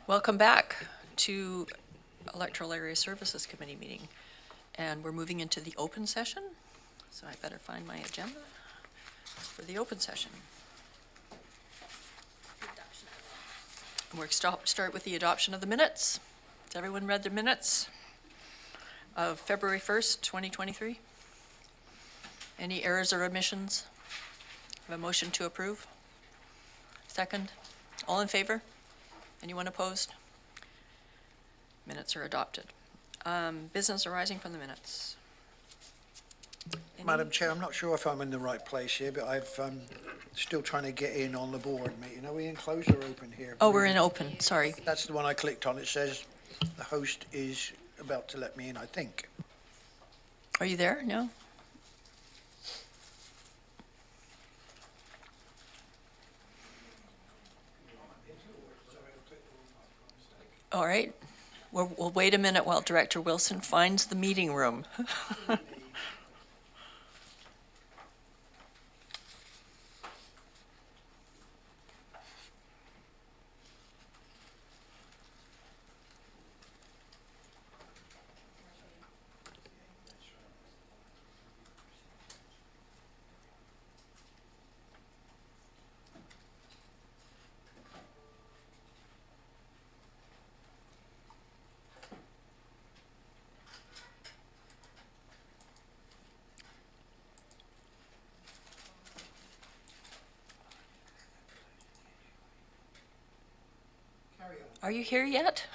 Welcome back to Electoral Area Services Committee meeting. And we're moving into the open session. So I better find my agenda for the open session. And we're start with the adoption of the minutes. Has everyone read the minutes of February 1st, 2023? Any errors or omissions? Have a motion to approve? Second? All in favor? Anyone opposed? Minutes are adopted. Business arising from the minutes. Madam Chair, I'm not sure if I'm in the right place here, but I've still trying to get in on the board meeting. Are we in closed or open here? Oh, we're in open, sorry. That's the one I clicked on. It says the host is about to let me in, I think. Are you there? No? All right. We'll wait a minute while Director Wilson finds the meeting room. Are you here yet?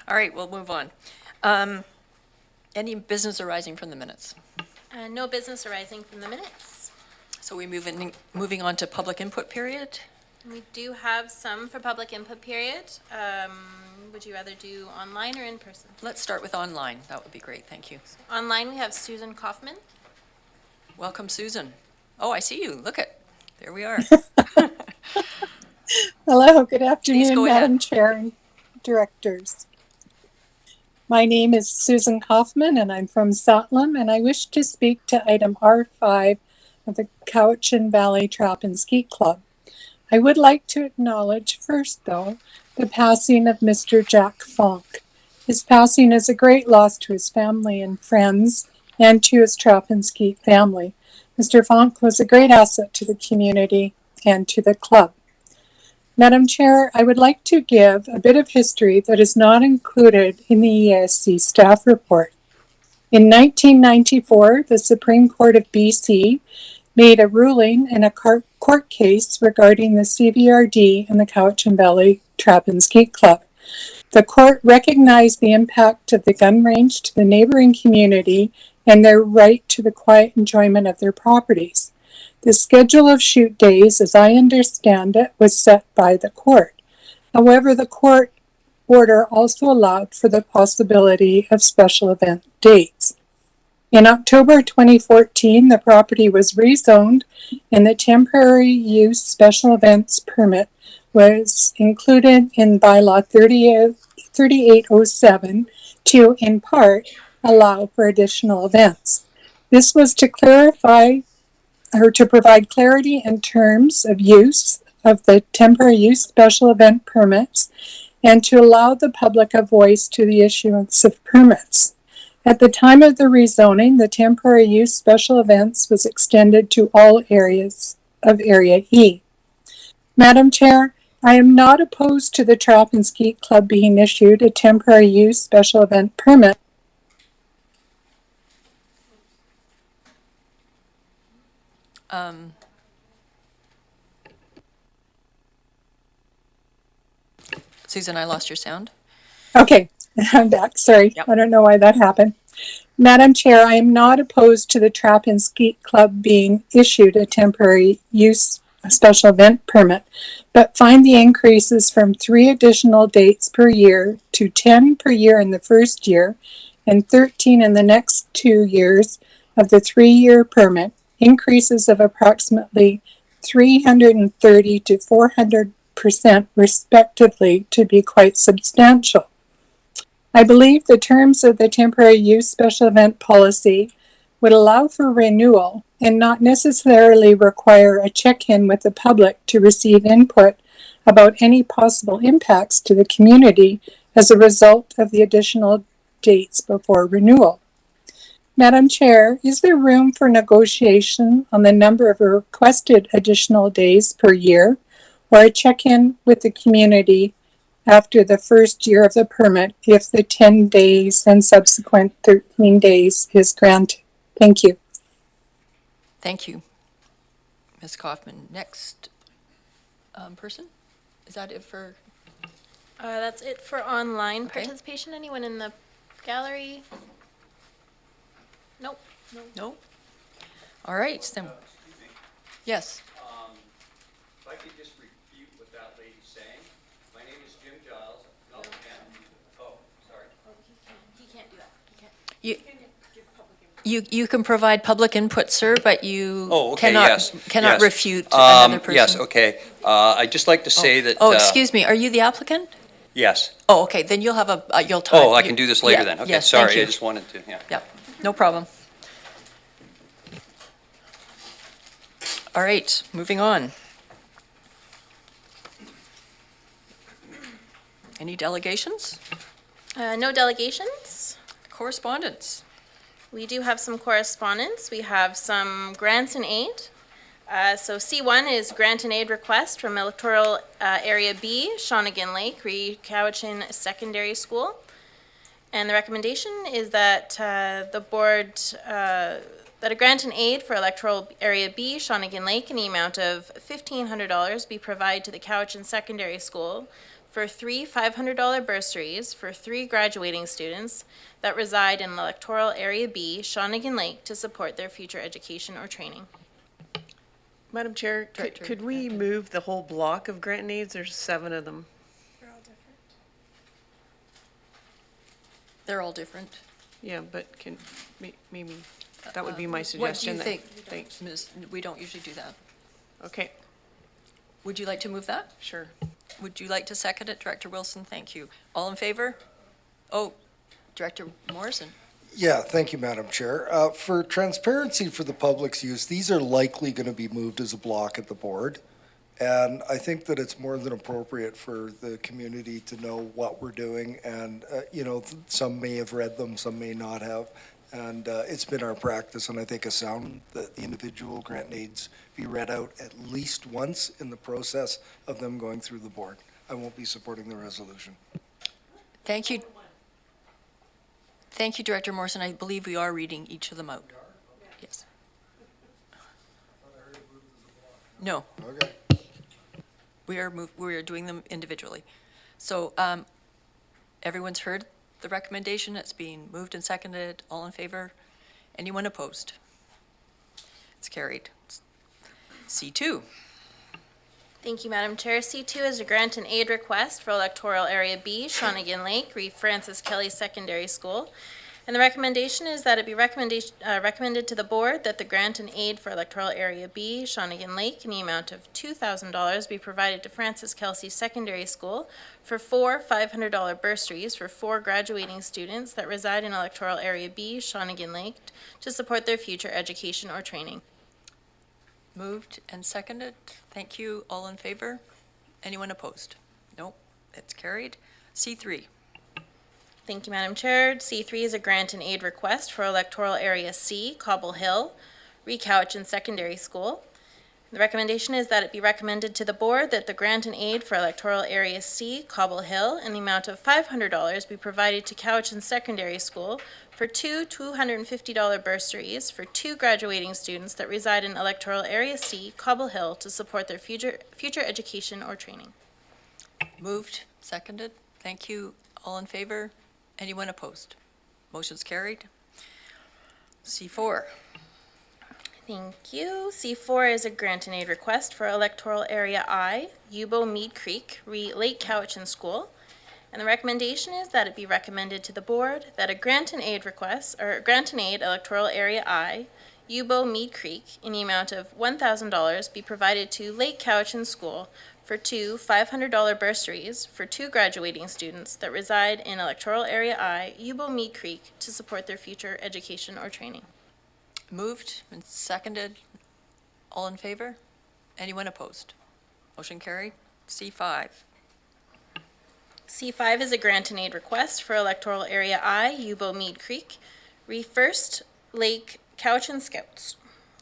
All right, we'll move on. Any business arising from the minutes? No business arising from the minutes. So moving on to public input period. We do have some for public input period. Would you rather do online or in person? Let's start with online. That would be great. Thank you. Online, we have Susan Kaufman. Welcome, Susan. Oh, I see you. Look at, there we are. Hello, good Please afternoon, go Madam ahead. Chair and directors. My name is Susan Kaufman and I'm from Satlam, and I wish to speak to item R5 of the Cowichan Valley Trap and Skeet Club. I would like to acknowledge first, though, the passing of Mr. Jack Fonk. His passing is a great loss to his family and friends and to his Trap and Skeet family. Mr. Fonk was a great asset to the community and to the club. Madam Chair, I would like to give a bit of history that is not included in the ESC staff report. In 1994, the Supreme Court of BC made a ruling in a court case regarding the CVRD and the Cowichan Valley Trap and Skeet Club. The court recognized the impact of the gun range to the neighboring community and their right to the quiet enjoyment of their properties. The schedule of shoot days, as I understand it, was set by the court. However, the court order also allowed for the possibility of special event dates. In October 2014, the property was rezoned and the temporary use special events permit was included in bylaw 3807 to, in part, allow for additional events. This was to clarify or to provide clarity in terms of use of the temporary use special event permits and to allow the public a voice to the issuance of permits. At the time of the rezoning, the temporary use special events was extended to all areas of Area E. Madam Chair, I am not opposed to the Trap and Skeet Club being issued a temporary use special event permit. Susan, I lost your sound. Okay, I'm back. Sorry, Yep. I don't know why that happened. Madam Chair, I am not opposed to the Trap and Skeet Club being issued a temporary use special event permit, but find the increases from 3 additional dates per year to 10 per year in the first year and 13 in the next 2 years of the 3-year permit, increases of approximately 330 to 400% respectively, to be quite substantial. I believe the terms of the temporary use special event policy would allow for renewal and not necessarily require a check-in with the public to receive input about any possible impacts to the community as a result of the additional dates before renewal. Madam Chair, is there room for negotiation on the number of requested additional days per year, or a check-in with the community after the first year of the permit if the 10 days and subsequent 13 days is granted? Thank you. Thank you, Ms. Kaufman. Next person? Is that it for? That's it for online Okay. participation. Anyone in the gallery? Nope. No? All right, then. Yes. If I could just refute what that lady's saying. My name is Jim Giles. No, can't. Oh, sorry. He can't do that. He can't. You can provide public input, sir, but you Oh, okay, cannot yes. cannot yes. refute another person. Yes, okay. I'd just like to say that. Oh, excuse me, are you the applicant? Yes. Oh, okay, then you'll have you'll time. Oh, I can do this later Yeah, then. Okay, yes, thank sorry, I you. just wanted to, yeah. Yeah, no problem. All right, moving on. Any delegations? No delegations. Correspondence? We do have some correspondence. We have some grants and aid. So C1 is grant and aid request from Electoral Area B, Shawnigan Lake, Recowichan Secondary School. And the recommendation is that the board, that a grant and aid for Electoral Area B, Shawnigan Lake, in the amount of $1,500 be provided to the Cowichan Secondary School for 3 $500 bursaries for 3 graduating students that reside in Electoral Area B, Shawnigan Lake, to support their future education or training. Madam Chair, Director, could we move the whole block of grant needs? There's 7 of them. They're all different. Yeah, but maybe, that would be my What do suggestion. you that- think, Thanks. Ms.? We don't usually do that. Okay, Would you like to move that? sure. Would you like to second it, Director Wilson? Thank you. All in favor? Oh, Director Morrison. Yeah, thank you, Madam Chair. For transparency for the public's use, these are likely going to be moved as a block at the board. And I think that it's more than appropriate for the community to know what we're doing. And, some may have read them, some may not have. And it's been our practice, and I think it's sound, that the individual grant needs be read out at least once in the process of them going through the board. I won't be supporting the resolution. Thank you. Thank you, Director Morrison. I believe we are reading each of them out. Yes. No, Okay. we are doing them individually. So everyone's heard the recommendation. It's being moved and seconded. All in favor? Anyone opposed? It's carried. C2. Thank you, Madam Chair. C2 is a grant and aid request for Electoral Area B, Shawnigan Lake, Francis Kelly Secondary School. And the recommendation is that it be recommended to the board that the grant and aid for Electoral Area B, Shawnigan Lake, in the amount of $2,000 be provided to Francis Kelsey Secondary School for 4 $500 bursaries for 4 graduating students that reside in Electoral Area B, Shawnigan Lake, to support their future education or training. Moved and seconded. Thank you. All in favor? Anyone opposed? Nope, it's carried. C3. Thank you, Madam Chair. C3 is a grant and aid request for Electoral Area C, Cobble Hill, Recowichan Secondary School. The recommendation is that it be recommended to the board that the grant and aid for Electoral Area C, Cobble Hill, in the amount of $500 be provided to Cowichan Secondary School for 2 $250 bursaries for 2 graduating students that reside in Electoral Area C, Cobble Hill, to support their future education or training. Moved, seconded. Thank you. All in favor? Anyone opposed? Motion's carried. C4. Thank you. C4 is a grant and aid request for Electoral Area I, Yubo Mead Creek, Lake Cowichan School. And the recommendation is that it be recommended to the board that a grant and aid request, or grant and aid Electoral Area I, Yubo Mead Creek, in the amount of $1,000 be provided to Lake Cowichan School for 2 $500 bursaries for 2 graduating students that reside in Electoral Area I, Yubo Mead Creek, to support their future education or training. Moved and seconded. All in favor? Anyone opposed? Motion carried. C5. C5 is a grant and aid request for Electoral Area I, Yubo Mead Creek, First Lake Cowichan Scouts.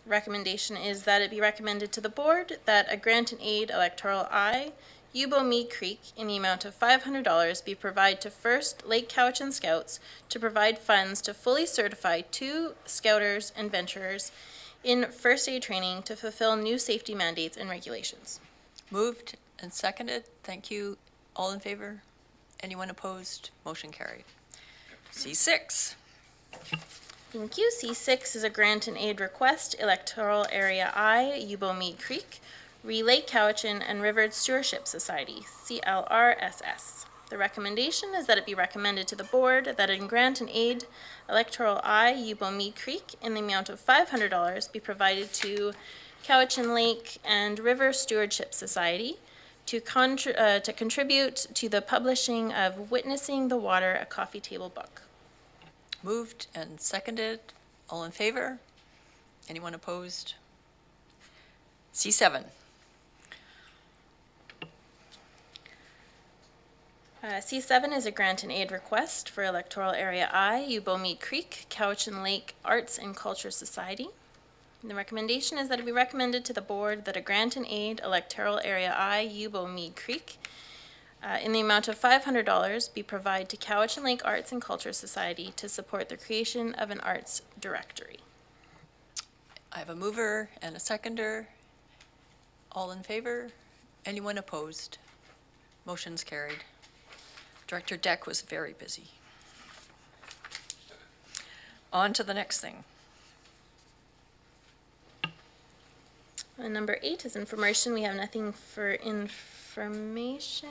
Recommendation is that it be recommended to the board that a grant and aid Electoral I, Yubo Mead Creek, in the amount of $500 be provided to First Lake Cowichan Scouts to provide funds to fully certify 2 scouters and venturers in first aid training to fulfill new safety mandates and regulations. Moved and seconded. Thank you. All in favor? Anyone opposed? Motion carried. C6. Thank you. C6 is a grant and aid request, Electoral Area I, Yubo Mead Creek, Lake Cowichan and River Stewardship Society, CLRSS. The recommendation is that it be recommended to the board that in grant and aid Electoral I, Yubo Mead Creek, in the amount of $500 be provided to Cowichan Lake and River Stewardship Society to contribute to the publishing of Witnessing the Water, a coffee table book. Moved and seconded. All in favor? Anyone opposed? C7. C7 is a grant and aid request for Electoral Area I, Yubo Mead Creek, Cowichan Lake Arts and Culture Society. And the recommendation is that it be recommended to the board that a grant and aid Electoral Area I, Yubo Mead Creek, in the amount of $500 be provided to Cowichan Lake Arts and Culture Society to support the creation of an arts directory. I have a mover and a seconder. All in favor? Anyone opposed? Motion's carried. Director Deck was very busy. On to the next thing. Number 8 is information. We have nothing for information.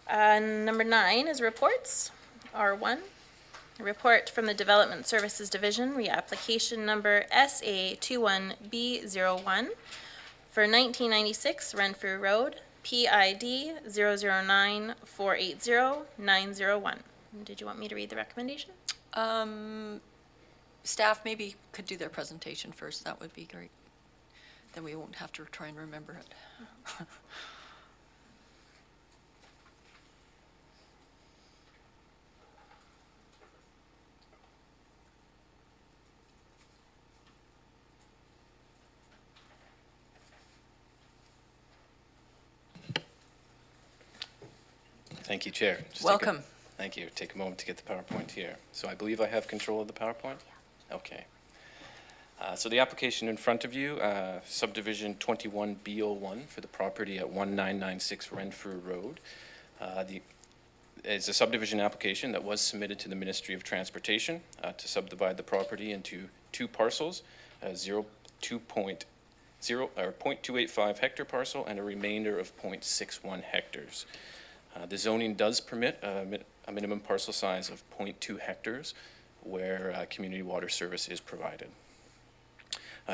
Number 9 is reports. R1. A report from the Development Services Division, reapplication number SA21B01 for 1996 Renfrew Road, PID 009480901. Did you want me to read the recommendation? Staff maybe could do their presentation first. That would be great. Then we won't have to try and remember it. Thank you, Chair. Welcome. Thank you. Take a moment to get the PowerPoint here. So I believe I have control of the PowerPoint? Okay. So the application in front of you, subdivision 21B01 for the property at 1996 Renfrew Road. It's a subdivision application that was submitted to the Ministry of Transportation to subdivide the property into 2 parcels, 0.285 hectare parcel and a remainder of 0.61 hectares. The zoning does permit a minimum parcel size of 0.2 hectares where community water service is provided.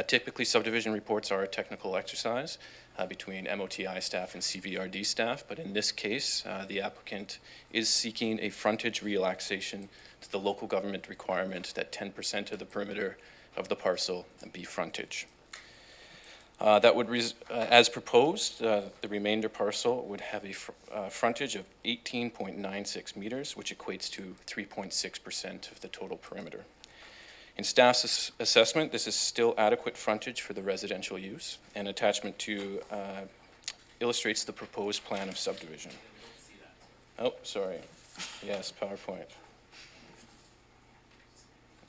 Typically, subdivision reports are a technical exercise between MOTI staff and CVRD staff, but in this case, the applicant is seeking a frontage relaxation to the local government requirement that 10% of the perimeter of the parcel be frontage. That would, as proposed, the remainder parcel would have a frontage of 18.96 meters, which equates to 3.6% of the total perimeter. In staff's assessment, this is still adequate frontage for the residential use, and attachment 2 illustrates the proposed plan of subdivision. Oh, sorry. Yes, PowerPoint.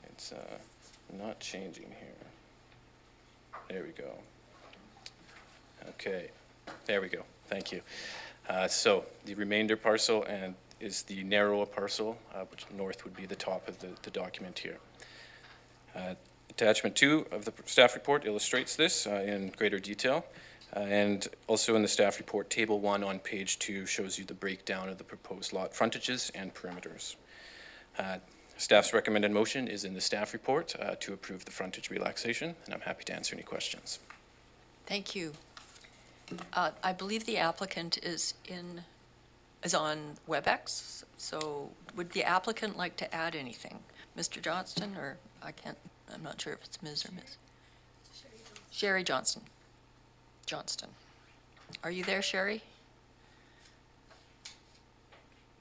It's not changing here. There we go. Okay, there we go. Thank you. So the remainder parcel is the narrower parcel, which north would be the top of the document here. Attachment 2 of the staff report illustrates this in greater detail. And also in the staff report, table 1 on page 2 shows you the breakdown of the proposed lot frontages and perimeters. Staff's recommended motion is in the staff report to approve the frontage relaxation, and I'm happy to answer any questions. Thank you. I believe the applicant is on WebEx, so would the applicant like to add anything? Mr. Johnston, or I'm not sure if it's Ms. or Ms. Sherry Johnston. Johnston. Are you there, Sherry?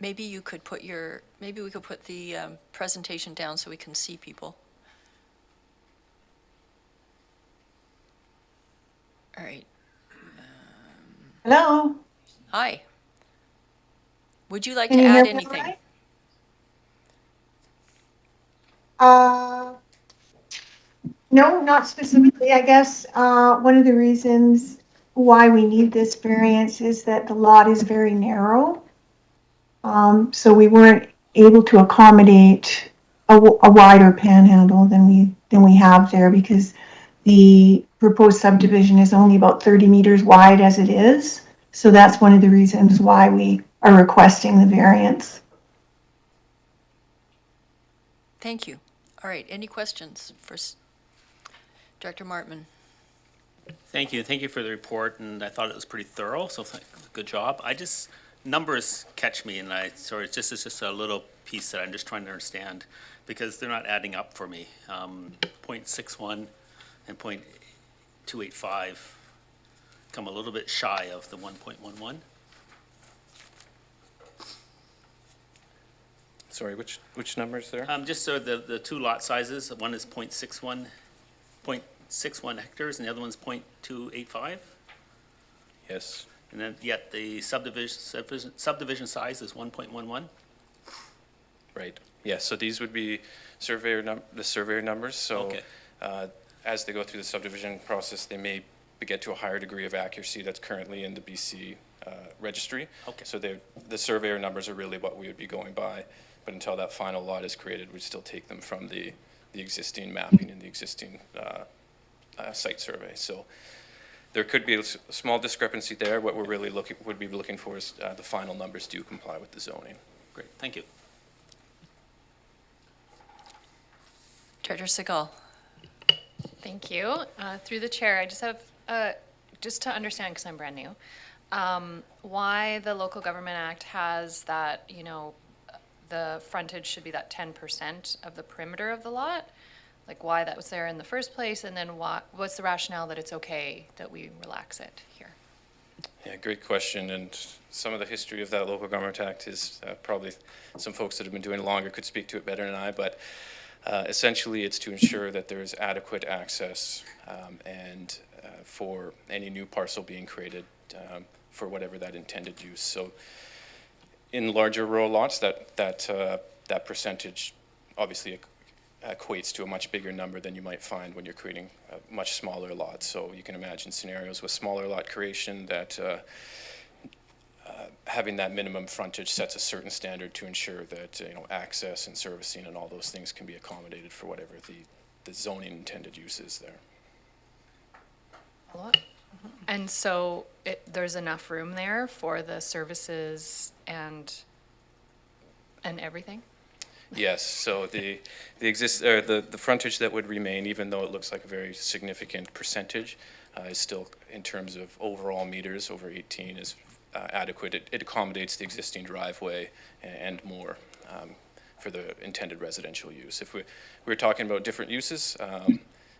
Maybe you could put maybe we could put the presentation down so we can see people. All right. Hello, Hi. Would you like can to you add hear me all anything? right? Uh, no, not specifically. I guess one of the reasons why we need this variance is that the lot is very narrow. So we weren't able to accommodate a wider panhandle than we have there because the proposed subdivision is only about 30 meters wide as it is. So that's one of the reasons why we are requesting the variance. Thank you. All right, any questions for Director Martman? Thank you. Thank you for the report, and I thought it was pretty thorough, so good job. Numbers catch me, and it's just a little piece that I'm just trying to understand, because they're not adding up for me. 0.61 and 0.285 come a little bit shy of the 1.11. Sorry, which numbers there? Just so the two lot sizes, one is 0.61 hectares, and the other one's 0.285. Yes. And then yet the subdivision size is 1.11. Right. Yeah, so these would be the surveyor numbers. So Okay. As they go through the subdivision process, they may get to a higher degree of accuracy that's currently in the BC registry. Okay. So the surveyor numbers are really what we would be going by. But until that final lot is created, we'd still take them from the existing mapping and the existing site survey. So there could be a small discrepancy there. What we're really would be looking for is the final numbers do comply with the zoning. Great, thank you. Director Segal? Thank you. Through the chair, I just have, just to understand, because I'm brand new, why the Local Government Act has that, you know, the frontage should be that 10% of the perimeter of the lot? Like why that was there in the first place, and then what's the rationale that it's okay that we relax it here? Yeah, great question. And some of the history of that Local Government Act is probably some folks that have been doing it longer could speak to it better than I, but essentially it's to ensure that there is adequate access and for any new parcel being created for whatever that intended use. So in larger rural lots, that percentage obviously equates to a much bigger number than you might find when you're creating much smaller lots. So you can imagine scenarios with smaller lot creation that having that minimum frontage sets a certain standard to ensure that access and servicing and all those things can be accommodated for whatever the zoning intended use is there. And so there's enough room there for the services and everything? Yes, so the frontage that would remain, even though it looks like a very significant percentage, is still, in terms of overall meters, over 18 is adequate. It accommodates the existing driveway and more for the intended residential use. If we were talking about different uses,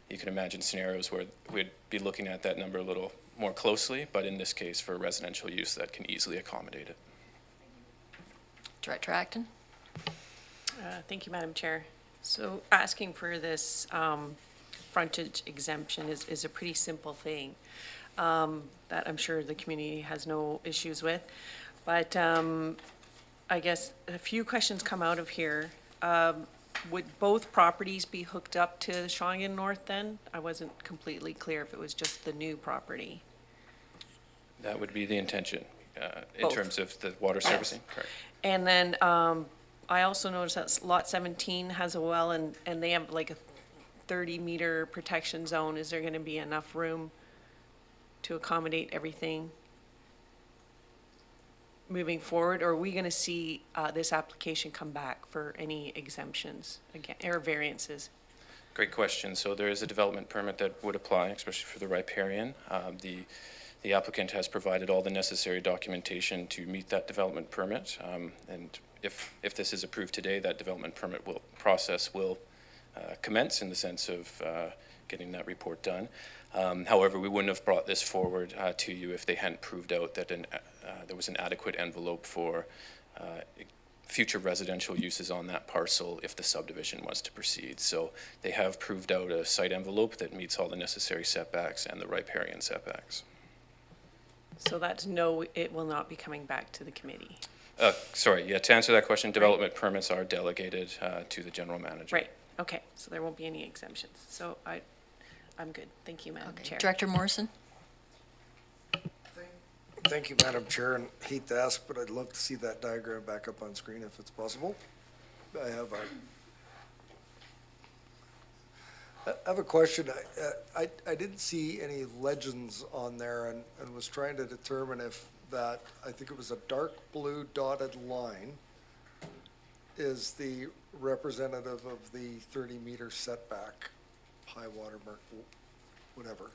you can imagine scenarios where we'd be looking at that number a little more closely, but in this case, for residential use, that can easily accommodate it. Director Acton? Thank you, Madam Chair. So asking for this frontage exemption is a pretty simple thing that I'm sure the community has no issues with. But I guess a few questions come out of here. Would both properties be hooked up to Shawinigan North then? I wasn't completely clear if it was just the new property. That would be the intention in Both. terms of the water servicing. Correct. And then I also noticed that lot 17 has a well and they have like a 30-meter protection zone. Is there going to be enough room to accommodate everything moving forward? Or are we going to see this application come back for any exemptions again, or variances? Great question. So there is a development permit that would apply, especially for the riparian. The applicant has provided all the necessary documentation to meet that development permit. And if this is approved today, that development permit process will commence in the sense of getting that report done. However, we wouldn't have brought this forward to you if they hadn't proved out that there was an adequate envelope for future residential uses on that parcel if the subdivision was to proceed. So they have proved out a site envelope that meets all the necessary setbacks and the riparian setbacks. So that's no, it will not be coming back to the committee. Sorry, yeah, to answer that question, development permits are delegated to the general manager. Right, okay, so there won't be any exemptions. So I'm good. Thank you, Madam Okay. Chair. Director Morrison? Thank you, Madam Chair, and hate to ask, but I'd love to see that diagram back up on screen if it's possible. I have a question. I didn't see any legends on there and was trying to determine if that, I think it was a dark blue dotted line is the representative of the 30-meter setback, high water mark, whatever.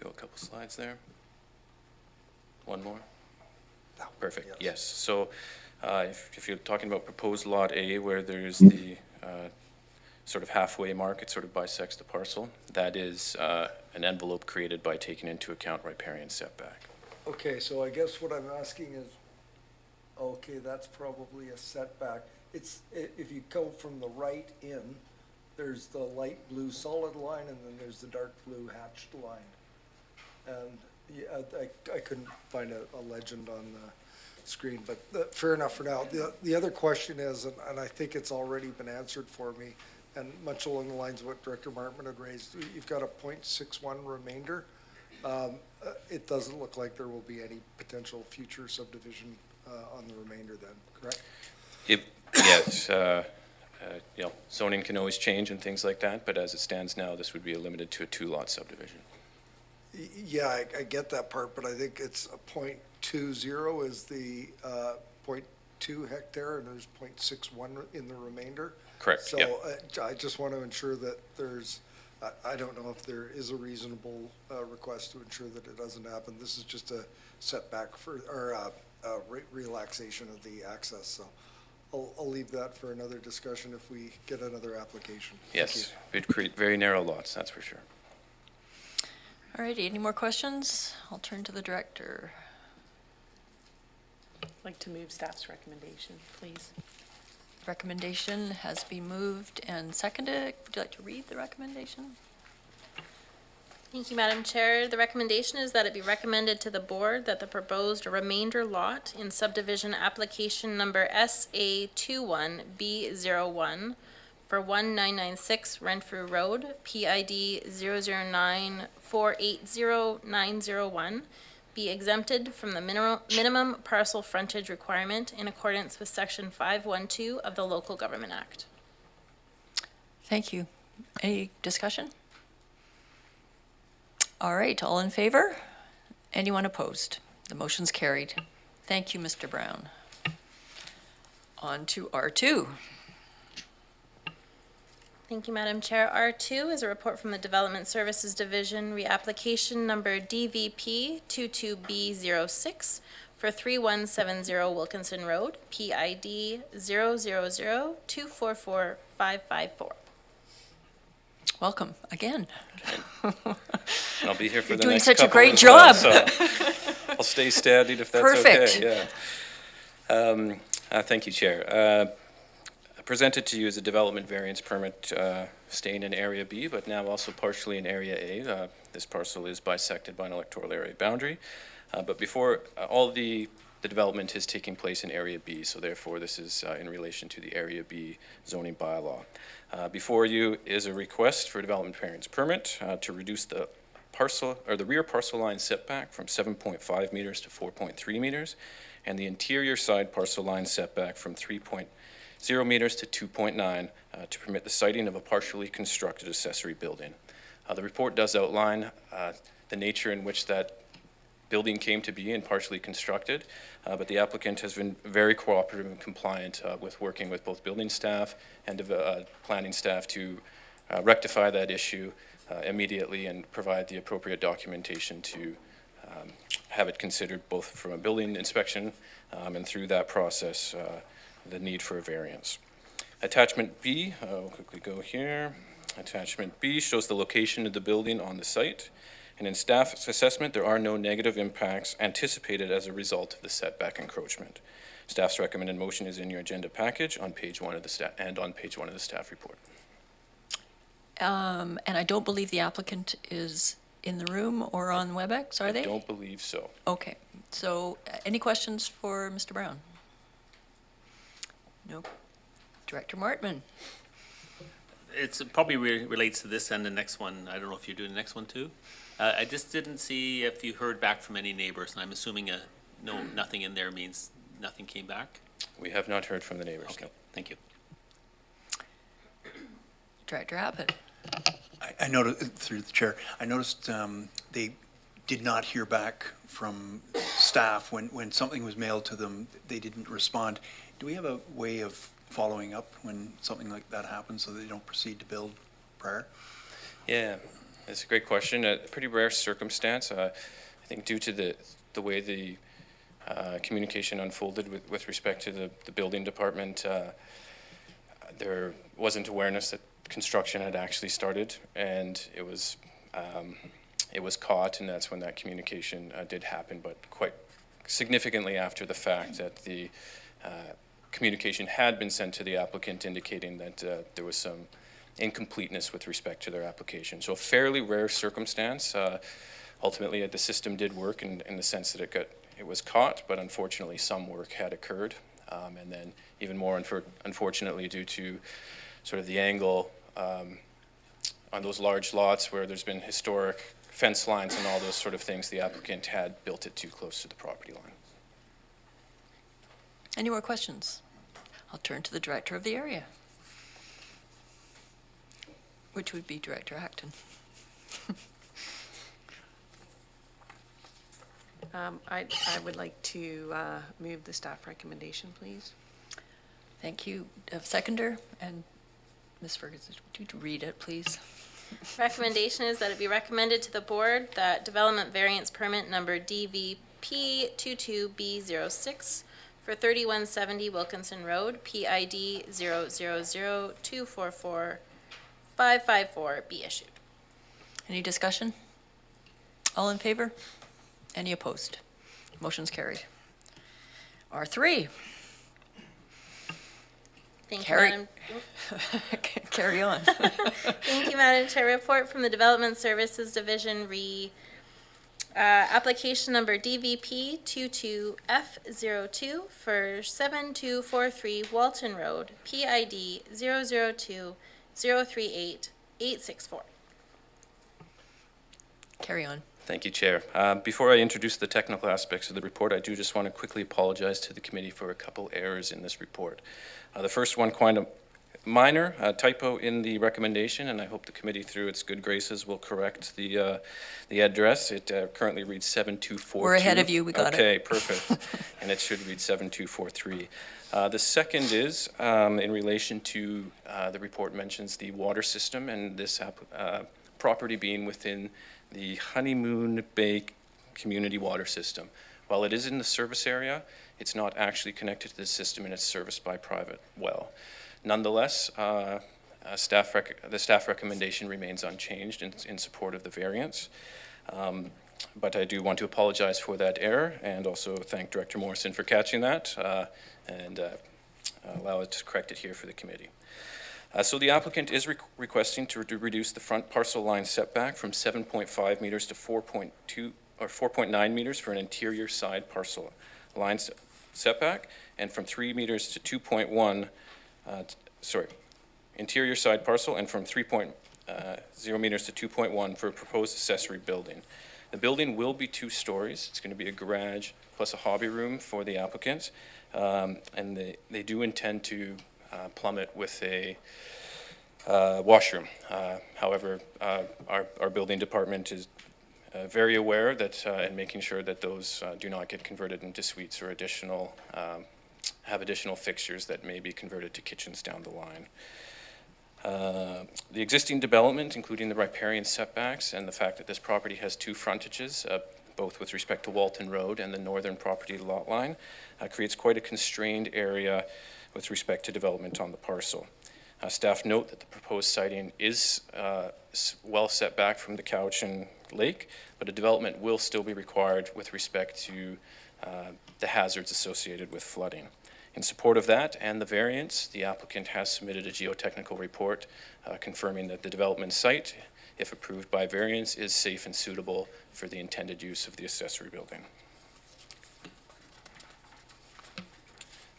Go a couple slides there. One more. Perfect, Yes. yes. So if you're talking about proposed Lot A, where there's the sort of halfway mark, it sort of bisects the parcel, that is an envelope created by taking into account riparian setback. Okay, so I guess what I'm asking is, okay, that's probably a setback. It's, if you go from the right in, there's the light blue solid line, and then there's the dark blue hatched line. And yeah, I couldn't find a legend on the screen, but fair enough for now. The other question is, and I think it's already been answered for me, and much along the lines of what Director Martman had raised, you've got a 0.61 remainder. It doesn't look like there will be any potential future subdivision on the remainder then, correct? Yes, you know, zoning can always change and things like that, but as it stands now, this would be limited to a 2-lot subdivision. Yeah, I get that part, but I think it's a 0.20 is the 0.2 hectare, and there's 0.61 in the remainder. Correct, So yep. I just want to ensure that there's, I don't know if there is a reasonable request to ensure that it doesn't happen. This is just a setback for, or a relaxation of the access, so I'll leave that for another discussion if we get another application. Thank Yes, we'd create very narrow lots, that's for sure. All righty, any more questions? I'll turn to the director. I'd like to move staff's recommendation, please. Recommendation has been moved and seconded. Would you like to read the recommendation? Thank you, Madam Chair. The recommendation is that it be recommended to the board that the proposed remainder lot in subdivision application number SA21B01 for 1996 Renfrew Road, PID 009480901, be exempted from the minimum parcel frontage requirement in accordance with Section 512 of the Local Government Act. Thank you. Any discussion? All right, all in favor? Anyone opposed? The motion's carried. Thank you, Mr. Brown. On to R2. Thank you, Madam Chair. R2 is a report from the Development Services Division, reapplication number DVP 22B06 for 3170 Wilkinson Road, PID 000244554. Welcome again. I'll be here for You're the doing next such a couple great as well, job. so I'll stay standing if that's Perfect. okay. Yeah. Thank you, Chair. Presented to you as a development variance permit staying in Area B, but now also partially in Area A. This parcel is bisected by an electoral area boundary. But before, all the development is taking place in Area B, so therefore this is in relation to the Area B zoning bylaw. Before you is a request for development variance permit to reduce the parcel, or the rear parcel line setback from 7.5 meters to 4.3 meters, and the interior side parcel line setback from 3.0 meters to 2.9 to permit the siting of a partially constructed accessory building. The report does outline the nature in which that building came to be and partially constructed, but the applicant has been very cooperative and compliant with working with both building staff and planning staff to rectify that issue immediately and provide the appropriate documentation to have it considered both from a building inspection and through that process, the need for a variance. Attachment B, I'll quickly go here. Attachment B shows the location of the building on the site. And in staff's assessment, there are no negative impacts anticipated as a result of the setback encroachment. Staff's recommended motion is in your agenda package on page 1 of the staff report. And I don't believe the applicant is in the room or on WebEx, are they? I don't believe so. Okay, so any questions for Mr. Brown? No. Director Martman? It's probably relates to this and the next one. I don't know if you're doing the next one too. I just didn't see if you heard back from any neighbors, and I'm assuming nothing in there means nothing came back. We have not heard from the neighbors. Okay, thank you. Director Abbott? I noticed, through the chair, I noticed they did not hear back from staff when something was mailed to them. They didn't respond. Do we have a way of following up when something like that happens so they don't proceed to build prior? Yeah, that's a great question. A pretty rare circumstance. I think due to the way the communication unfolded with respect to the building department, there wasn't awareness that construction had actually started, and it was caught, and that's when that communication did happen, but quite significantly after the fact that the communication had been sent to the applicant indicating that there was some incompleteness with respect to their application. So a fairly rare circumstance. Ultimately, the system did work in the sense that it was caught, but unfortunately some work had occurred. And then even more unfortunately, due to sort of the angle on those large lots where there's been historic fence lines and all those sort of things, the applicant had built it too close to the property line. Any more questions? I'll turn to the director of the area, which would be Director Acton. I would like to move the staff recommendation, please. Thank you. Seconder, and Ms. Ferguson, would you read it, please? Recommendation is that it be recommended to the board that development variance permit number DVP 22B06 for 3170 Wilkinson Road, PID 000244554 be issued. Any discussion? All in favor? Any opposed? Motion's carried. R3. Thank Carry- you, Madam. Carry on. Thank you, Madam Chair. Report from the Development Services Division application number DVP 22F02 for 7243 Walton Road, PID 002038864. Carry on. Thank you, Chair. Before I introduce the technical aspects of the report, I do just want to quickly apologize to the committee for a couple errors in this report. The first one, quite a minor typo in the recommendation, and I hope the committee, through its good graces, will correct the address. It currently reads 7242. We're ahead of you. We got it. Okay, perfect. And it should read 7243. The second is in relation to the report mentions the water system and this property being within the Honeymoon Bay Community Water System. While it is in the service area, it's not actually connected to the system, and it's serviced by private well. Nonetheless, the staff recommendation remains unchanged in support of the variance. But I do want to apologize for that error and also thank Director Morrison for catching that and allow it to correct it here for the committee. So the applicant is requesting to reduce the front parcel line setback from 7.5 meters to 4.2 or 4.9 meters for an interior side parcel line setback, and from 3 meters to 2.1, interior side parcel, and from 3.0 meters to 2.1 for a proposed accessory building. The building will be 2 stories. It's going to be a garage plus a hobby room for the applicant, and they do intend to plumb it with a washroom. However, our building department is very aware that and making sure that those do not get converted into suites or have additional fixtures that may be converted to kitchens down the line. The existing development, including the riparian setbacks and the fact that this property has 2 frontages, both with respect to Walton Road and the northern property lot line, creates quite a constrained area with respect to development on the parcel. Staff note that the proposed siting is well set back from the Cowichan Lake, but a development will still be required with respect to the hazards associated with flooding. In support of that and the variance, the applicant has submitted a geotechnical report confirming that the development site, if approved by variance, is safe and suitable for the intended use of the accessory building.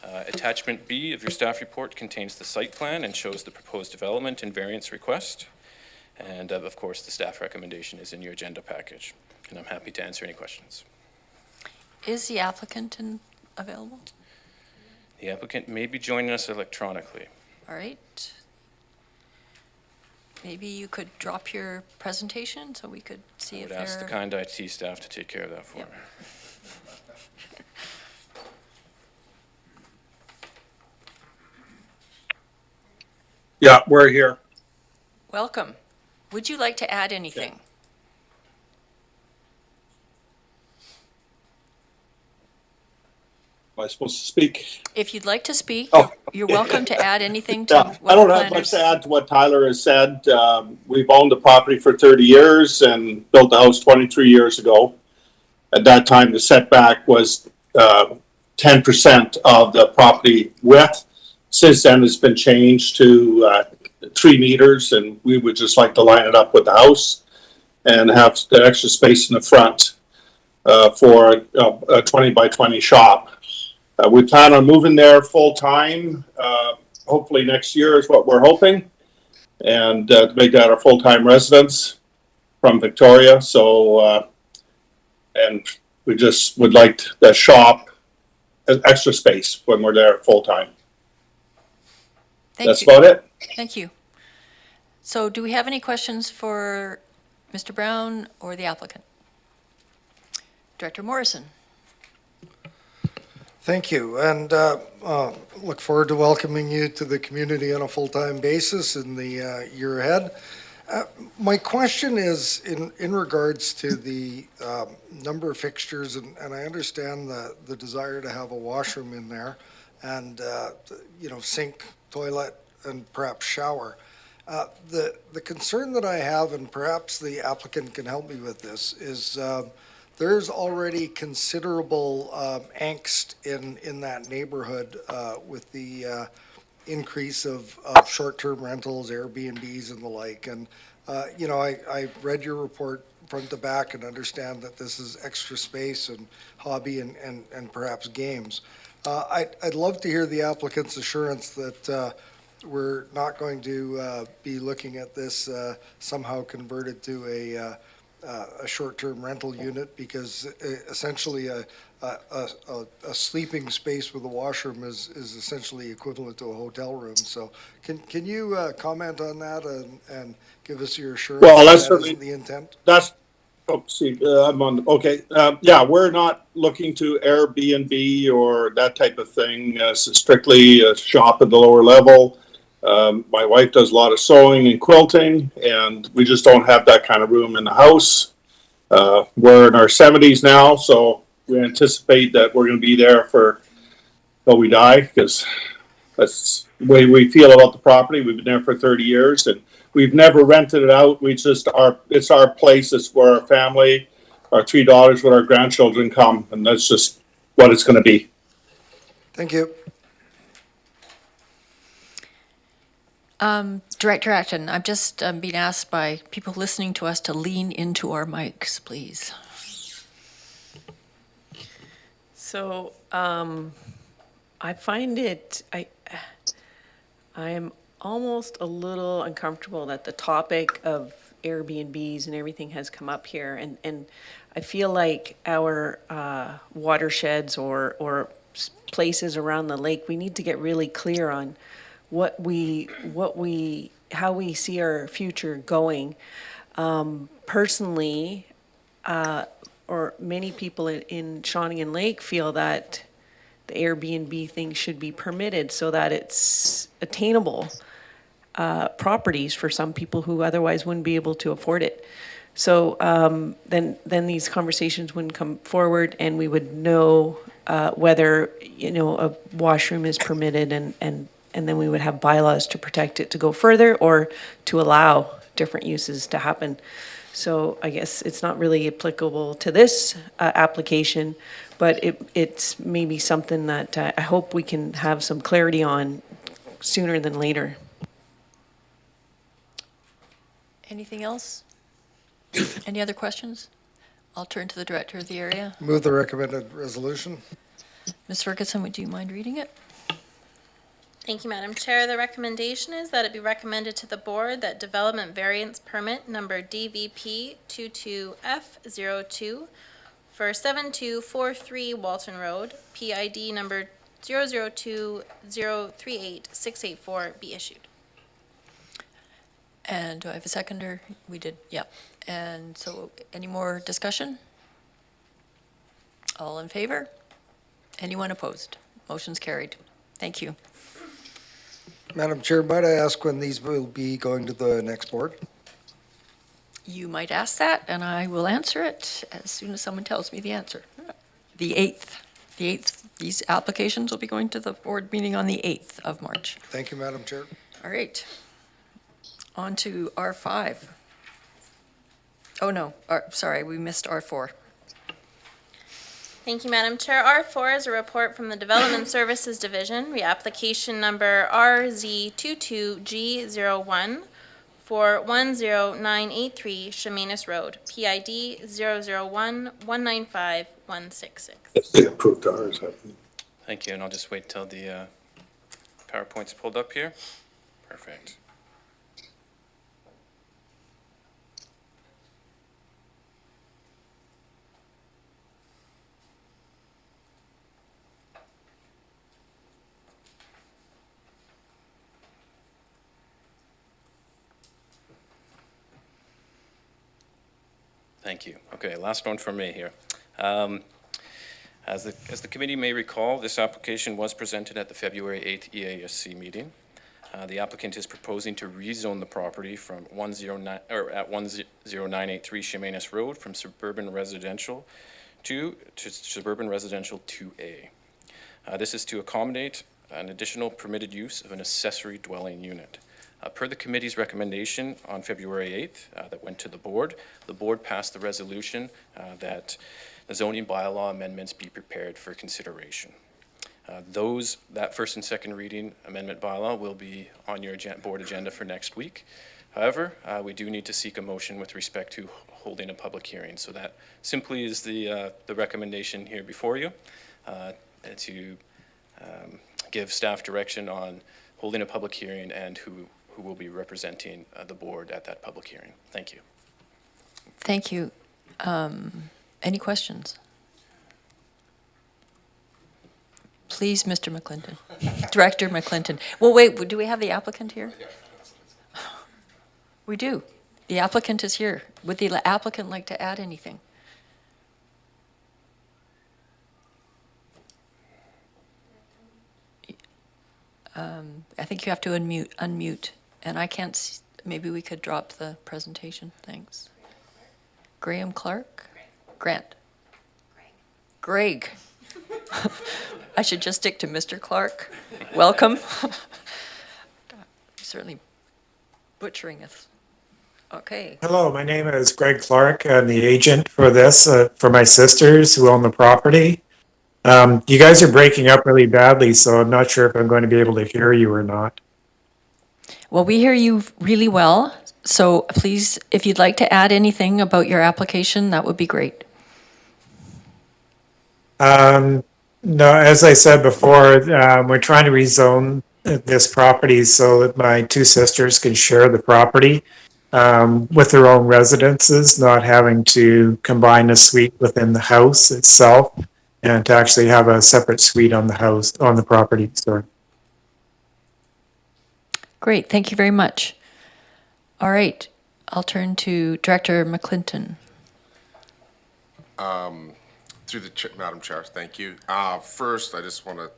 Attachment B of your staff report contains the site plan and shows the proposed development and variance request. And of course, the staff recommendation is in your agenda package. And I'm happy to answer any questions. Is the applicant available? The applicant may be joining us electronically. All right. Maybe you could drop your presentation so we could see I if would ask the they're... kind IT staff to take care of that for Yep. me. Yeah, we're here. Welcome. Would you like to add anything? Am I supposed to speak? If you'd like to speak, Oh. you're welcome to add anything to Yeah, what I don't the have much planners... to add to what Tyler has said. We've owned the property for 30 years and built the house 23 years ago. At that time, the setback was 10% of the property width. Since then, it's been changed to 3 meters, and we would just like to line it up with the house and have the extra space in the front for a 20 by 20 shop. We plan on moving there full-time, hopefully next year is what we're hoping, and to make that our full-time residence from Victoria. So, and we just would like the shop extra space when we're there full-time. That's about it. Thank you. So do we have any questions for Mr. Brown or the applicant? Director Morrison. Thank you, and look forward to welcoming you to the community on a full-time basis in the year ahead. My question is in regards to the number of fixtures, and I understand the desire to have a washroom in there and, sink, toilet, and perhaps shower. The concern that I have, and perhaps the applicant can help me with this, is there's already considerable angst in that neighborhood with the increase of short-term rentals, Airbnbs and the like. And, I read your report front to back and understand that this is extra space and hobby and perhaps games. I'd love to hear the applicant's assurance that we're not going to be looking at this somehow converted to a short-term rental unit, because essentially a sleeping space with a washroom is essentially equivalent to a hotel room. So can you comment on that and give us your assurance that isn't the intent? I'm on. Okay. Yeah, we're not looking to Airbnb or that type of thing. It's strictly a shop at the lower level. My wife does a lot of sewing and quilting, and we just don't have that kind of room in the house. We're in our 70s now, so we anticipate that we're going to be there for till we die, because that's the way we feel about the property. We've been there for 30 years, and we've never rented it out. It's our place. It's where our family, our 3 daughters with our grandchildren come, and that's just what it's going to be. Thank you. Director Acton, I'm just being asked by people listening to us to lean into our mics, please. So I find I'm almost a little uncomfortable that the topic of Airbnbs and everything has come up here, and I feel like our watersheds or places around the lake, we need to get really clear on how we see our future going. Personally, or many people in Shawnigan Lake feel that the Airbnb thing should be permitted so that it's attainable properties for some people who otherwise wouldn't be able to afford it. So then these conversations wouldn't come forward, and we would know whether, a washroom is permitted, and then we would have bylaws to protect it to go further or to allow different uses to happen. So I guess it's not really applicable to this application, but it's maybe something that I hope we can have some clarity on sooner than later. Anything else? Any other questions? I'll turn to the director of the area. Move the recommended resolution. Ms. Ferguson, would you mind reading it? Thank you, Madam Chair. The recommendation is that it be recommended to the board that development variance permit number DVP 22F02 for 7243 Walton Road, PID number 002038684 be issued. And do I have a seconder? We did, yeah. And so any more discussion? All in favor? Anyone opposed? Motion's carried. Thank you. Madam Chair, might I ask when these will be going to the next board? You might ask that, and I will answer it as soon as someone tells me the answer. The 8th. The 8th, these applications will be going to the board meeting on the 8th of March. Thank you, Madam Chair. All right. On to R5. Oh, no, sorry, we missed R4. Thank you, Madam Chair. R4 is a report from the Development Services Division, reapplication number RZ22G01 for 10983 Chemainus Road, PID 001195166. They approved ours, I think. Thank you, and I'll just wait till the PowerPoint's pulled up here. Perfect. Thank you. Okay, last one from me here. As the committee may recall, this application was presented at the February 8th EASC meeting. The applicant is proposing to rezone the property from 10983 Chemainus Road from suburban residential to suburban residential 2A. This is to accommodate an additional permitted use of an accessory dwelling unit. Per the committee's recommendation on February 8th that went to the board passed the resolution that the zoning bylaw amendments be prepared for consideration. That first and second reading amendment bylaw will be on your board agenda for next week. However, we do need to seek a motion with respect to holding a public hearing. So that simply is the recommendation here before you to give staff direction on holding a public hearing and who will be representing the board at that public hearing. Thank you. Thank you. Any questions? Please, Mr. McClinton. Director McClinton. Well, wait, do we have the applicant here? We do. The applicant is here. Would the applicant like to add anything? I think you have to unmute, and I can't see, maybe we could drop the presentation. Thanks. Graham Clark? Grant? Greg. I should just stick to Mr. Clark. Welcome. Certainly butchering it. Okay. Hello, my name is Greg Clark. I'm the agent for this, for my sisters who own the property. You guys are breaking up really badly, so I'm not sure if I'm going to be able to hear you or not. Well, we hear you really well, so please, if you'd like to add anything about your application, that would be great. No, as I said before, we're trying to rezone this property so that my two sisters can share the property with their own residences, not having to combine a suite within the house itself, and to actually have a separate suite on the house, on the property, sorry. Great, thank you very much. All right, I'll turn to Director McClinton. Through the Madam Chair, thank you. First, I just want to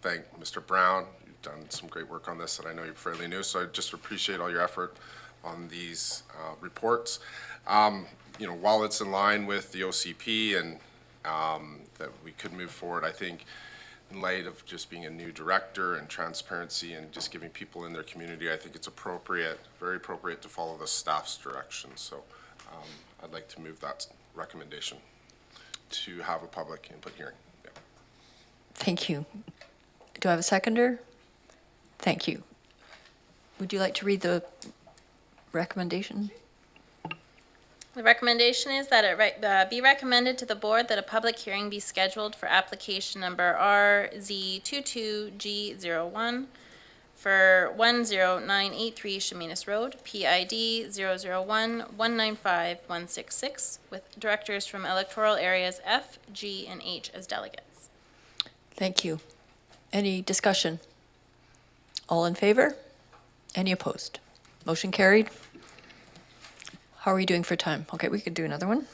thank Mr. Brown. You've done some great work on this, and I know you're fairly new, so I just appreciate all your effort. on these reports. You know, while it's in line with the OCP and that we could move forward, I think in light of just being a new director and transparency and just giving people in their community, I think it's appropriate, very appropriate to follow the staff's direction. So I'd like to move that recommendation to have a public input hearing. Yeah. Thank you. Do I have a seconder? Thank you. Would you like to read the recommendation? The recommendation is that it be recommended to the board that a public hearing be scheduled for application number RZ22G01 for 10983 Cheminas Road, PID 001195166, with directors from electoral areas F, G, and H as delegates. Thank you. Any discussion? All in favor? Any opposed? Motion carried. How are we doing for time? Okay, we could do another one.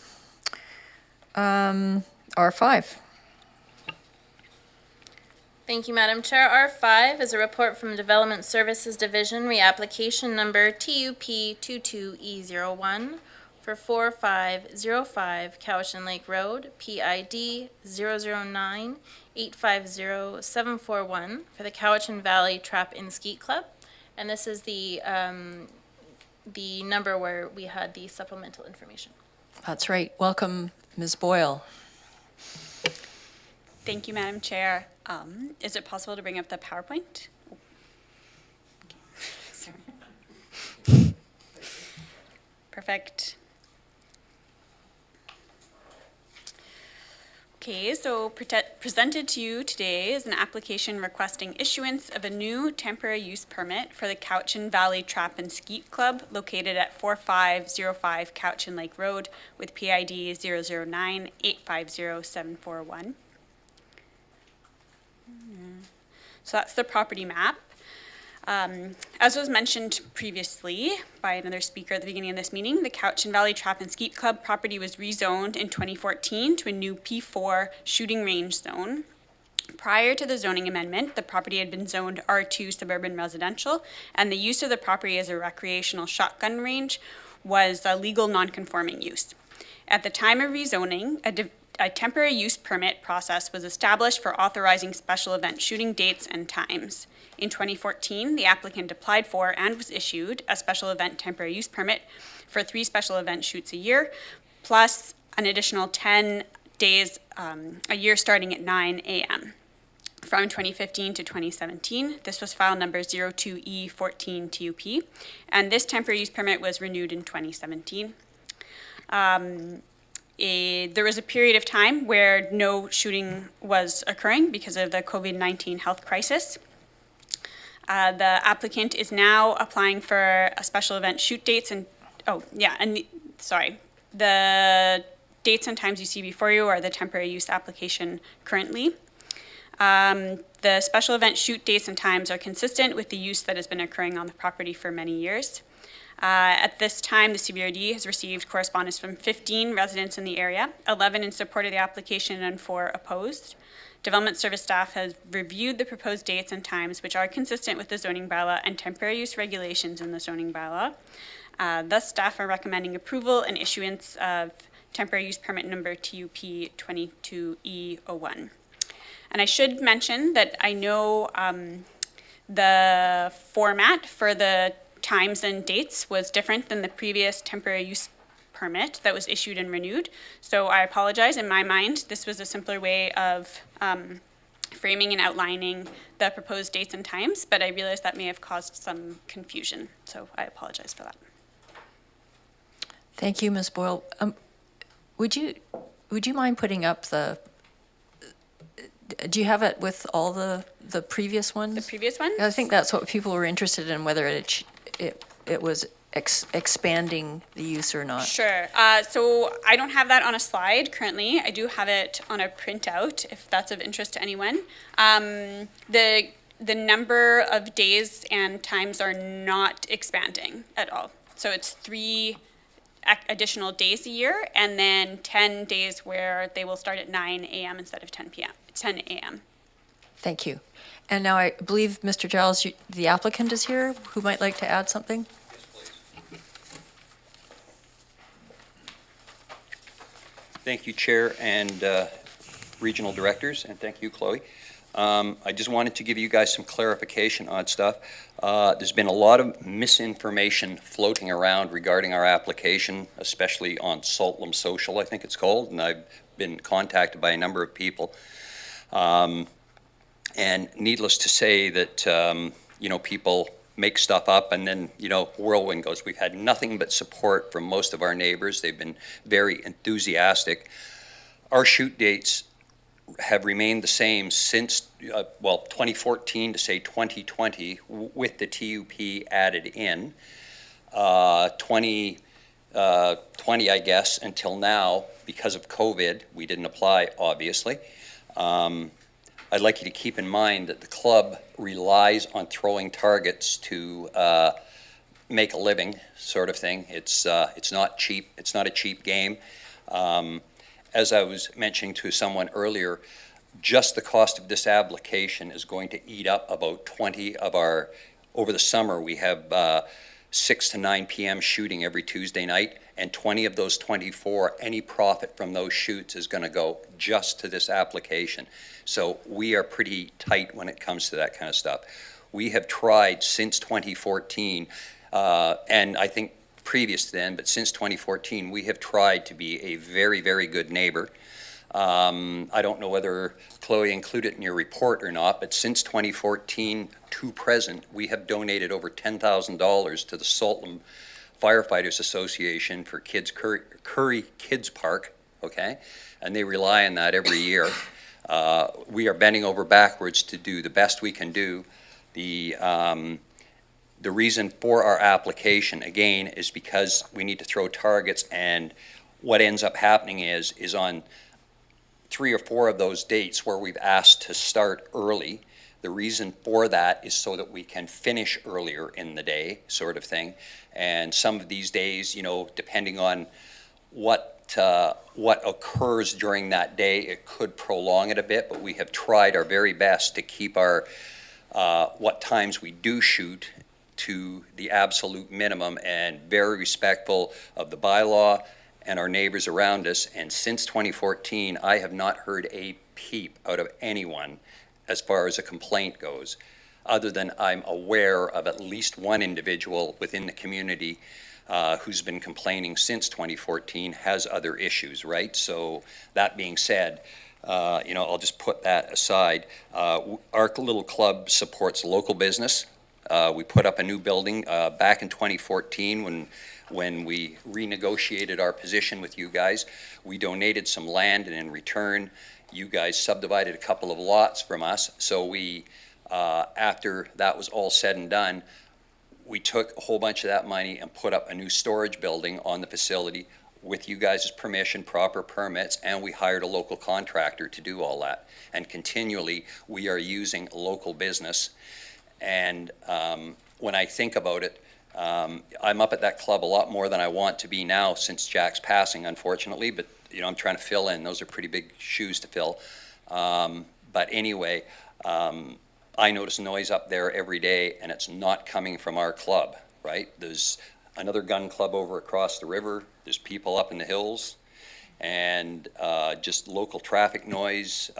R5. Thank you, Madam Chair. R5 is a report from Development Services Division, reapplication number TUP22E01 for 4505 Cowichan Lake Road, PID 009850741 for the Cowichan Valley Trap and Skeet Club. And this is the number where we had the supplemental information. That's right. Welcome, Ms. Boyle. Thank you, Madam Chair. Is it possible to bring up the PowerPoint? Sorry. Perfect. Okay, so presented to you today is an application requesting issuance of a new temporary use permit for the Cowichan Valley Trap and Skeet Club located at 4505 Cowichan Lake Road with PID 009850741. So that's the property map. As was mentioned previously by another speaker at the beginning of this meeting, the Cowichan Valley Trap and Skeet Club property was rezoned in 2014 to a new P4 shooting range zone. Prior to the zoning amendment, the property had been zoned R2 suburban residential, and the use of the property as a recreational shotgun range was a legal non-conforming use. At the time of rezoning, a temporary use permit process was established for authorizing special event shooting dates and times. In 2014, the applicant applied for and was issued a special event temporary use permit for 3 special event shoots a year, plus an additional 10 days a year starting at 9 a.m. From 2015 to 2017, this was file number 02E14 TUP, and this temporary use permit was renewed in 2017. There was a period of time where no shooting was occurring because of the COVID-19 health crisis. The applicant is now applying for a special event shoot dates and, the dates and times you see before you are the temporary use application currently. The special event shoot dates and times are consistent with the use that has been occurring on the property for many years. At this time, the CBRD has received correspondence from 15 residents in the area, 11 in support of the application and 4 opposed. Development Service staff has reviewed the proposed dates and times which are consistent with the zoning bylaw and temporary use regulations in the zoning bylaw. Thus, staff are recommending approval and issuance of temporary use permit number TUP 22E01. And I should mention that I know the format for the times and dates was different than the previous temporary use permit that was issued and renewed. So I apologize. In my mind, this was a simpler way of framing and outlining the proposed dates and times, but I realize that may have caused some confusion. So I apologize for that. Thank you, Ms. Boyle. Would you mind putting up do you have it with all the previous ones? The previous ones? I think that's what people were interested in, whether it was expanding the use or not. Sure. So I don't have that on a slide currently. I do have it on a printout, if that's of interest to anyone. The number of days and times are not expanding at all. So it's 3 additional days a year, and then 10 days where they will start at 9 a.m. instead of 10 a.m. Thank you. And now I believe, Mr. Giles, the applicant is here, who might like to add something? Yes, please. Thank you, Chair and Regional Directors, and thank you, Chloe. I just wanted to give you guys some clarification on stuff. There's been a lot of misinformation floating around regarding our application, especially on Saltlam Social, I think it's called, and I've been contacted by a number of people. And needless to say that, people make stuff up and then, whirlwind goes. We've had nothing but support from most of our neighbors. They've been very enthusiastic. Our shoot dates have remained the same since, 2014 to say 2020, with the TUP added in. 2020, I guess, until now, because of COVID, we didn't apply, obviously. I'd like you to keep in mind that the club relies on throwing targets to make a living, sort of thing. It's not cheap. It's not a cheap game. As I was mentioning to someone earlier, just the cost of this application is going to eat up about 20 of our, over the summer, we have 6 to 9 p.m. shooting every Tuesday night, and 20 of those 24, any profit from those shoots is going to go just to this application. So we are pretty tight when it comes to that kind of stuff. We have tried since 2014, and I think previous to then, but since 2014, we have tried to be a very, very good neighbor. I don't know whether Chloe included it in your report or not, but since 2014 to present, we have donated over $10,000 to the Saltlam Firefighters Association for Curry Kids Park, okay? And they rely on that every year. We are bending over backwards to do the best we can do. The reason for our application, again, is because we need to throw targets, and what ends up happening is on 3 or 4 of those dates where we've asked to start early. The reason for that is so that we can finish earlier in the day, sort of thing. And some of these days, depending on what occurs during that day, it could prolong it a bit, but we have tried our very best to keep our what times we do shoot to the absolute minimum, and very respectful of the bylaw and our neighbors around us. And since 2014, I have not heard a peep out of anyone as far as a complaint goes, other than I'm aware of at least one individual within the community who's been complaining since 2014, has other issues, right? So that being said, I'll just put that aside. Our little club supports local business. We put up a new building back in 2014 when we renegotiated our position with you guys. We donated some land, and in return, you guys subdivided a couple of lots from us. So we, after that was all said and done, we took a whole bunch of that money and put up a new storage building on the facility with you guys' permission, proper permits, and we hired a local contractor to do all that. And continually, we are using local business. And when I think about it, I'm up at that club a lot more than I want to be now since Jack's passing, unfortunately, but I'm trying to fill in. Those are pretty big shoes to fill. But anyway, I notice noise up there every day, and it's not coming from our club, right? There's another gun club over across the river. There's people up in the hills, and just local traffic noise,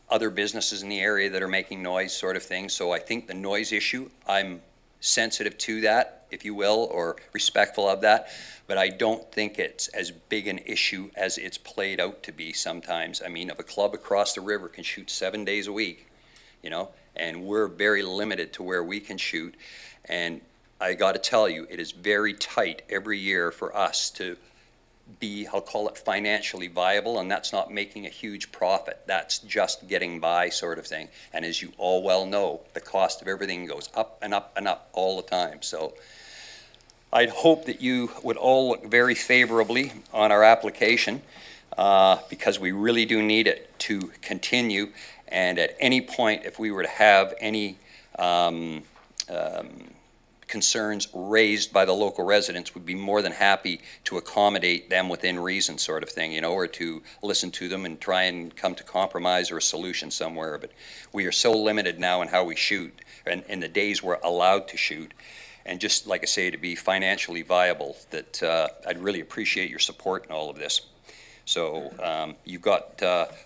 other businesses in the area that are making noise, sort of thing. So I think the noise issue, I'm sensitive to that, if you will, or respectful of that, but I don't think it's as big an issue as it's played out to be sometimes. I mean, if a club across the river can shoot 7 days a week, and we're very limited to where we can shoot, and I got to tell you, it is very tight every year for us to be, I'll call it financially viable, and that's not making a huge profit. That's just getting by, sort of thing. And as you all well know, the cost of everything goes up and up and up all the time. So I'd hope that you would all look very favorably on our application, because we really do need it to continue. And at any point, if we were to have any concerns raised by the local residents, would be more than happy to accommodate them within reason, sort of thing, or to listen to them and try and come to compromise or a solution somewhere. But we are so limited now in how we shoot, and in the days we're allowed to shoot, and just like I say, to be financially viable, that I'd really appreciate your support in all of this. So you've got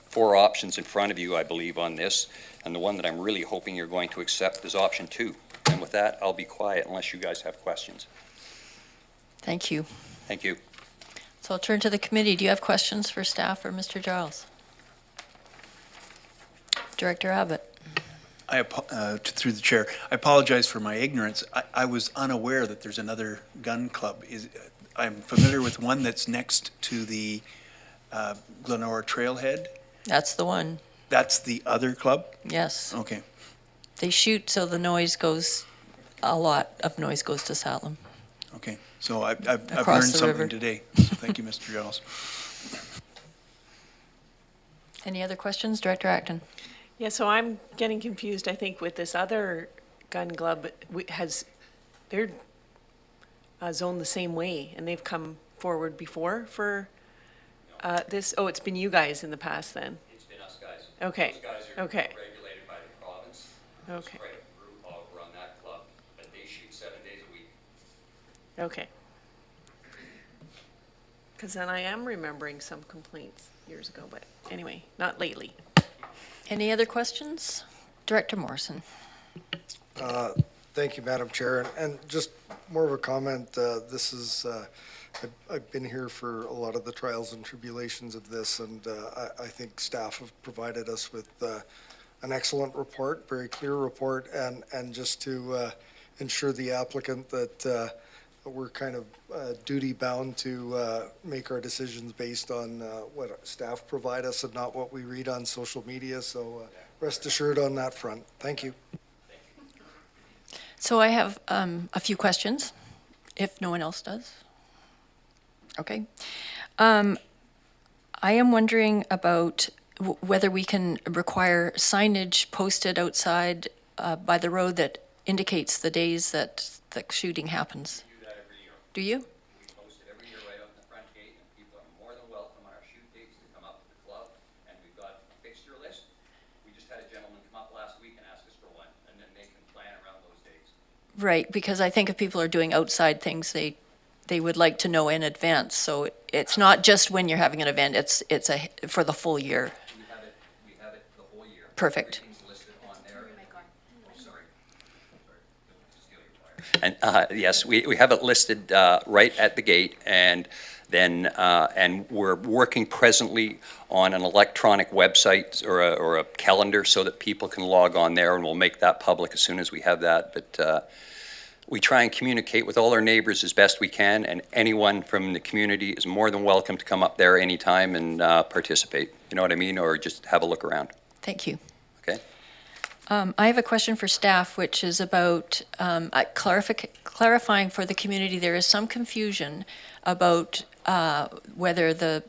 4 options in front of you, I believe, on this, and the one that I'm really hoping you're going to accept is option 2. And with that, I'll be quiet unless you guys have questions. Thank you. Thank you. So I'll turn to the committee. Do you have questions for staff or Mr. Giles? Director Abbott. Through the chair, I apologize for my ignorance. I was unaware that there's another gun club. I'm familiar with one that's next to the Glenora Trailhead. That's the one. That's the other club? Yes. Okay. They shoot so the noise goes, a lot of noise goes to Salem. Okay. So I've learned Across the something river. today. So thank you, Mr. Giles. Any other questions? Director Acton. Yeah, so I'm getting confused, I think, with this other gun club. They're zoned the same way, and they've come forward before for this? Oh, it's been you guys in the past, then? It's been us guys. Okay. Those guys are Okay. regulated by the province. Okay. There's quite a group over on that club, but they shoot 7 days a week. Okay. Because then I am remembering some complaints years ago, but anyway, not lately. Any other questions? Director Morrison. Thank you, Madam Chair. And just more of a comment, this is, I've been here for a lot of the trials and tribulations of this, and I think staff have provided us with an excellent report, very clear report, and just to ensure the applicant that we're kind of duty bound to make our decisions based on what staff provide us and not what we read on social media. So rest assured on that front. Thank you. So I have a few questions, if no one else does. Okay. I am wondering about whether we can require signage posted outside by the road that indicates the days that the shooting happens. Do you? We post it every year right up in the front gate, and people are more than welcome on our shoot dates to come up to the club, and we've got a fixture list. We just had a gentleman come up last week and ask us for one, and then they can plan around those days. Right, because I think if people are doing outside things, they would like to know in advance. So it's not just when you're having an event, it's for the full year. We have it the whole year. Perfect. Everything's listed on there. Oh, sorry. Don't steal your flyer. And yes, we have it listed right at the gate, and then and we're working presently on an electronic website or a calendar so that people can log on there, and we'll make that public as soon as we have that. But we try and communicate with all our neighbors as best we can, and anyone from the community is more than welcome to come up there anytime and participate. You know what I mean? Or just have a look around. Thank you. Okay. I have a question for staff, which is about clarifying for the community. There is some confusion about whether the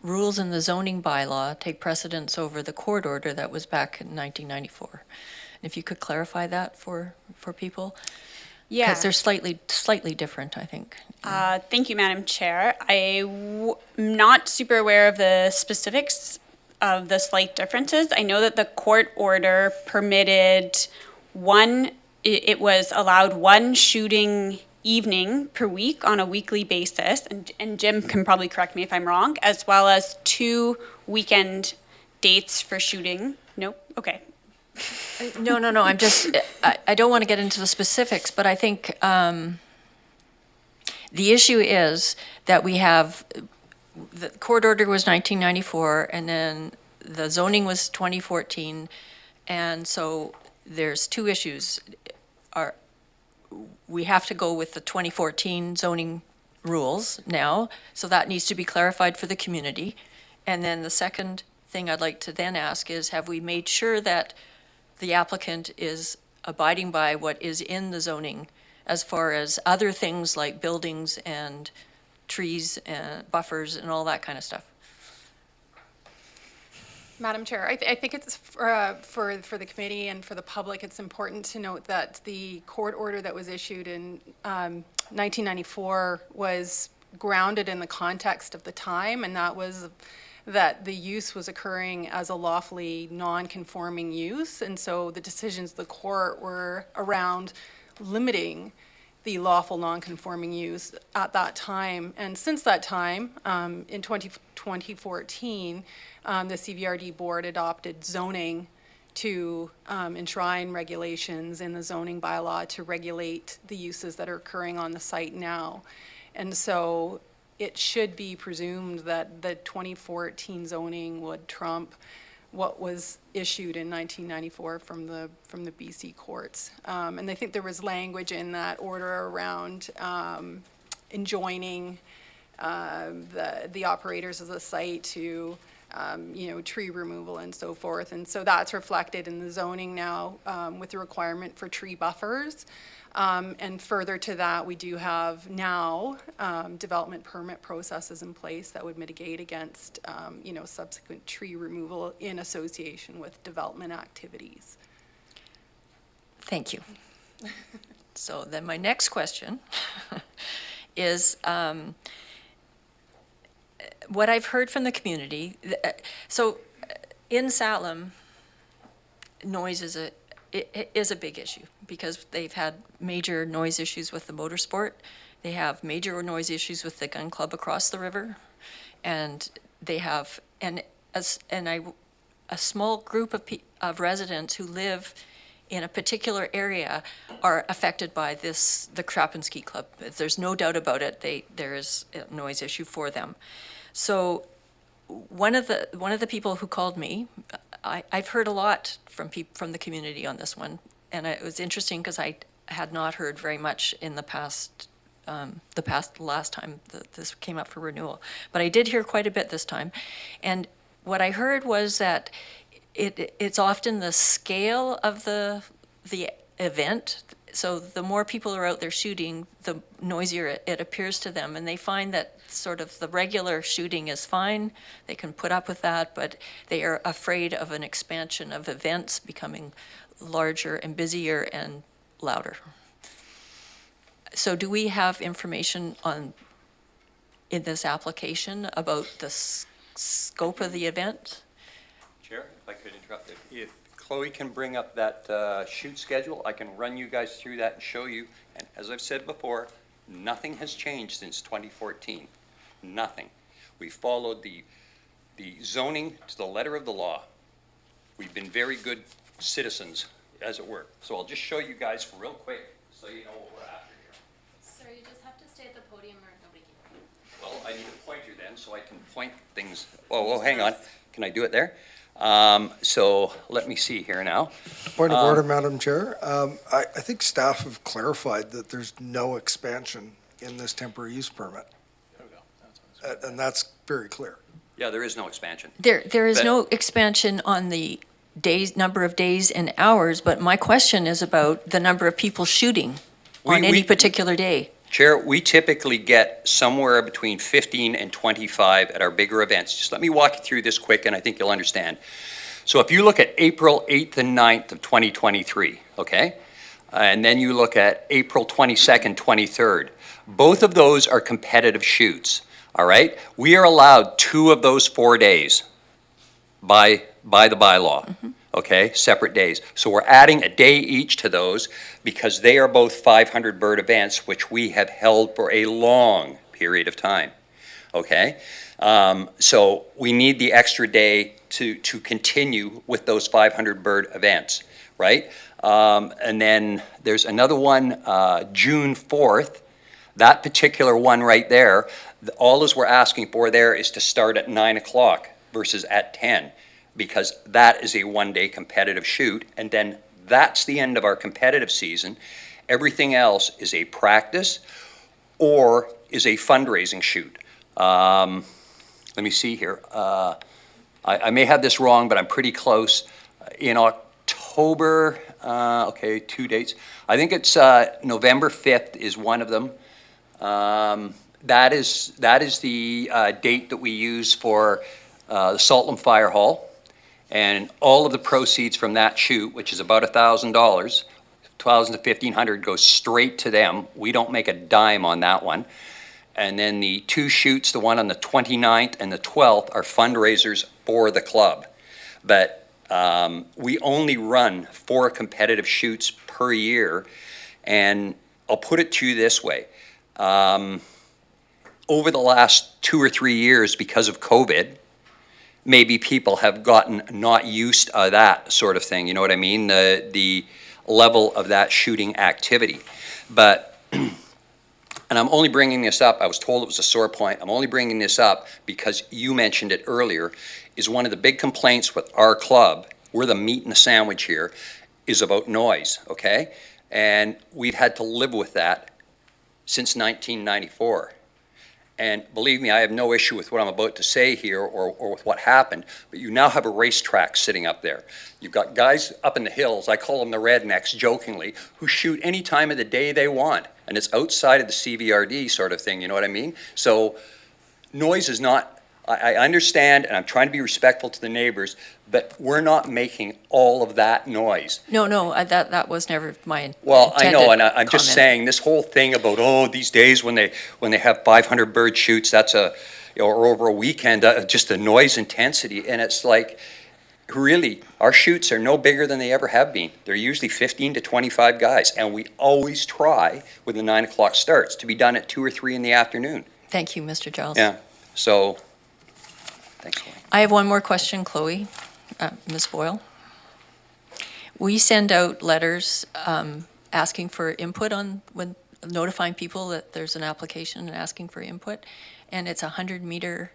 rules in the zoning bylaw take precedence over the court order that was back in 1994. If you could clarify that for people? Yeah. Because they're slightly different, I think. Thank you, Madam Chair. I'm not super aware of the specifics of the slight differences. I know that the court order permitted it was allowed one shooting evening per week on a weekly basis, and Jim can probably correct me if I'm wrong, as well as 2 weekend dates for shooting. Nope, okay. No, I'm just, I don't want to get into the specifics, but I think the issue is that we have, the court order was 1994, and then the zoning was 2014, and so there's 2 issues. We have to go with the 2014 zoning rules now, so that needs to be clarified for the community. And then the second thing I'd like to then ask is, have we made sure that the applicant is abiding by what is in the zoning as far as other things like buildings and trees and buffers and all that kind of stuff? Madam Chair, I think it's for the committee and for the public, it's important to note that the court order that was issued in 1994 was grounded in the context of the time, and that was that the use was occurring as a lawfully non-conforming use, and so the decisions of the court were around limiting the lawful non-conforming use at that time. And since that time, in 2014, the CVRD board adopted zoning to enshrine regulations in the zoning bylaw to regulate the uses that are occurring on the site now. And so it should be presumed that the 2014 zoning would trump what was issued in 1994 from the BC courts. And I think there was language in that order around enjoining the operators of the site to tree removal and so forth. And so that's reflected in the zoning now with the requirement for tree buffers. And further to that, we do have now development permit processes in place that would mitigate against, subsequent tree removal in association with development activities. Thank you. So then my next question is, what I've heard from the community, so in Salem, noise is a big issue because they've had major noise issues with the motorsport. They have major noise issues with the gun club across the river. And they have, a small group of residents who live in a particular area are affected by the Krapinski Club. There's no doubt about it. There is a noise issue for them. So one of the people who called me, I've heard a lot from the community on this one, and it was interesting because I had not heard very much in the last time that this came up for renewal. But I did hear quite a bit this time, and what I heard was that it's often the scale of the event. So the more people are out there shooting, the noisier it appears to them. And they find that sort of the regular shooting is fine. They can put up with that, but they are afraid of an expansion of events becoming larger and busier and louder. So do we have information in this application about the scope of the event? Chair, if I could interrupt, if Chloe can bring up that shoot schedule, I can run you guys through that and show you. And as I've said before, nothing has changed since 2014. Nothing. We followed the zoning to the letter of the law. We've been very good citizens, as it were. So I'll just show you guys real quick so you know what we're after here. Sir, you just have to stay at the podium or nobody can. Well, I need a pointer then so I can point things. Oh, hang on. Can I do it there? So let me see here now. Point of order, Madam Chair. I think staff have clarified that there's no expansion in this temporary use permit. And that's very clear. Yeah, there is no expansion. There is no expansion on the number of days and hours, but my question is about the number of people shooting on any particular day. Chair, we typically get somewhere between 15 and 25 at our bigger events. Just let me walk you through this quick and I think you'll understand. So if you look at April 8th and 9th of 2023, okay? And then you look at April 22nd, 23rd. Both of those are competitive shoots, all right? We are allowed 2 of those 4 days by the bylaw. Okay, separate days. So we're adding a day each to those because they are both 500 bird events, which we have held for a long period of time. Okay, so we need the extra day to continue with those 500 bird events, right? And then there's another one, June 4th. That particular one right there, all we're asking for there is to start at 9 o'clock versus at 10. Because that is a one-day competitive shoot, and then that's the end of our competitive season. Everything else is a practice or is a fundraising shoot. Let me see here. I may have this wrong, but I'm pretty close. In October, okay, 2 dates. I think it's November 5th is one of them. That is the date that we use for the Saltlam Fire Hall. And all of the proceeds from that shoot, which is about $1,000, $1,200 to $1,500 goes straight to them. We don't make a dime on that one. And then the 2 shoots, the one on the 29th and the 12th, are fundraisers for the club. But we only run 4 competitive shoots per year. And I'll put it to you this way. Over the last 2 or 3 years, because of COVID, maybe people have gotten not used to that sort of thing, you know what I mean? The level of that shooting activity. But, and I'm only bringing this up, I was told it was a sore point, I'm only bringing this up because you mentioned it earlier, is one of the big complaints with our club, we're the meat in the sandwich here, is about noise, okay? And we've had to live with that since 1994. And believe me, I have no issue with what I'm about to say here or with what happened, but you now have a racetrack sitting up there. You've got guys up in the hills, I call them the rednecks jokingly, who shoot any time of the day they want. And it's outside of the CVRD sort of thing, you know what I mean? So noise is not, I understand, and I'm trying to be respectful to the neighbors, but we're not making all of that noise. No, that was never my Well, I know, and intended I'm just comment. saying, this whole thing about, oh, these days when they have 500 bird shoots, that's or over a weekend, just the noise intensity, and it's like, really, our shoots are no bigger than they ever have been. They're usually 15 to 25 guys, and we always try, when the 9 o'clock starts, to be done at 2 or 3 in the afternoon. Thank you, Mr. Giles. Yeah, so, thanks, Chloe. I have one more question, Chloe, Ms. Boyle. We send out letters asking for input on, when notifying people that there's an application and asking for input, and it's a 100-meter.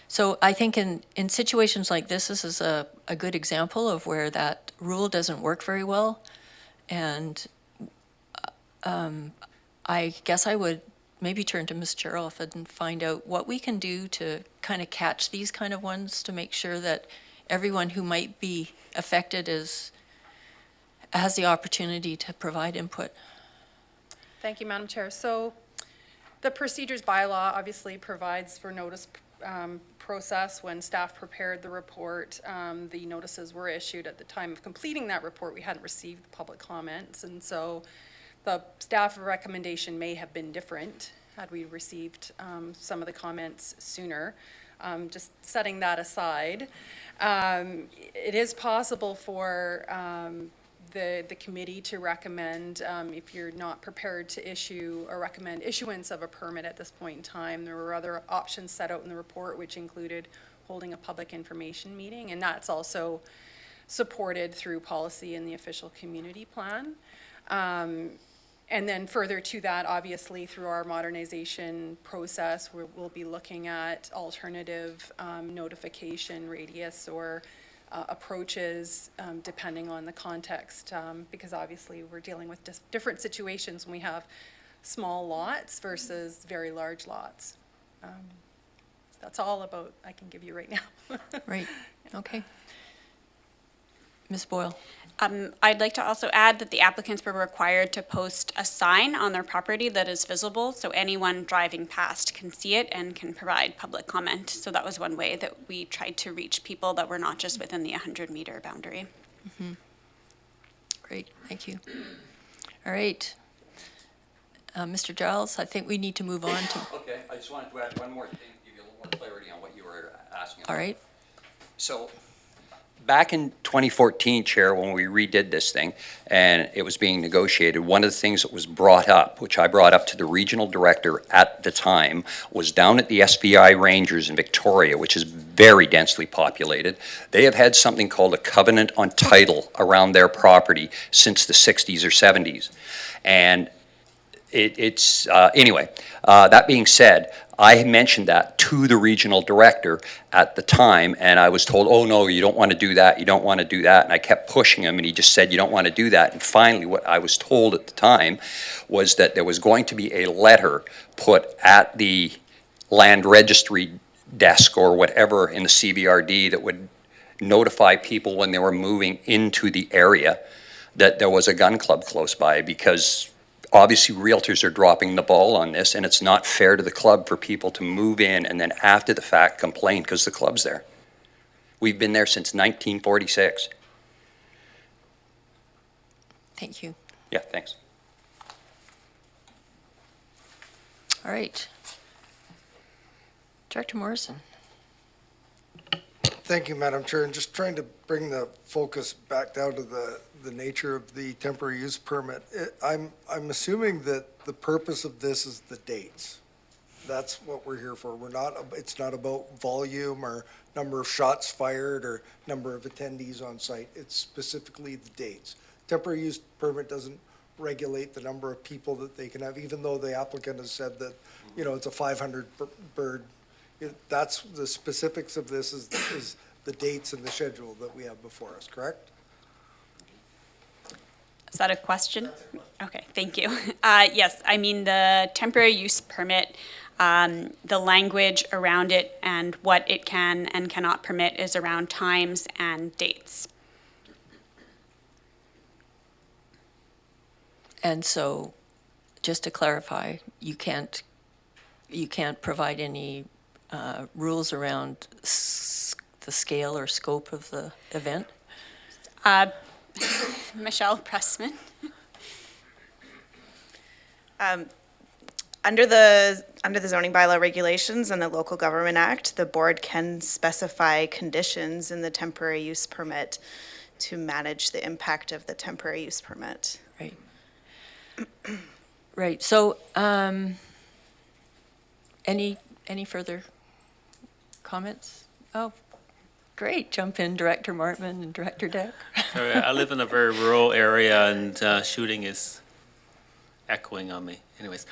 So I think in situations like this is a good example of where that rule doesn't work very well. And I guess I would maybe turn to Ms. Cheroff and find out what we can do to kind of catch these kind of ones to make sure that everyone who might be affected has the opportunity to provide input. Thank you, Madam Chair. So the procedures bylaw obviously provides for notice process. When staff prepared the report, the notices were issued. At the time of completing that report, we hadn't received public comments, and so the staff recommendation may have been different had we received some of the comments sooner. Just setting that aside, it is possible for the committee to recommend, if you're not prepared to issue or recommend issuance of a permit at this point in time. There were other options set out in the report, which included holding a public information meeting, and that's also supported through policy in the official community plan. And then further to that, obviously, through our modernization process, we'll be looking at alternative notification radius or approaches depending on the context, because obviously we're dealing with different situations when we have small lots versus very large lots. That's all about I can give you right now. Right, okay. Ms. Boyle. I'd like to also add that the applicants were required to post a sign on their property that is visible, so anyone driving past can see it and can provide public comment. So that was one way that we tried to reach people that were not just within the 100-meter boundary. Mm-hmm. Great, thank you. All right. Mr. Giles, I think we need to move on to... Okay, I just wanted to add one more thing to give you a little more clarity on what you were asking about. All right. So, back in 2014, Chair, when we redid this thing and it was being negotiated, one of the things that was brought up, which I brought up to the regional director at the time, was down at the SVI Rangers in Victoria, which is very densely populated. They have had something called a covenant on title around their property since the 60s or 70s. And anyway, that being said, I mentioned that to the regional director at the time, and I was told, oh no, you don't want to do that, you don't want to do that, and I kept pushing him, and he just said, you don't want to do that, and finally what I was told at the time was that there was going to be a letter put at the land registry desk or whatever in the CVRD that would notify people when they were moving into the area that there was a gun club close by, because obviously realtors are dropping the ball on this, and it's not fair to the club for people to move in and then after the fact complain because the club's there. We've been there since 1946. Thank you. Yeah, thanks. All right. Director Morrison. Thank you, Madam Chair, and just trying to bring the focus back down to the nature of the temporary use permit. I'm assuming that the purpose of this is the dates. That's what we're here for. It's not about volume or number of shots fired or number of attendees on site. It's specifically the dates. Temporary use permit doesn't regulate the number of people that they can have, even though the applicant has said that, it's a 500 bird. That's the specifics of this is the dates and the schedule that we have before us, correct? Is that a question? Okay, thank you. Yes, I mean, the temporary use permit, the language around it and what it can and cannot permit is around times and dates. And so, just to clarify, you can't provide any rules around the scale or scope of the event? Michelle Pressman. Under the zoning bylaw regulations and the Local Government Act, the board can specify conditions in the temporary use permit to manage the impact of the temporary use permit. Right. Right. So, any further comments? Oh, great. Jump in, Director Martman and Director Deck. Sorry, I live in a very rural area, and shooting is echoing on me. Anyways,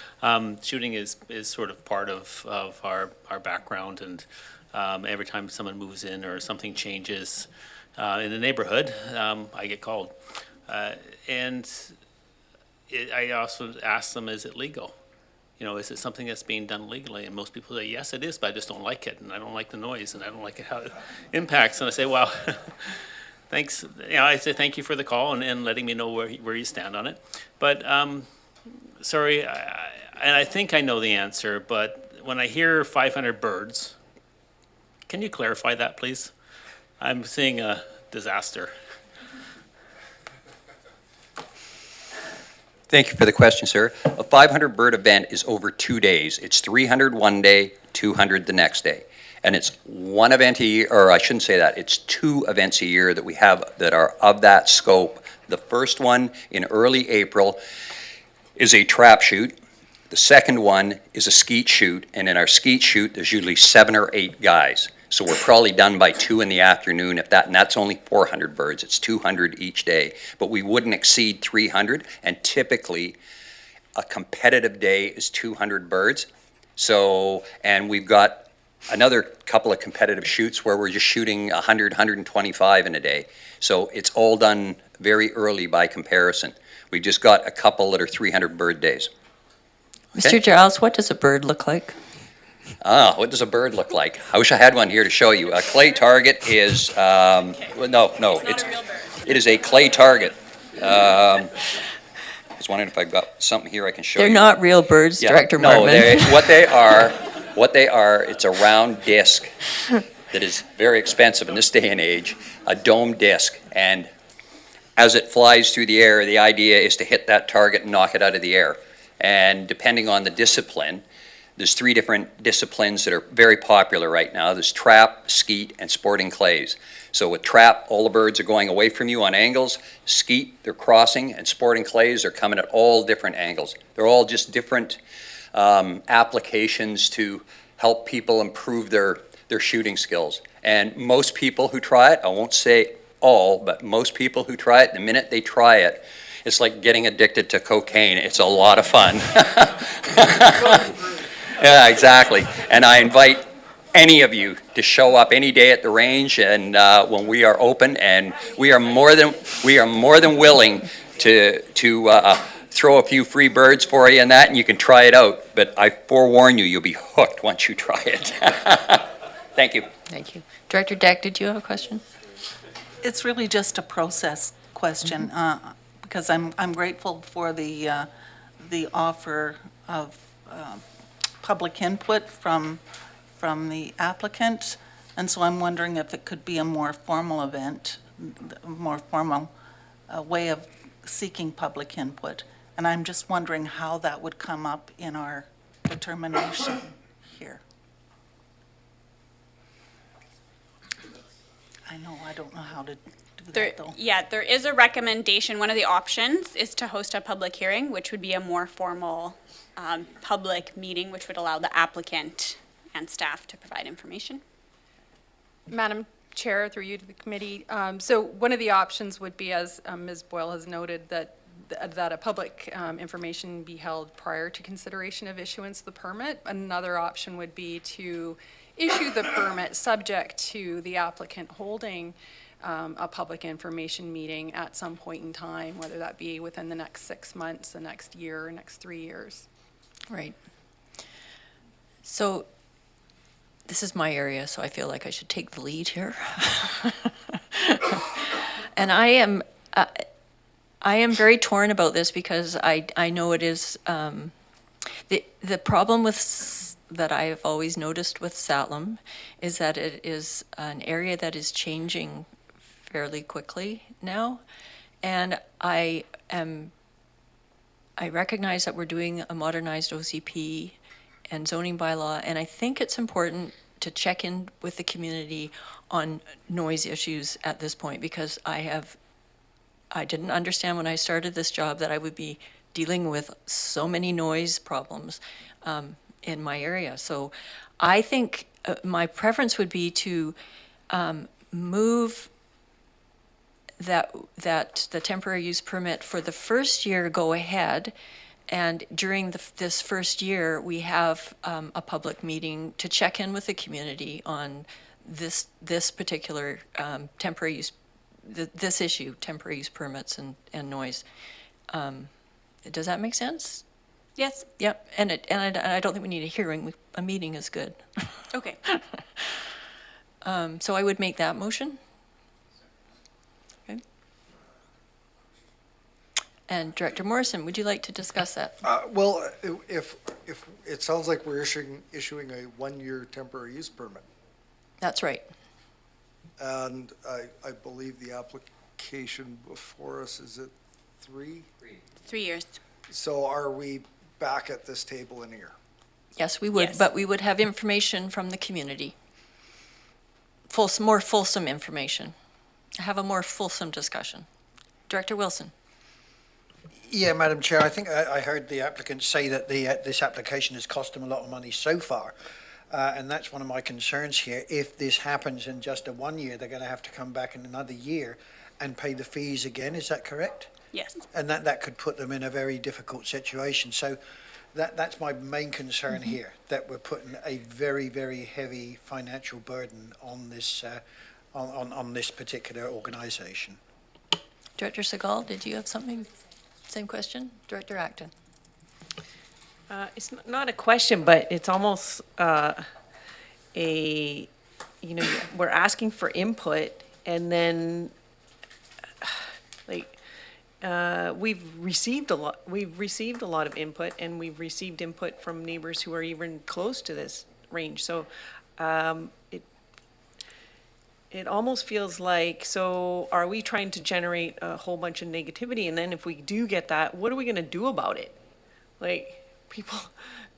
shooting is sort of part of our background, and every time someone moves in or something changes in the neighborhood, I get called. I also ask them, is it legal? Is it something that's being done legally? And most people say, yes, it is, but I just don't like it, and I don't like the noise, and I don't like how it impacts. And I say, well, thanks. I say thank you for the call and letting me know where you stand on it. But sorry, and I think I know the answer, but when I hear 500 birds, can you clarify that, please? I'm seeing a disaster. Thank you for the question, sir. A 500 bird event is over 2 days. It's 300 one day, 200 the next day. And it's one event a year, or I shouldn't say that, it's 2 events a year that we have that are of that scope. The first one in early April is a trap shoot. The second one is a skeet shoot, and in our skeet shoot, there's usually 7 or 8 guys. So we're probably done by 2 in the afternoon, and that's only 400 birds. It's 200 each day. But we wouldn't exceed 300, and typically a competitive day is 200 birds. So, and we've got another couple of competitive shoots where we're just shooting 100, 125 in a day. So it's all done very early by comparison. We've just got a couple that are 300 bird days. Okay? Mr. Giles, what does a bird look like? What does a bird look like? I wish I had one here to show you. A clay target is, it is a clay target. I was wondering if I've got something here I can show you. They're not real birds, Yeah, Director no, Martman. what they are, it's a round disc that is very expensive in this day and age, a dome disc. And as it flies through the air, the idea is to hit that target and knock it out of the air. And depending on the discipline, there's 3 different disciplines that are very popular right now. There's trap, skeet, and sporting clays. So with trap, all the birds are going away from you on angles. Skeet, they're crossing, and sporting clays are coming at all different angles. They're all just different applications to help people improve their shooting skills. And most people who try it, I won't say all, but most people who try it, the minute they try it, it's like getting addicted to cocaine. It's a lot of fun. Yeah, exactly. And I invite any of you to show up any day at the range, and when we are open, and we are more than willing to throw a few free birds for you and that, and you can try it out. But I forewarn you, you'll be hooked once you try it. Thank you. Thank you. Director Deck, did you have a question? It's really just a process question, because I'm grateful for the offer of public input from the applicant, and so I'm wondering if it could be a more formal event, a more formal way of seeking public input. And I'm just wondering how that would come up in our determination here. I know, I don't know how to do There, that though. yeah, there is a recommendation. One of the options is to host a public hearing, which would be a more formal public meeting, which would allow the applicant and staff to provide information. Madam Chair, through you to the committee, so one of the options would be, as Ms. Boyle has noted, that a public information be held prior to consideration of issuance of the permit. Another option would be to issue the permit subject to the applicant holding a public information meeting at some point in time, whether that be within the next 6 months, the next year, or next 3 years. Right. So this is my area, so I feel like I should take the lead here. And I am very torn about this because I know it is, the problem with, that I've always noticed with Salem is that it is an area that is changing fairly quickly now. And I recognize that we're doing a modernized OCP and zoning bylaw, and I think it's important to check in with the community on noise issues at this point, because I didn't understand when I started this job that I would be dealing with so many noise problems in my area. So I think my preference would be to move that the temporary use permit for the first year go ahead, and during this first year, we have a public meeting to check in with the community on this particular temporary use, this issue, temporary use permits and noise. Does that make sense? Yes. Yep, and I don't think we need a hearing. A meeting is good. Okay. So I would make that motion. Okay. And Director Morrison, would you like to discuss that? Well, if it sounds like we're issuing a one-year temporary use permit, That's right. and I believe the application before us is at 3? 3 years. So are we back at this table in here? Yes, we would, Yes. but we would have information from the community. More fulsome information. Have a more fulsome discussion. Director Wilson. Yeah, Madam Chair, I think I heard the applicant say that this application has cost them a lot of money so far. And that's one of my concerns here. If this happens in just a 1 year, they're going to have to come back in another year and pay the fees again. Is that correct? Yes. And that could put them in a very difficult situation. So that's my main concern here, that we're putting a very, very heavy financial burden on this on this particular organization. Director Segal, did you have something? Same question? Director Acton. It's not a question, but it's almost we're asking for input, and then we've received a lot of input, and we've received input from neighbors who are even close to this range. So it almost feels like, so are we trying to generate a whole bunch of negativity? And then if we do get that, what are we going to do about it? Like, people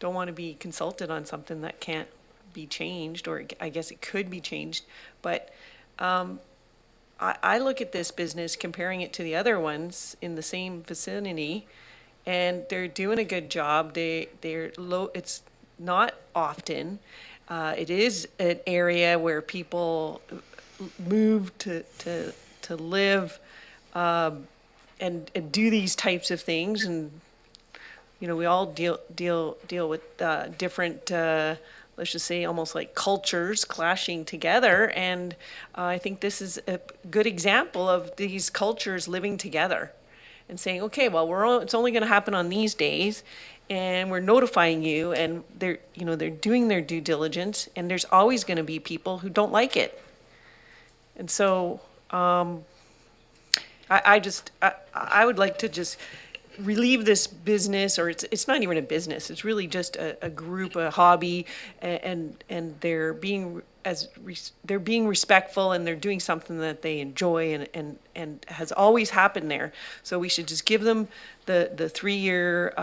don't want to be consulted on something that can't be changed, or I guess it could be changed. But I look at this business, comparing it to the other ones in the same vicinity, and they're doing a good job. They're low. It's not often. It is an area where people move to live and do these types of things, and we all deal with different, let's just say, almost like cultures clashing together. And I think this is a good example of these cultures living together and saying, okay, well, it's only going to happen on these days, and we're notifying you, and they're doing their due diligence, and there's always going to be people who don't like it. And so I would like to just relieve this business, or it's not even a business, it's really just a group, a hobby, and they're being respectful, and they're doing something that they enjoy, and has always happened there. So we should just give them the 3-year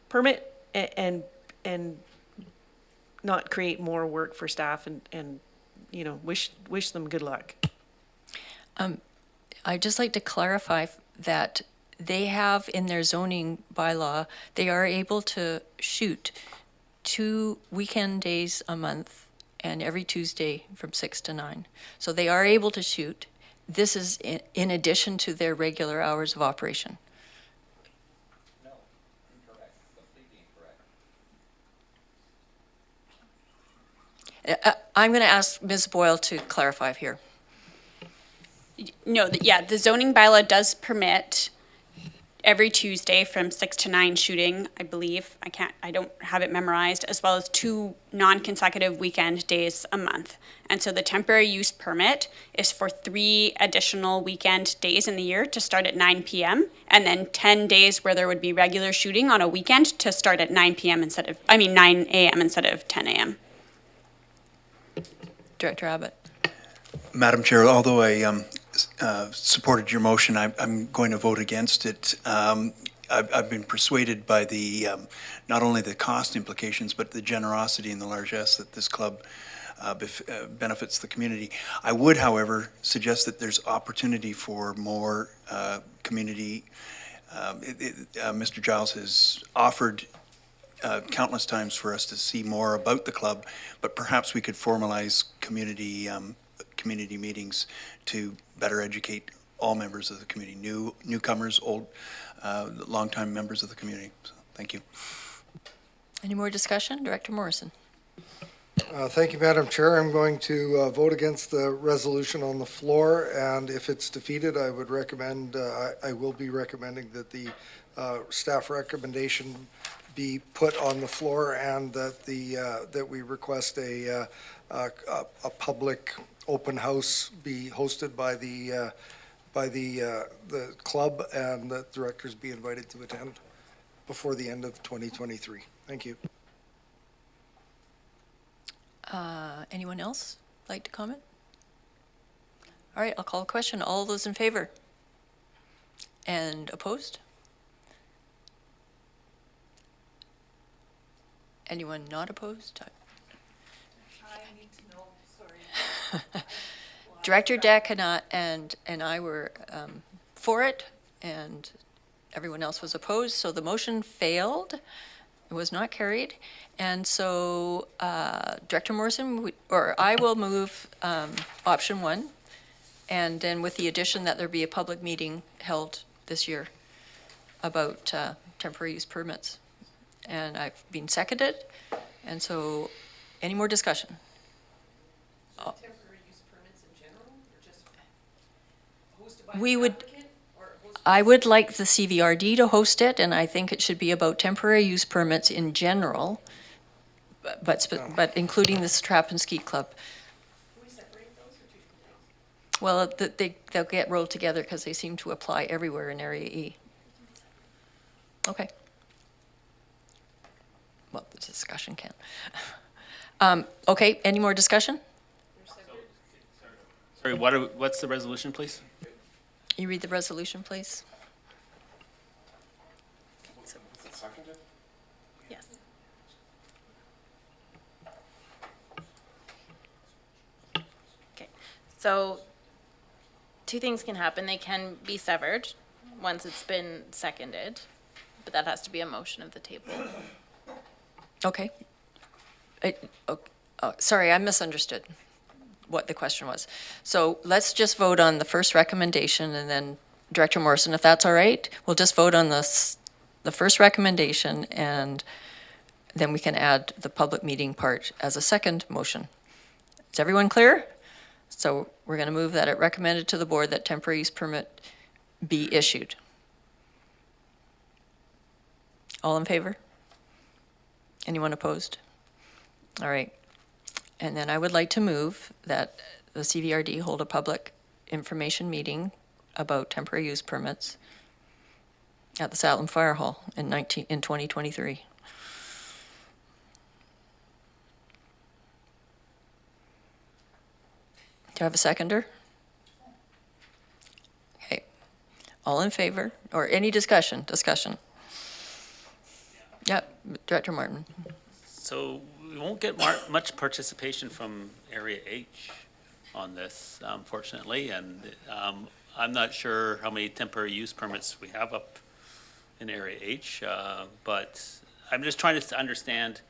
permit and not create more work for staff and wish them good luck. I'd just like to clarify that they have in their zoning bylaw, they are able to shoot 2 weekend days a month and every Tuesday from 6 to 9. So they are able to shoot. This is in addition to their regular hours of operation. No, incorrect, completely incorrect. I'm going to ask Ms. Boyle to clarify here. No, the zoning bylaw does permit every Tuesday from 6 to 9 shooting, I believe. I don't have it memorized, as well as 2 non-consecutive weekend days a month. And so the temporary use permit is for 3 additional weekend days in the year to start at 9 p.m. and then 10 days where there would be regular shooting on a weekend to start at 9 a.m. instead of 10 a.m. Director Abbott. Madam Chair, although I supported your motion, I'm going to vote against it. I've been persuaded by the not only the cost implications, but the generosity and the largesse that this club benefits the community. I would, however, suggest that there's opportunity for more community. Mr. Giles has offered countless times for us to see more about the club, but perhaps we could formalize community meetings to better educate all members of the community, newcomers, old, longtime members of the community. So, thank you. Any more discussion? Director Morrison. Thank you, Madam Chair. I'm going to vote against the resolution on the floor, and if it's defeated, I would recommend, I will be recommending that the staff recommendation be put on the floor, and that that we request a public open house be hosted by the club, and that directors be invited to attend before the end of 2023. Thank you. Anyone else like to comment? All right, I'll call a question. All those in favor? And opposed? Anyone not opposed? I need to know, sorry. Director Deck and I were for it, and everyone else was opposed, so the motion failed. It was not carried. And so Director Morrison, or I will move option 1, and then with the addition that there be a public meeting held this year about temporary use permits. And I've been seconded, and so any more discussion? Temporary use permits in general, or just hosted by We the would, applicant, or hosted I would like the CVRD to host it, and I think it should be about temporary use permits in general, but including this Trap and Skeet Club. Can we separate those or two things? Well, they'll get rolled together because they seem to apply everywhere in Area E. Okay. Well, the discussion can. Okay, any more discussion? Sorry, what's the resolution, please? You read the resolution, please. Was it seconded? Yes. Okay, so 2 things can happen. They can be severed once it's been seconded, but that has to be a motion of the table. Okay. Sorry, I misunderstood what the question was. So let's just vote on the first recommendation, and then Director Morrison, if that's all right, we'll just vote on the first recommendation, and then we can add the public meeting part as a second motion. Is everyone clear? So we're going to move that it recommended to the board that temporary use permit be issued. All in favor? Anyone opposed? All right. And then I would like to move that the CVRD hold a public information meeting about temporary use permits at the Salem Fire Hall in 2023. Do I have a seconder? Okay. All in favor? Or any discussion? Discussion. Yep, Director Martin. So we won't get much participation from Area H on this, unfortunately, and I'm not sure how many temporary use permits we have up in Area H, but I'm just trying to understand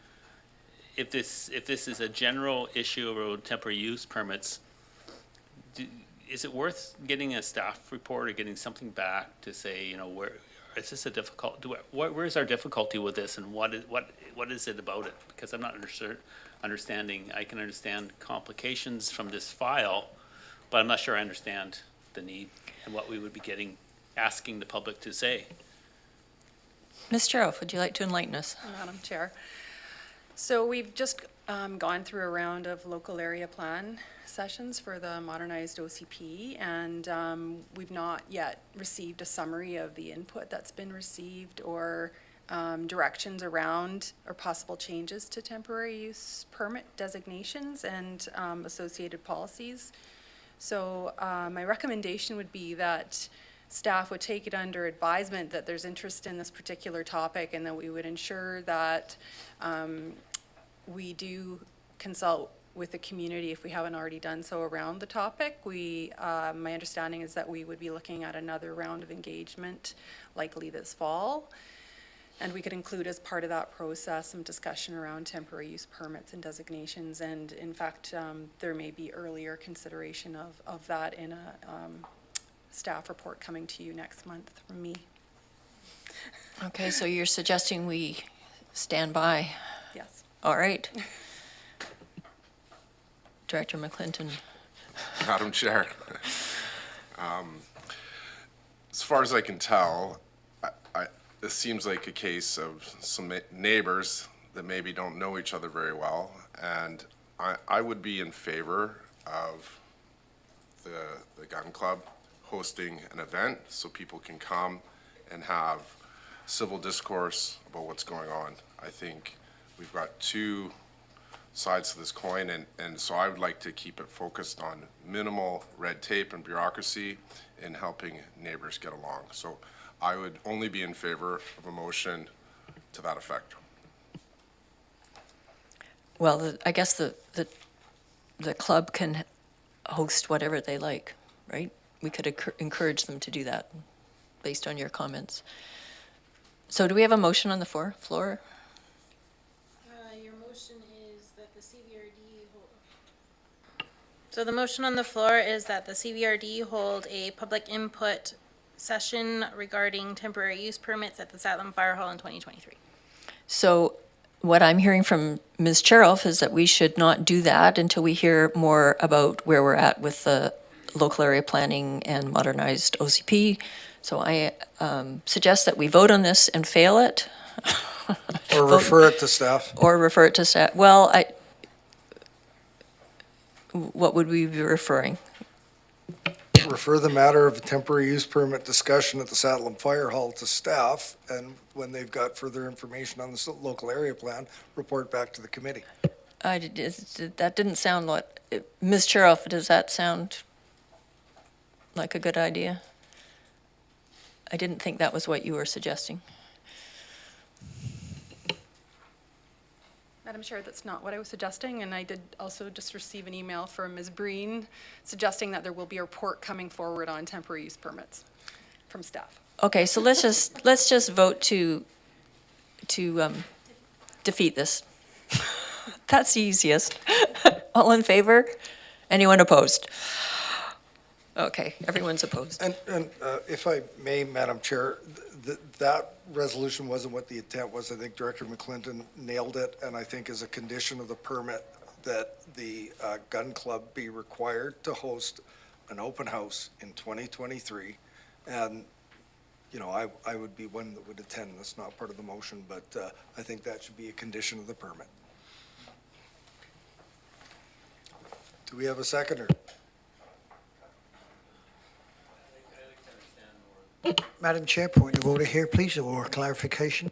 if this is a general issue around temporary use permits. Is it worth getting a staff report or getting something back to say, you know, where is this a difficult? Where's our difficulty with this, and what is it about it? Because I'm not understanding. I can understand complications from this file, but I'm not sure I understand the need and what we would be asking the public to say. Ms. Charoff, would you like to enlighten us? Madam Chair. So we've just gone through a round of local area plan sessions for the modernized OCP, and we've not yet received a summary of the input that's been received or directions around or possible changes to temporary use permit designations and associated policies. So my recommendation would be that staff would take it under advisement that there's interest in this particular topic, and that we would ensure that we do consult with the community if we haven't already done so around the topic. My understanding is that we would be looking at another round of engagement likely this fall. And we could include as part of that process some discussion around temporary use permits and designations. And in fact, there may be earlier consideration of that in a staff report coming to you next month from me. Okay, so you're suggesting we stand by? Yes. All right. Director McClinton. Madam Chair, as far as I can tell, this seems like a case of some neighbors that maybe don't know each other very well, and I would be in favor of the gun club hosting an event so people can come and have civil discourse about what's going on. I think we've got two sides to this coin, and so I would like to keep it focused on minimal red tape and bureaucracy in helping neighbors get along. So I would only be in favor of a motion to that effect. Well, I guess the club can host whatever they like, right? We could encourage them to do that based on your comments. So do we have a motion on the floor? Your motion is that the CVRD hold. So the motion on the floor is that the CVRD hold a public input session regarding temporary use permits at the Satlam Fire Hall in 2023. So what I'm hearing from Ms. Charoff is that we should not do that until we hear more about where we're at with the local area planning and modernized OCP. So I suggest that we vote on this and fail it. Or refer it to staff. Or refer it to staff. Well, what would we be referring? Refer the matter of temporary use permit discussion at the Satlam Fire Hall to staff, and when they've got further information on the local area plan, report back to the committee. That didn't sound like, Ms. Charoff, does that sound like a good idea? I didn't think that was what you were suggesting. Madam Chair, that's not what I was suggesting, and I did also just receive an email from Ms. Breen suggesting that there will be a report coming forward on temporary use permits from staff. Okay, so let's just vote to defeat this. That's the easiest. All in favor? Anyone opposed? Okay, everyone's opposed. And if I may, Madam Chair, that resolution wasn't what the intent was. I think Director McClinton nailed it, and I think as a condition of the permit that the gun club be required to host an open house in 2023. And, you know, I would be one that would attend. That's not part of the motion, but I think that should be a condition of the permit. Do we have a seconder? Madam Chair, point of order here, please, or clarification.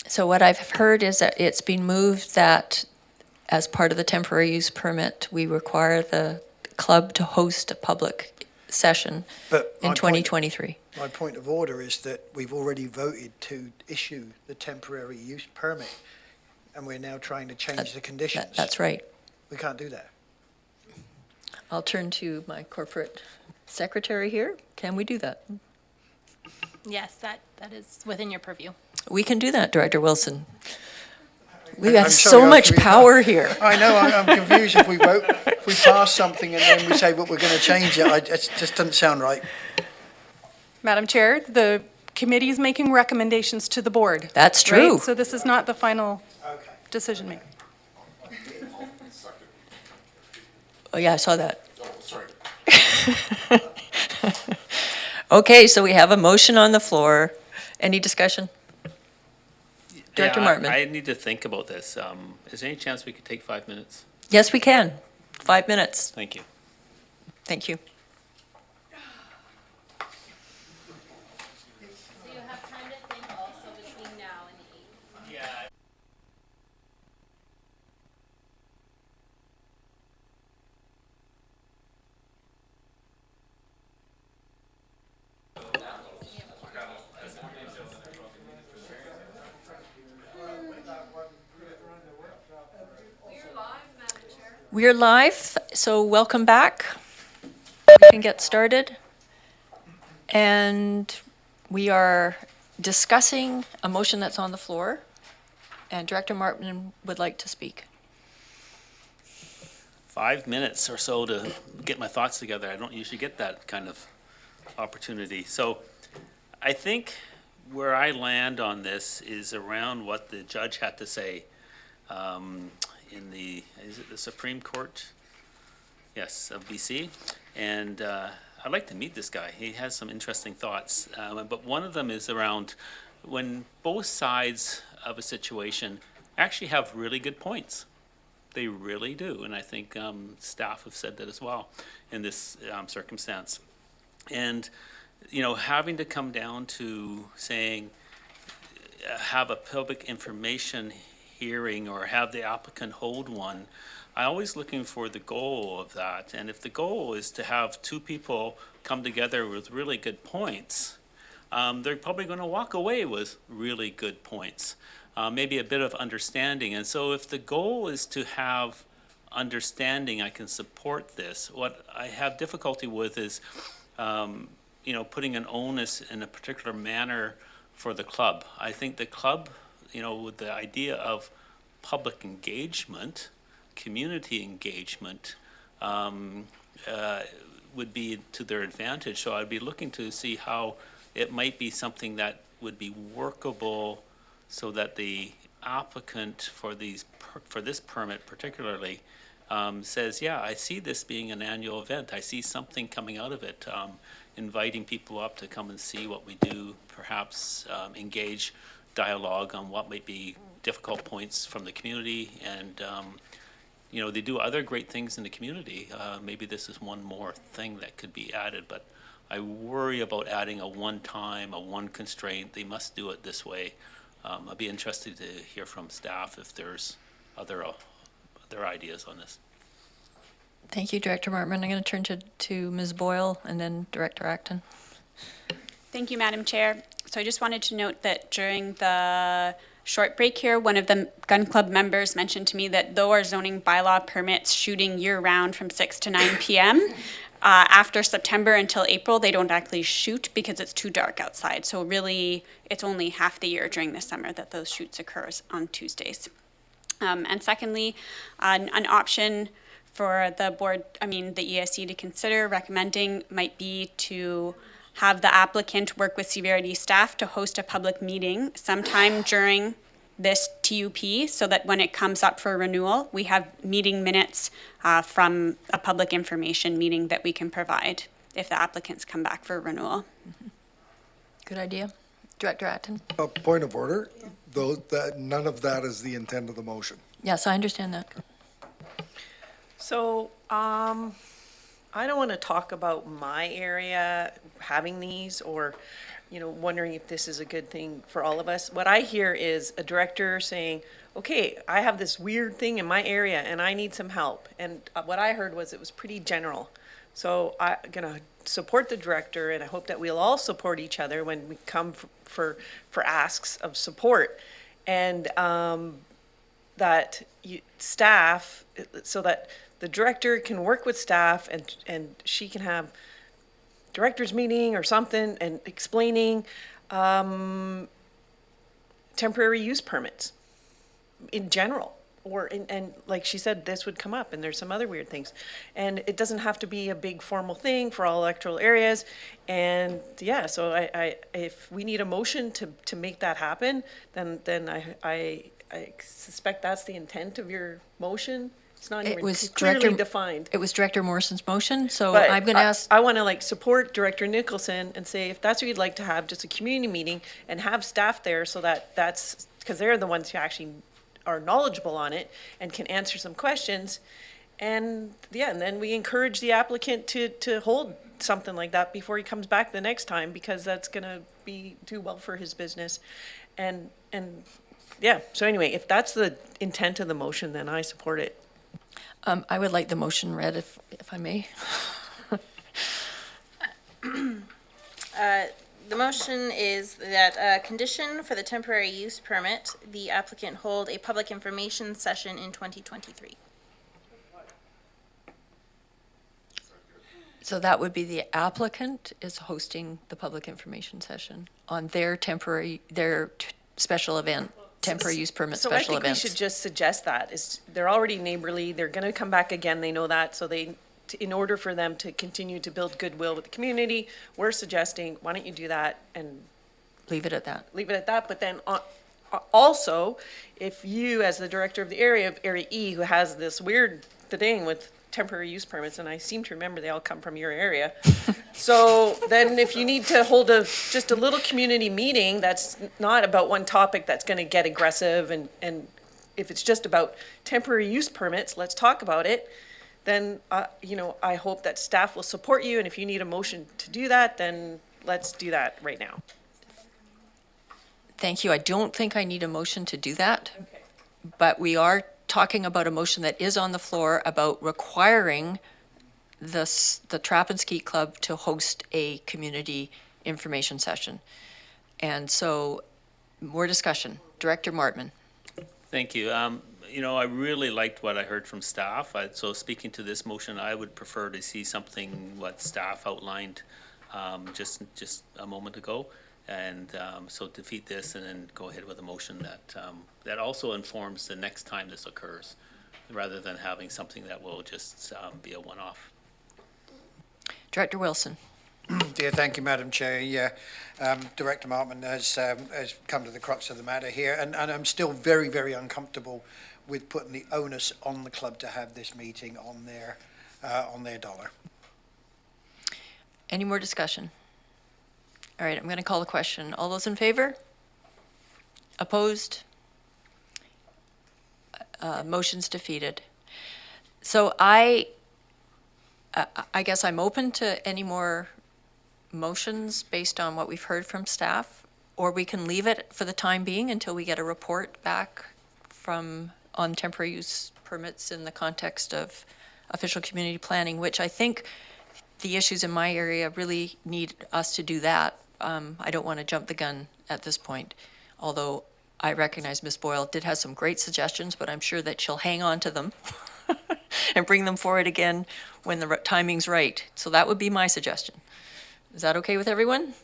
So what I've heard is that it's been moved that as part of the temporary use permit, we require the club to host a public session in 2023. My point of order is that we've already voted to issue the temporary use permit. and we're now trying to change the conditions. That's right. We can't do that. I'll turn to my corporate secretary here. Can we do that? Yes, that is within your purview. We can do that, Director Wilson. We I'm have sorry, so I'll much forget- power here. I know, I'm confused if we pass something and then we say, but we're going to change it. It just doesn't sound right. Madam Chair, the committee is making recommendations to the board. That's true. Right? So this is not the final decision making. Oh, yeah, I saw that. Oh, sorry. Okay, so we have a motion on the floor. Any discussion? Director Yeah, Martman? I need to think about this. Is there any chance we could take 5 minutes? Yes, we can. 5 minutes. Thank you. Thank you. So you have time to think also between now and the 8th. Yeah. We're live, so welcome back. We can get started. And we are discussing a motion that's on the floor. And Director Martin would like to speak. 5 minutes or so to get my thoughts together. I don't usually get that kind of opportunity. So I think where I land on this is around what the judge had to say in the, is it the Supreme Court? Yes, of BC. And I'd like to meet this guy. He has some interesting thoughts. But one of them is around when both sides of a situation actually have really good points. They really do, and I think staff have said that as well in this circumstance. And, you know, having to come down to saying, have a public information hearing or have the applicant hold one, I'm always looking for the goal of that. And if the goal is to have two people come together with really good points, they're probably going to walk away with really good points. Maybe a bit of understanding. And so if the goal is to have understanding, I can support this. What I have difficulty with is, you know, putting an onus in a particular manner for the club. I think the club, you know, with the idea of public engagement, community engagement, would be to their advantage. So I'd be looking to see how it might be something that would be workable so that the applicant for this permit particularly says, yeah, I see this being an annual event. I see something coming out of it, inviting people up to come and see what we do, perhaps engage dialogue on what might be difficult points from the community. And, you know, they do other great things in the community. Maybe this is one more thing that could be added, but I worry about adding a one constraint. They must do it this way. I'd be interested to hear from staff if there's other ideas on this. Thank you, Director Martman. I'm going to turn to Ms. Boyle and then Director Acton. Thank you, Madam Chair. So I just wanted to note that during the short break here, one of the gun club members mentioned to me that though our zoning bylaw permits shooting year-round from 6 to 9 p.m., after September until April, they don't actually shoot because it's too dark outside. So really, it's only half the year during the summer that those shoots occur on Tuesdays. And secondly, an option for the board, the ESC to consider recommending might be to have the applicant work with CVRD staff to host a public meeting sometime during this TUP so that when it comes up for renewal, we have meeting minutes from a public information meeting that we can provide if the applicants come back for renewal. Good idea. Director Acton? A point of order, though, that none of that is the intent of the motion. Yes, I understand that. So, I don't want to talk about my area having these or, you know, wondering if this is a good thing for all of us. What I hear is a director saying, okay, I have this weird thing in my area and I need some help. And what I heard was it was pretty general. So I'm going to support the director, and I hope that we'll all support each other when we come for asks of support. And that staff, so that the director can work with staff and she can have director's meeting or something and explaining temporary use permits in general. And like she said, this would come up, and there's some other weird things. And it doesn't have to be a big formal thing for all electoral areas. And yeah, so if we need a motion to make that happen, then I suspect that's the intent of your motion. It's not even clearly defined. It was Director Morrison's motion, so But I'm going to ask. I want to support Director Nicholson and say, if that's what you'd like to have, just a community meeting and have staff there so that's, because they're the ones who actually are knowledgeable on it and can answer some questions. And yeah, and then we encourage the applicant to hold something like that before he comes back the next time, because that's going to do well for his business. And yeah, so anyway, if that's the intent of the motion, then I support it. I would like the motion read, if I may. The motion is that condition for the temporary use permit, the applicant hold a public information session in 2023. So that would be the applicant is hosting the public information session on their special event, temporary use permit So special I think events. we should just suggest that. They're already neighborly, they're going to come back again, they know that, so in order for them to continue to build goodwill with the community, we're suggesting, why don't you do that and leave it at that. Leave it at that, but then also, if you, as the director of the area E, who has this weird thing with temporary use permits, and I seem to remember they all come from your area. So then if you need to hold just a little community meeting that's not about one topic that's going to get aggressive, and if it's just about temporary use permits, let's talk about it, then, I hope that staff will support you, and if you need a motion to do that, then let's do that right now. Thank you. I don't think I need a motion to do that. Okay. But we are talking about a motion that is on the floor about requiring the Trap and Skeet Club to host a community information session. And so, more discussion. Director Martman. Thank you. I really liked what I heard from staff. So speaking to this motion, I would prefer to see something what staff outlined just a moment ago. And so defeat this and then go ahead with a motion that also informs the next time this occurs, rather than having something that will just be a one-off. Director Wilson. Yeah, thank you, Madam Chair. Yeah, Director Martman has come to the crux of the matter here, and I'm still very, very uncomfortable with putting the onus on the club to have this meeting on their dollar. Any more discussion? All right, I'm going to call the question. All those in favor? Opposed? Motion's defeated. So I guess I'm open to any more motions based on what we've heard from staff, or we can leave it for the time being until we get a report back on temporary use permits in the context of official community planning, which I think the issues in my area really need us to do that. I don't want to jump the gun at this point, although I recognize Ms. Boyle did have some great suggestions, but I'm sure that she'll hang on to them and bring them forward again when the timing's right. So that would be my suggestion. Is that okay with everyone?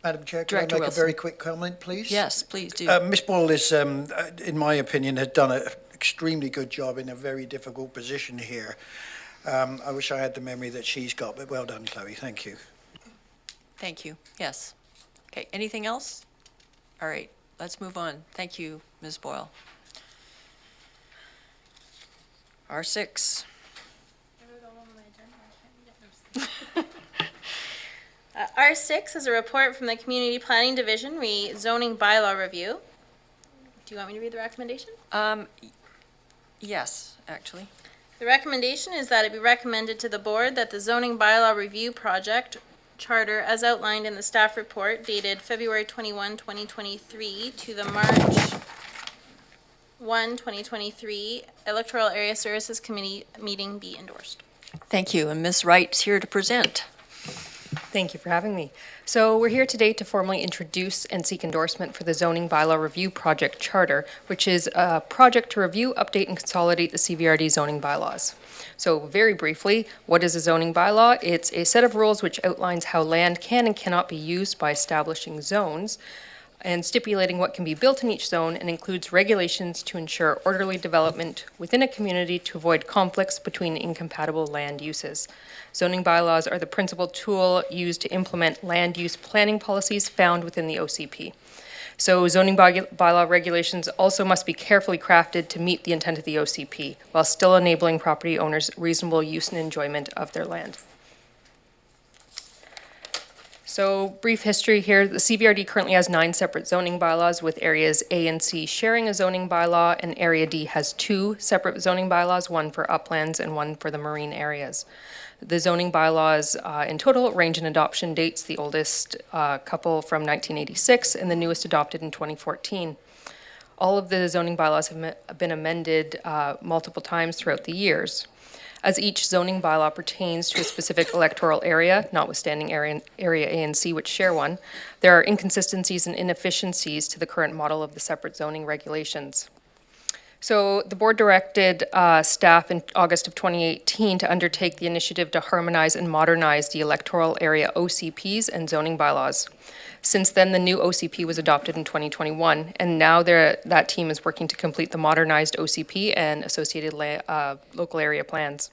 Madam Chair, can I make a very quick comment, please? Yes, please do. Ms. Boyle is, in my opinion, has done an extremely good job in a very difficult position here. I wish I had the memory that she's got, but well done, Chloe. Thank you. Thank you. Yes. Okay, anything else? All right, let's move on. Thank you, Ms. Boyle. R6. R6 is a report from the Community Planning Division, zoning bylaw review. Do you want me to read the recommendation? Yes, actually. The recommendation is that it be recommended to the board that the zoning bylaw review project charter as outlined in the staff report dated February 21, 2023 to the March 1, 2023 Electoral Area Services Committee meeting be endorsed. Thank you, and Ms. Wright's here to present. Thank you for having me. So we're here today to formally introduce and seek endorsement for the Zoning Bylaw Review Project Charter, which is a project to review, update, and consolidate the CVRD zoning bylaws. So very briefly, what is a zoning bylaw? It's a set of rules which outlines how land can and cannot be used by establishing zones and stipulating what can be built in each zone, and includes regulations to ensure orderly development within a community to avoid conflicts between incompatible land uses. Zoning bylaws are the principal tool used to implement land use planning policies found within the OCP. So zoning bylaw regulations also must be carefully crafted to meet the intent of the OCP, while still enabling property owners reasonable use and enjoyment of their land. So brief history here, the CVRD currently has 9 separate zoning bylaws, with areas A and C sharing a zoning bylaw, and Area D has 2 separate zoning bylaws, one for uplands and one for the marine areas. The zoning bylaws in total range in adoption dates, the oldest couple from 1986 and the newest adopted in 2014. All of the zoning bylaws have been amended multiple times throughout the years. As each zoning bylaw pertains to a specific electoral area, notwithstanding area A and C, which share one, there are inconsistencies and inefficiencies to the current model of the separate zoning regulations. So the board directed staff in August of 2018 to undertake the initiative to harmonize and modernize the electoral area OCPs and zoning bylaws. Since then, the new OCP was adopted in 2021, and now that team is working to complete the modernized OCP and associated local area plans.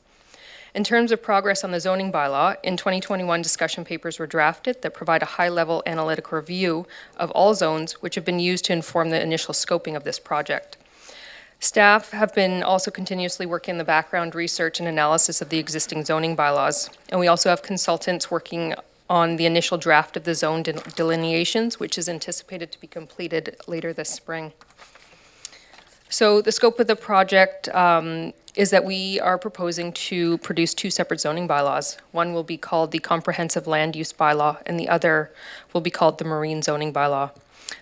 In terms of progress on the zoning bylaw, in 2021, discussion papers were drafted that provide a high-level analytic review of all zones, which have been used to inform the initial scoping of this project. Staff have been also continuously working the background research and analysis of the existing zoning bylaws, and we also have consultants working on the initial draft of the zone delineations, which is anticipated to be completed later this spring. So the scope of the project is that we are proposing to produce 2 separate zoning bylaws. One will be called the Comprehensive Land Use Bylaw, and the other will be called the Marine Zoning Bylaw.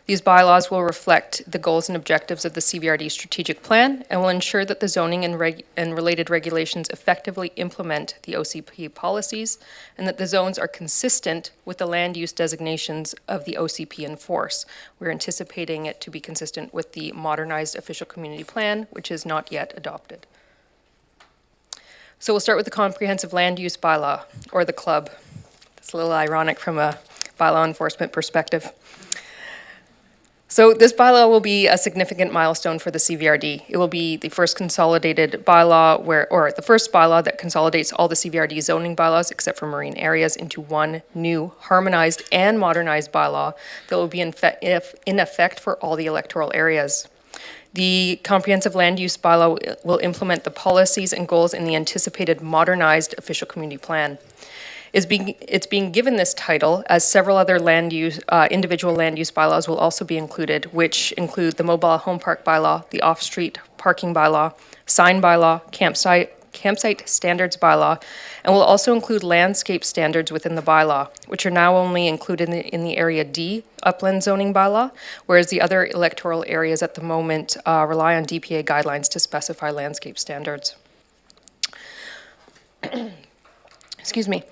These bylaws will reflect the goals and objectives of the CVRD strategic plan and will ensure that the zoning and related regulations effectively implement the OCP policies, and that the zones are consistent with the land use designations of the OCP in force. We're anticipating it to be consistent with the modernized official community plan, which is not yet adopted. So we'll start with the Comprehensive Land Use Bylaw, or the CLUB. It's a little ironic from a bylaw enforcement perspective. So this bylaw will be a significant milestone for the CVRD. It will be the first consolidated bylaw or the first bylaw that consolidates all the CVRD zoning bylaws except for marine areas into one new harmonized and modernized bylaw that will be in effect for all the electoral areas. The Comprehensive Land Use Bylaw will implement the policies and goals in the anticipated modernized official community plan. It's being given this title as several other individual land use bylaws will also be included, which include the Mobile Home Park Bylaw, the Off-Street Parking Bylaw, Sign Bylaw, Campsite Standards Bylaw, and will also include landscape standards within the bylaw, which are now only included in the Area D Upland Zoning Bylaw, whereas the other electoral areas at the moment rely on DPA guidelines to specify landscape standards. Excuse me.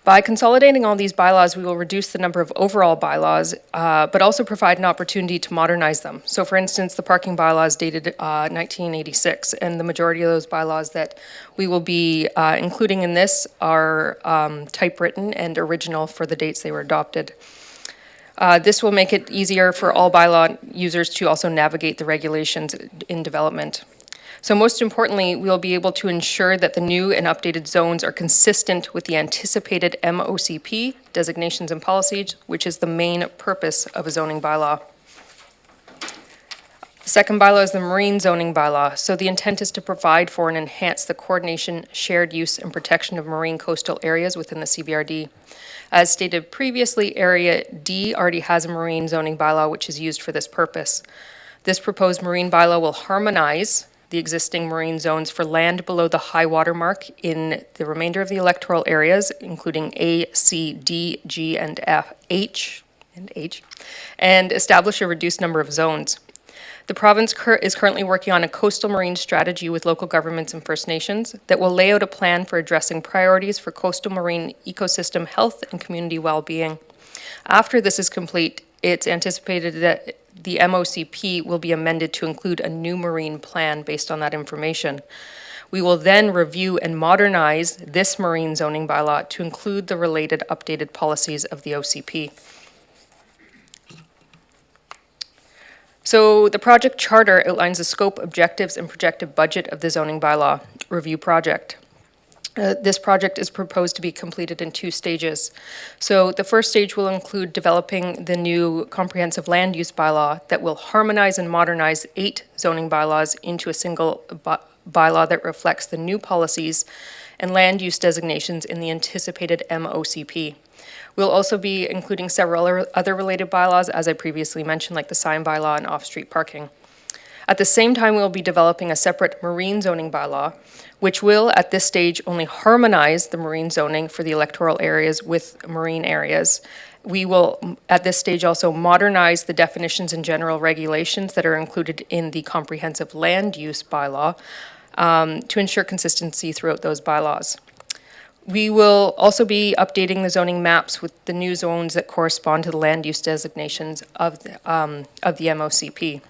By consolidating all these bylaws, we will reduce the number of overall bylaws, but also provide an opportunity to modernize them. So for instance, the parking bylaw is dated 1986, and the majority of those bylaws that we will be including in this are typewritten and original for the dates they were adopted. This will make it easier for all bylaw users to also navigate the regulations in development. So most importantly, we'll be able to ensure that the new and updated zones are consistent with the anticipated MOCP designations and policies, which is the main purpose of a zoning bylaw. The second bylaw is the Marine Zoning Bylaw. So the intent is to provide for and enhance the coordination, shared use, and protection of marine coastal areas within the CVRD. As stated previously, Area D already has a Marine Zoning Bylaw, which is used for this purpose. This proposed Marine Bylaw will harmonize the existing marine zones for land below the high water mark in the remainder of the electoral areas, including A, C, D, G, and F, H, and establish a reduced number of zones. The province is currently working on a coastal marine strategy with local governments and First Nations that will lay out a plan for addressing priorities for coastal marine ecosystem health and community well-being. After this is complete, it's anticipated that the MOCP will be amended to include a new marine plan based on that information. We will then review and modernize this marine zoning bylaw to include the related updated policies of the OCP. So the project charter outlines the scope, objectives, and projected budget of the zoning bylaw review project. This project is proposed to be completed in 2 stages. So the first stage will include developing the new comprehensive land use bylaw that will harmonize and modernize 8 zoning bylaws into a single bylaw that reflects the new policies and land use designations in the anticipated MOCP. We'll also be including several other related bylaws, as I previously mentioned, like the sign bylaw and off-street parking. At the same time, we'll be developing a separate marine zoning bylaw, which will, at this stage, only harmonize the marine zoning for the electoral areas with marine areas. We will, at this stage, also modernize the definitions and general regulations that are included in the comprehensive land use bylaw to ensure consistency throughout those bylaws. We will also be updating the zoning maps with the new zones that correspond to the land use designations of the MOCP.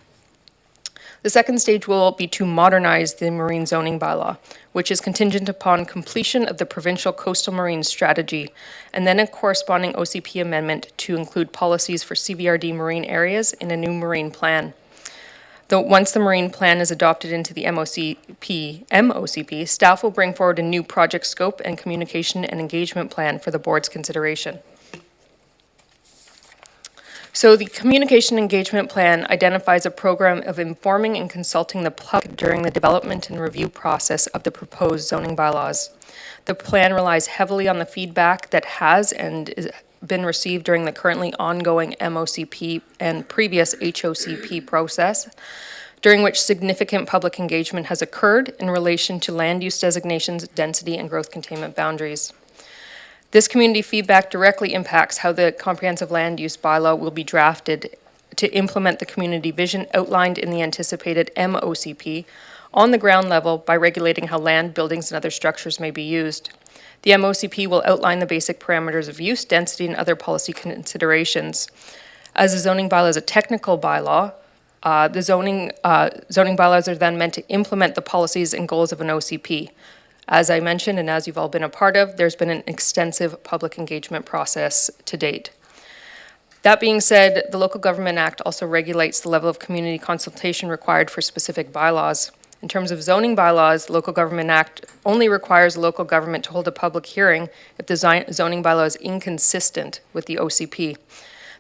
The second stage will be to modernize the marine zoning bylaw, which is contingent upon completion of the provincial coastal marine strategy, and then a corresponding OCP amendment to include policies for CVRD marine areas in a new marine plan. Though once the marine plan is adopted into the MOCP, staff will bring forward a new project scope and communication and engagement plan for the board's consideration. So the communication engagement plan identifies a program of informing and consulting the public during the development and review process of the proposed zoning bylaws. The plan relies heavily on the feedback that has been received during the currently ongoing MOCP and previous HOCP process, during which significant public engagement has occurred in relation to land use designations, density, and growth containment boundaries. This community feedback directly impacts how the comprehensive land use bylaw will be drafted to implement the community vision outlined in the anticipated MOCP on the ground level by regulating how land, buildings, and other structures may be used. The MOCP will outline the basic parameters of use, density, and other policy considerations. As the zoning bylaw is a technical bylaw, the zoning bylaws are then meant to implement the policies and goals of an OCP. As I mentioned, and as you've all been a part of, there's been an extensive public engagement process to date. That being said, the Local Government Act also regulates the level of community consultation required for specific bylaws. In terms of zoning bylaws, the Local Government Act only requires the local government to hold a public hearing if the zoning bylaw is inconsistent with the OCP.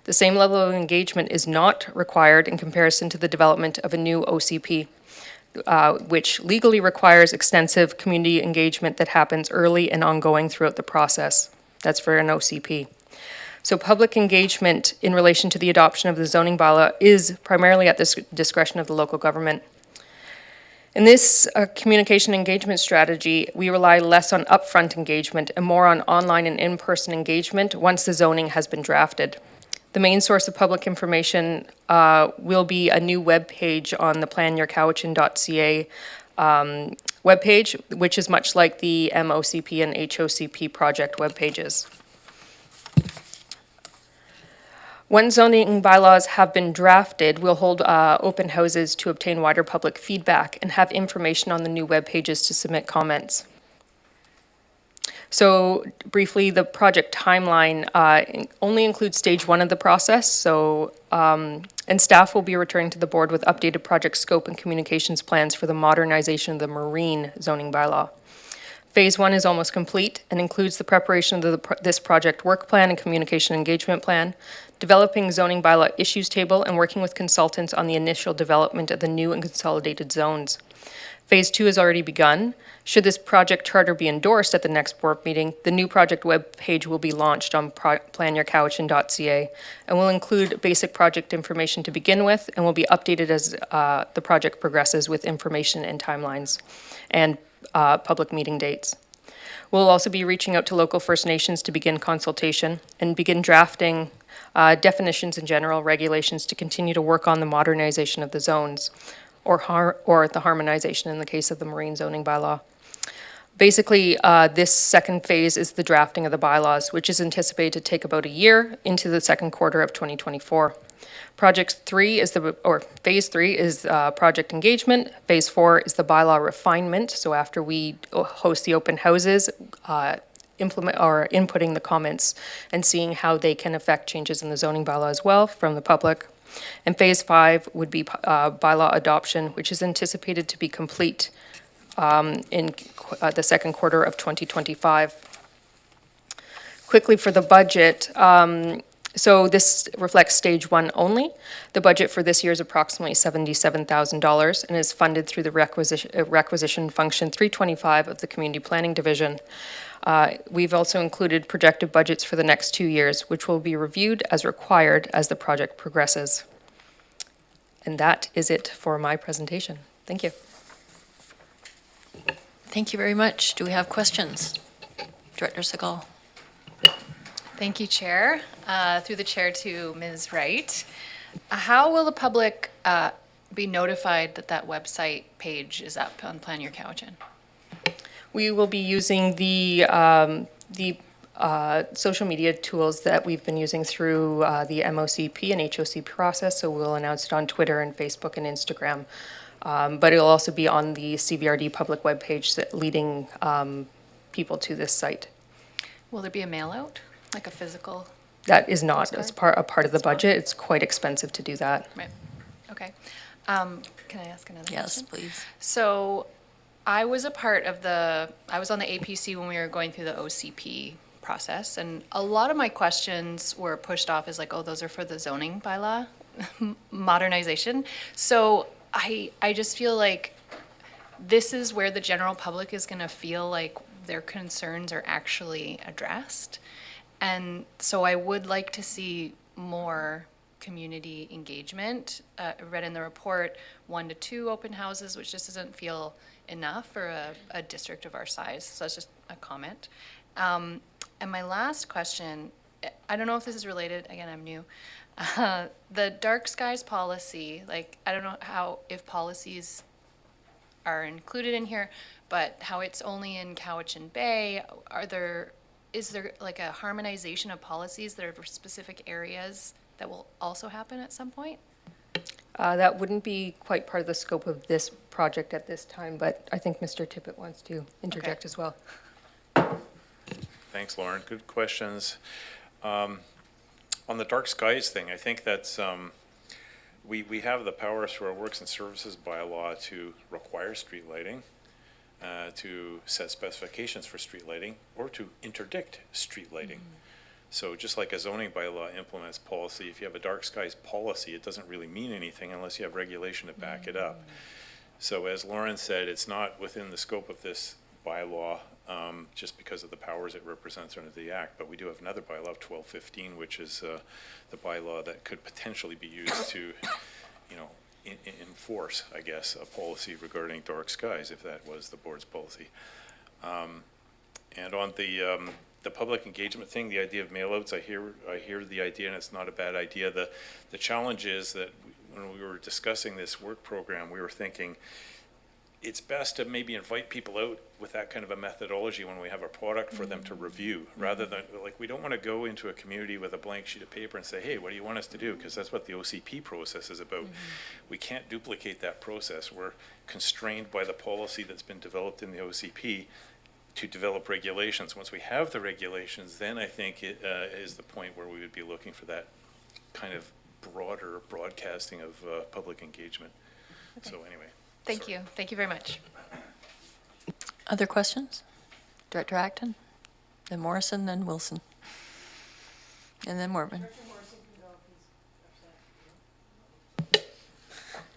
The same level of engagement is not required in comparison to the development of a new OCP. Which legally requires extensive community engagement that happens early and ongoing throughout the process. That's for an OCP. So public engagement in relation to the adoption of the zoning bylaw is primarily at the discretion of the local government. In this communication engagement strategy, we rely less on upfront engagement and more on online and in-person engagement once the zoning has been drafted. The main source of public information will be a new webpage on the planyourcowichan.ca webpage, which is much like the MOCP and HOCP project webpages. Once zoning bylaws have been drafted, we'll hold open houses to obtain wider public feedback and have information on the new webpages to submit comments. So briefly, the project timeline only includes stage 1 of the process. So, and staff will be returning to the board with updated project scope and communications plans for the modernization of the marine zoning bylaw. Phase 1 is almost complete and includes the preparation of this project work plan and communication engagement plan, developing zoning bylaw issues table, and working with consultants on the initial development of the new and consolidated zones. Phase 2 has already begun. Should this project charter be endorsed at the next board meeting, the new project web page will be launched on planyourcowichan.ca and will include basic project information to begin with and will be updated as the project progresses with information and timelines and public meeting dates. We'll also be reaching out to local First Nations to begin consultation and begin drafting definitions in general, regulations to continue to work on the modernization of the zones, or the harmonization in the case of the marine zoning bylaw. Basically, this second phase is the drafting of the bylaws, which is anticipated to take about a year into the second quarter of 2024. Phase 3 is project engagement. Phase 4 is the bylaw refinement. So after we host the open houses, implement or inputting the comments and seeing how they can affect changes in the zoning bylaw as well from the public. And phase 5 would be bylaw adoption, which is anticipated to be complete in the second quarter of 2025. Quickly for the budget, so this reflects stage 1 only. The budget for this year is approximately $77,000 and is funded through the requisition function 325 of the Community Planning Division. We've also included projected budgets for the next 2 years, which will be reviewed as required as the project progresses. And that is it for my presentation. Thank you. Thank you very much. Do we have questions? Director Segal. Thank you, Chair. Through the chair to Ms. Wright. How will the public be notified that that website page is up on Plan Your Cowichan? We will be using the social media tools that we've been using through the MOCP and HOC process, so we'll announce it on Twitter and Facebook and Instagram. But it'll also be on the CVRD public webpage leading people to this site. Will there be a mail out, like a physical? That is not as a part of the budget. It's quite expensive to do that. Right. Okay. Can I ask another question? Yes, please. So I was on the APC when we were going through the OCP process, and a lot of my questions were pushed off as like, oh, those are for the zoning bylaw modernization. So I just feel like this is where the general public is going to feel like their concerns are actually addressed. And so I would like to see more community engagement. I read in the report 1 to 2 open houses, which just doesn't feel enough for a district of our size. So that's just a comment. And my last question, I don't know if this is related, again, I'm new. The dark skies policy, like, I don't know if policies are included in here, but how it's only in Cowichan Bay, is there like a harmonization of policies that are for specific areas that will also happen at some point? That wouldn't be quite part of the scope of this project at this time, but I think Mr. Tippett wants to interject as well. Thanks, Lauren. Good questions. On the dark skies thing, I think that's, we have the power through our works and services bylaw to require street lighting, to set specifications for street lighting, or to interdict street lighting. So just like a zoning bylaw implements policy, if you have a dark skies policy, it doesn't really mean anything unless you have regulation to back it up. So as Lauren said, it's not within the scope of this bylaw, just because of the powers it represents under the Act. But we do have another bylaw, 1215, which is the bylaw that could potentially be used to, enforce, I guess, a policy regarding dark skies, if that was the board's policy. And on the public engagement thing, the idea of mailouts, I hear the idea, and it's not a bad idea. The challenge is that when we were discussing this work program, we were thinking it's best to maybe invite people out with that kind of a methodology when we have a product for them to review, rather than, like, we don't want to go into a community with a blank sheet of paper and say, hey, what do you want us to do? Because that's what the OCP process is about. We can't duplicate that process. We're constrained by the policy that's been developed in the OCP to develop regulations. Once we have the regulations, then I think it is the point where we would be looking for that kind of broader broadcasting of public engagement. Okay. So anyway. Thank you. Thank you very much. Other questions? Director Acton, then Morrison, then Wilson, and then Morvan.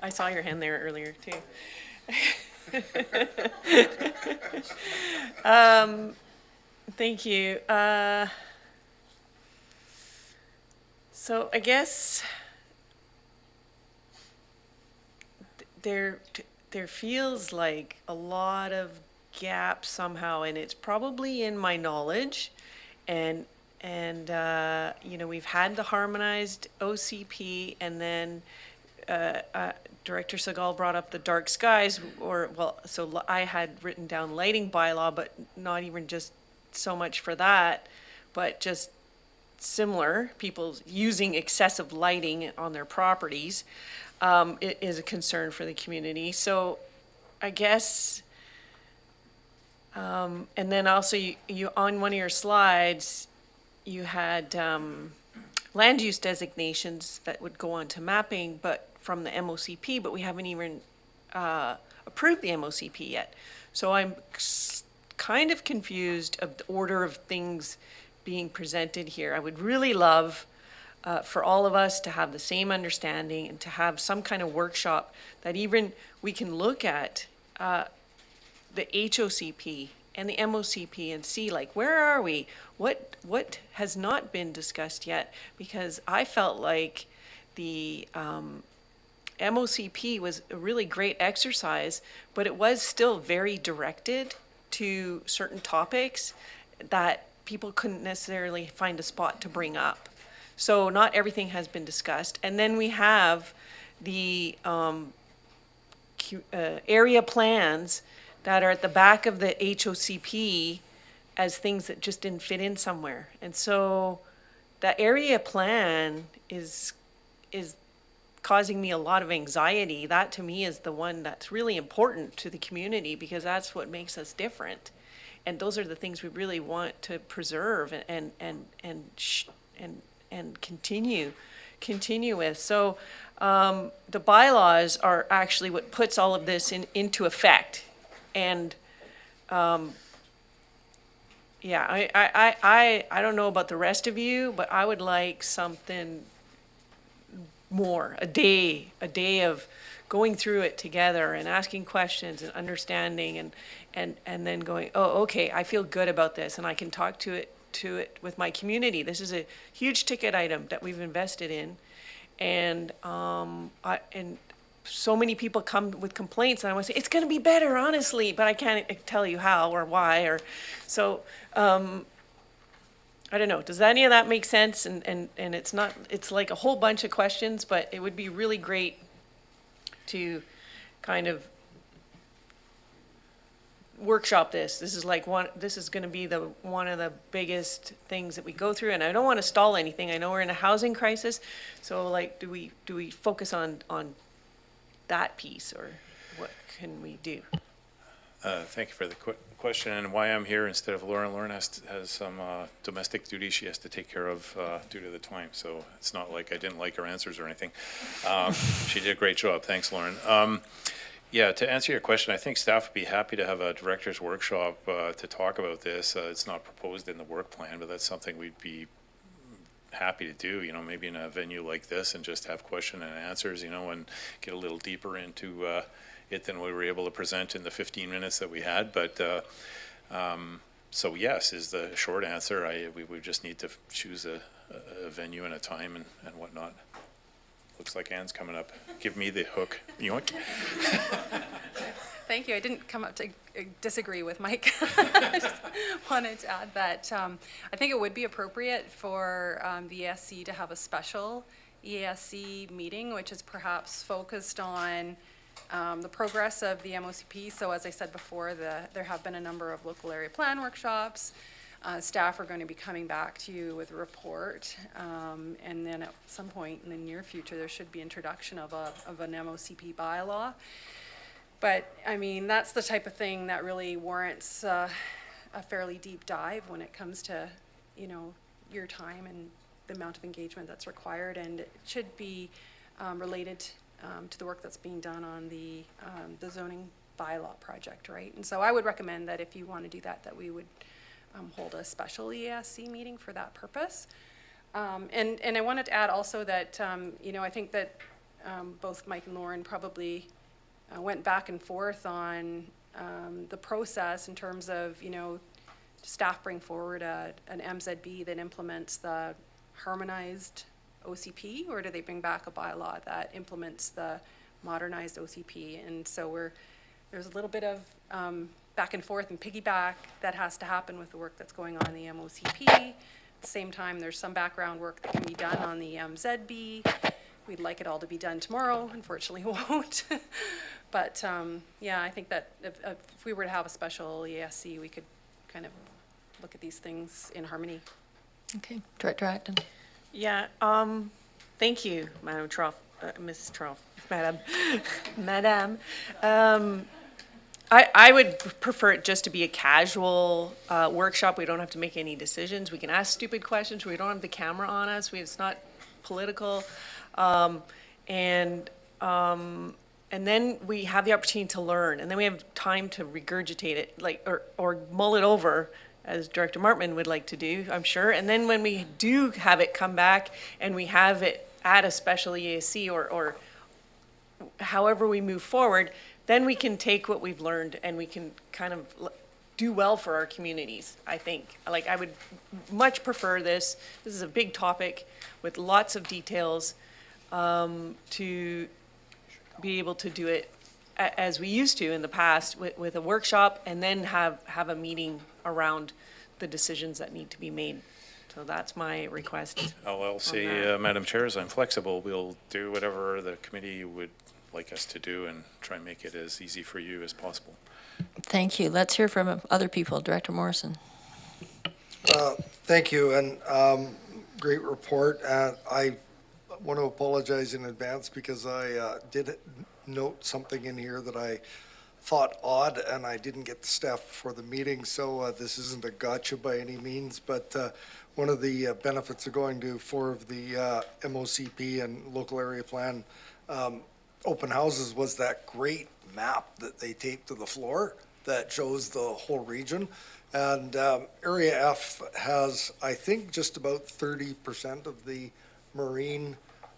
I saw your hand there earlier too. Thank you. So I guess there feels like a lot of gaps somehow, and it's probably in my knowledge, and And, you know, we've had the harmonized OCP, and then Director Segal brought up the dark skies, or, well, so I had written down lighting bylaw, but not even just so much for that, but just similar, people using excessive lighting on their properties, it is a concern for the community. So I guess, and then also you on one of your slides, you had land use designations that would go on to mapping, but from the MOCP, but we haven't even approved the MOCP yet. So I'm kind of confused of the order of things being presented here. I would really love for all of us to have the same understanding and to have some kind of workshop that even we can look at the HOCP and the MOCP and see, like, where are we? What has not been discussed yet? Because I felt like the MOCP was a really great exercise, but it was still very directed to certain topics that people couldn't necessarily find a spot to bring up. So not everything has been discussed. And then we have the area plans that are at the back of the HOCP as things that just didn't fit in somewhere. And so the area plan is causing me a lot of anxiety. That to me is the one that's really important to the community, because that's what makes us different. And those are the things we really want to preserve and continue with. So the bylaws are actually what puts all of this into effect. And yeah, I don't know about the rest of you, but I would like something more, a day of going through it together and asking questions and understanding and then going, oh, okay, I feel good about this and I can talk to it with my community. This is a huge ticket item that we've invested in. And and so many people come with complaints, and I want to say, it's going to be better, honestly, but I can't tell you how or why. Or so I don't know. Does any of that make sense? And it's not, it's like a whole bunch of questions, but it would be really great to kind of workshop this. This is like this is going to be one of the biggest things that we go through, and I don't want to stall anything. I know we're in a housing crisis, so like, do we focus on that piece, or what can we do? Thank you for the question, and why I'm here instead of Lauren. Lauren has some domestic duties she has to take care of due to the time, so it's not like I didn't like her answers or anything. She did a great job. Thanks, Lauren. Yeah, to answer your question, I think staff would be happy to have a director's workshop to talk about this. It's not proposed in the work plan, but that's something we'd be happy to do, you know, maybe in a venue like this, and just have question and answers, you know, and get a little deeper into it than we were able to present in the 15 minutes that we had. But so yes is the short answer. We would just need to choose a venue and a time and whatnot. Looks like Anne's coming up. Give me the hook. You want? Thank you. I didn't come up to disagree with Mike. I just wanted to add that I think it would be appropriate for the ESC to have a special ESC meeting, which is perhaps focused on the progress of the MOCP. So as I said before, there have been a number of local area plan workshops. Staff are going to be coming back to you with a report, and then at some point in the near future, there should be introduction of an MOCP bylaw. But I mean, that's the type of thing that really warrants a fairly deep dive when it comes to, you know, your time and the amount of engagement that's required, and it should be related to the work that's being done on the zoning bylaw project, right? And so I would recommend that if you want to do that, that we would hold a special ESC meeting for that purpose. And I wanted to add also that, you know, I think that both Mike and Lauren probably went back and forth on the process in terms of, you know, staff bring forward an MZB that implements the harmonized OCP, or do they bring back a bylaw that implements the modernized OCP? And so there's a little bit of back and forth and piggyback that has to happen with the work that's going on in the MOCP. the same time, there's some background work that can be done on the ZB. We'd like it all to be done tomorrow. Unfortunately, it won't. But yeah, I think that if we were to have a special ESC, we could kind of look at these things in harmony. Okay, Director Acton. Yeah, thank you, Madam Troff, Ms. Troff, Madam. Madam. I would prefer it just to be a casual workshop. We don't have to make any decisions. We can ask stupid questions. We don't have the camera on us. It's not political. And then we have the opportunity to learn, and then we have time to regurgitate it, like, or mull it over, as Director Martman would like to do, I'm sure. And then when we do have it come back and we have it at a special EAC or however we move forward, then we can take what we've learned and we can kind of do well for our communities, I think. Like, I would much prefer this. This is a big topic with lots of details, to be able to do it as we used to in the past with a workshop, and then have a meeting around the decisions that need to be made. So that's my request. All I'll say, Madam Chair, is I'm flexible. We'll do whatever the committee would like us to do and try and make it as easy for you as possible. Thank you. Let's hear from other people. Director Morrison. Thank you, and great report. I want to apologize in advance because I did note something in here that I thought odd, and I didn't get the staff before the meeting, so this isn't a gotcha by any means, but one of the benefits of going to 4 of the MOCP and local area plan open houses was that great map that they taped to the floor that shows the whole region. And Area F has, I think, just about 30% of the marine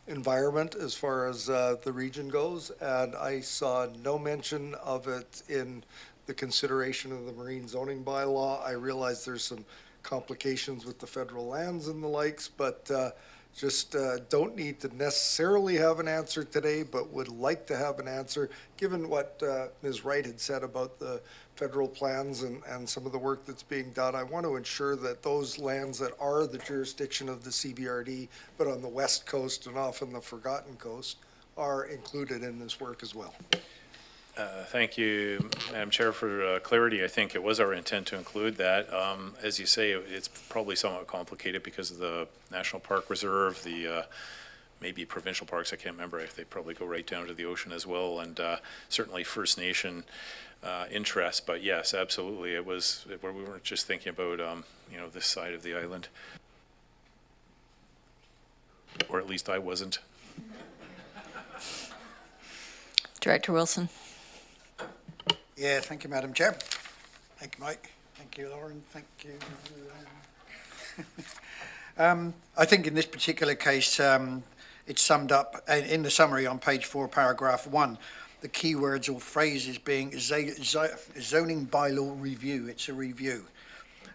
environment as far as the region goes. And I saw no mention of it in the consideration of the marine zoning bylaw. I realize there's some complications with the federal lands and the likes, but just don't need to necessarily have an answer today, but would like to have an answer, given what Ms. Wright had said about the federal plans and some of the work that's being done. I want to ensure that those lands that are the jurisdiction of the CBRD, but on the west coast and often the forgotten coast, are included in this work as well. Thank you, Madam Chair, for clarity. I think it was our intent to include that. As you say, it's probably somewhat complicated because of the National Park Reserve, the maybe provincial parks, I can't remember, if they probably go right down to the ocean as well, and certainly First Nation interest. But yes, absolutely, it was where we weren't just thinking about this side of the island, or at least I wasn't. Director Wilson. Yeah, thank you, Madam Chair. Thank you, Mike. Thank you, Lauren. Thank you. I think in this particular case, it's summed up in the summary on page 4, paragraph 1. The key words or phrases being zoning bylaw review. It's a review.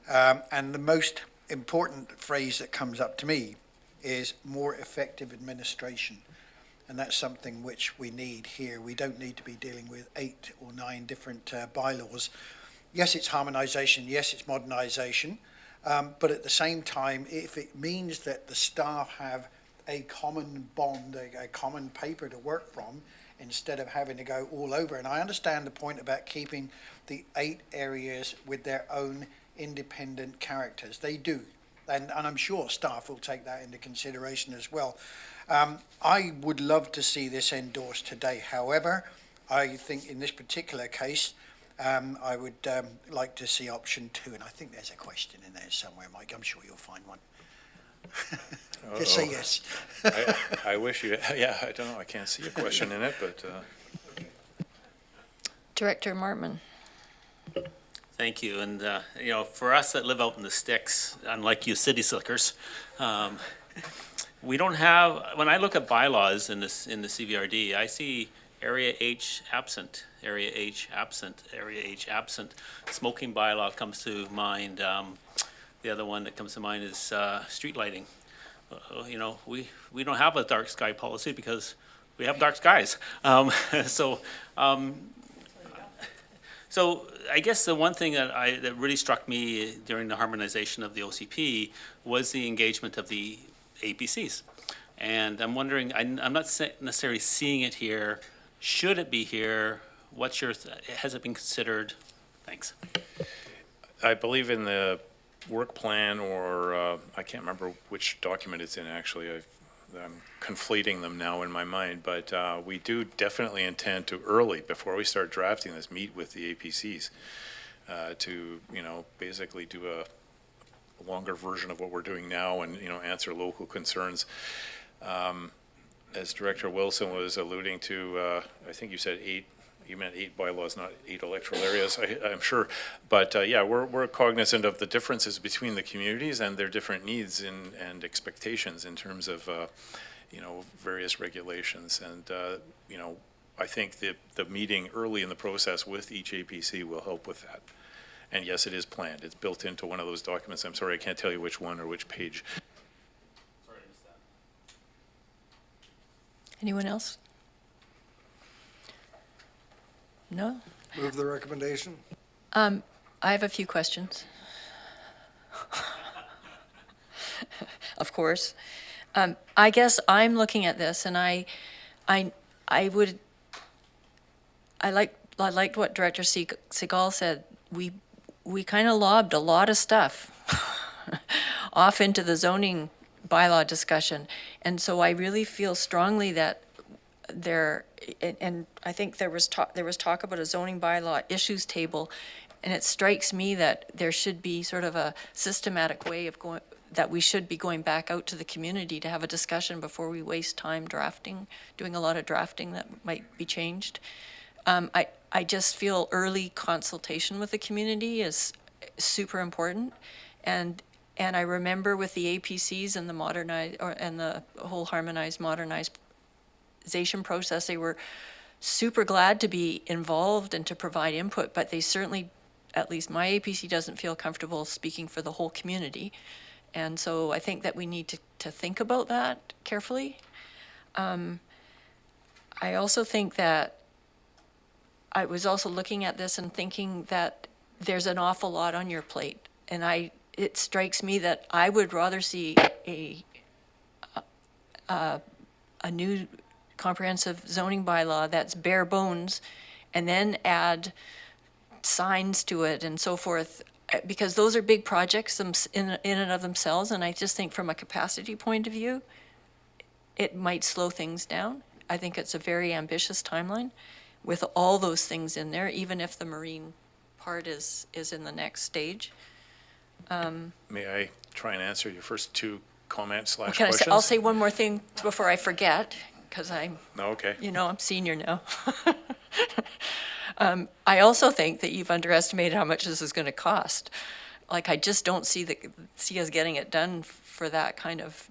And the most important phrase that comes up to me is more effective administration. And that's something which we need here. We don't need to be dealing with 8 or 9 different bylaws. Yes, it's harmonisation. Yes, it's modernisation. But at the same time, if it means that the staff have a common bond, a common paper to work from, instead of having to go all over. And I understand the point about keeping the 8 areas with their own independent characters. They do. And I'm sure staff will take that into consideration as well. I would love to see this endorsed today. However, I think in this particular case, I would like to see option 2. And I think there's a question in there somewhere, Mike. I'm sure you'll find one. Just say yes. I wish you, yeah, I don't know. I can't see a question in it, but. Director Martman. Thank you. And, for us that live out in the sticks, unlike you city slickers, we don't have, when I look at bylaws in the CVRD, I see Area H absent, Area H absent, Area H absent. Smoking bylaw comes to mind. The other one that comes to mind is street lighting. We don't have a dark sky policy because we have dark skies. So I guess the one thing that really struck me during the harmonization of the OCP was the engagement of the APCs. And I'm wondering, I'm not necessarily seeing it here. Should it be here? What's your, has it been considered? Thanks. I believe in the work plan, or I can't remember which document it's in, actually. I'm conflating them now in my mind, but we do definitely intend to, early, before we start drafting this, meet with the APCs to, basically do a longer version of what we're doing now and, answer local concerns. As Director Wilson was alluding to, I think you said you meant 8 bylaws, not 8 electoral areas, I'm sure. But yeah, we're cognizant of the differences between the communities and their different needs and expectations in terms of, various regulations. And, I think the meeting early in the process with each APC will help with that. And yes, it is planned. It's built into one of those documents. I'm sorry, I can't tell you which one or which page. Sorry, I missed that. Anyone else? No? Move the recommendation. I have a few questions. Of course. I guess I'm looking at this and I liked what Director Segal said. We kind of lobbed a lot of stuff off into the zoning bylaw discussion. And so I really feel strongly that and I think there was talk about a zoning bylaw issues table, and it strikes me that there should be sort of a systematic way of that we should be going back out to the community to have a discussion before we waste time doing a lot of drafting that might be changed. I just feel early consultation with the community is super important, and I remember with the APCs and the whole harmonized modernization process, they were super glad to be involved and to provide input, but they certainly, at least my APC, doesn't feel comfortable speaking for the whole community. And so I think that we need to think about that carefully. I also think that I was also looking at this and thinking that there's an awful lot on your plate. And it strikes me that I would rather see a new comprehensive zoning bylaw that's bare bones and then add signs to it and so forth, because those are big projects in and of themselves. And I just think from a capacity point of view, it might slow things down. I think it's a very ambitious timeline with all those things in there, even if the marine part is in the next stage. May I try and answer your first 2 comments / I'll questions? say one more thing before I forget, because I'm Okay. I'm senior now. I also think that you've underestimated how much this is going to cost. Like, I just don't see us getting it done for that kind of,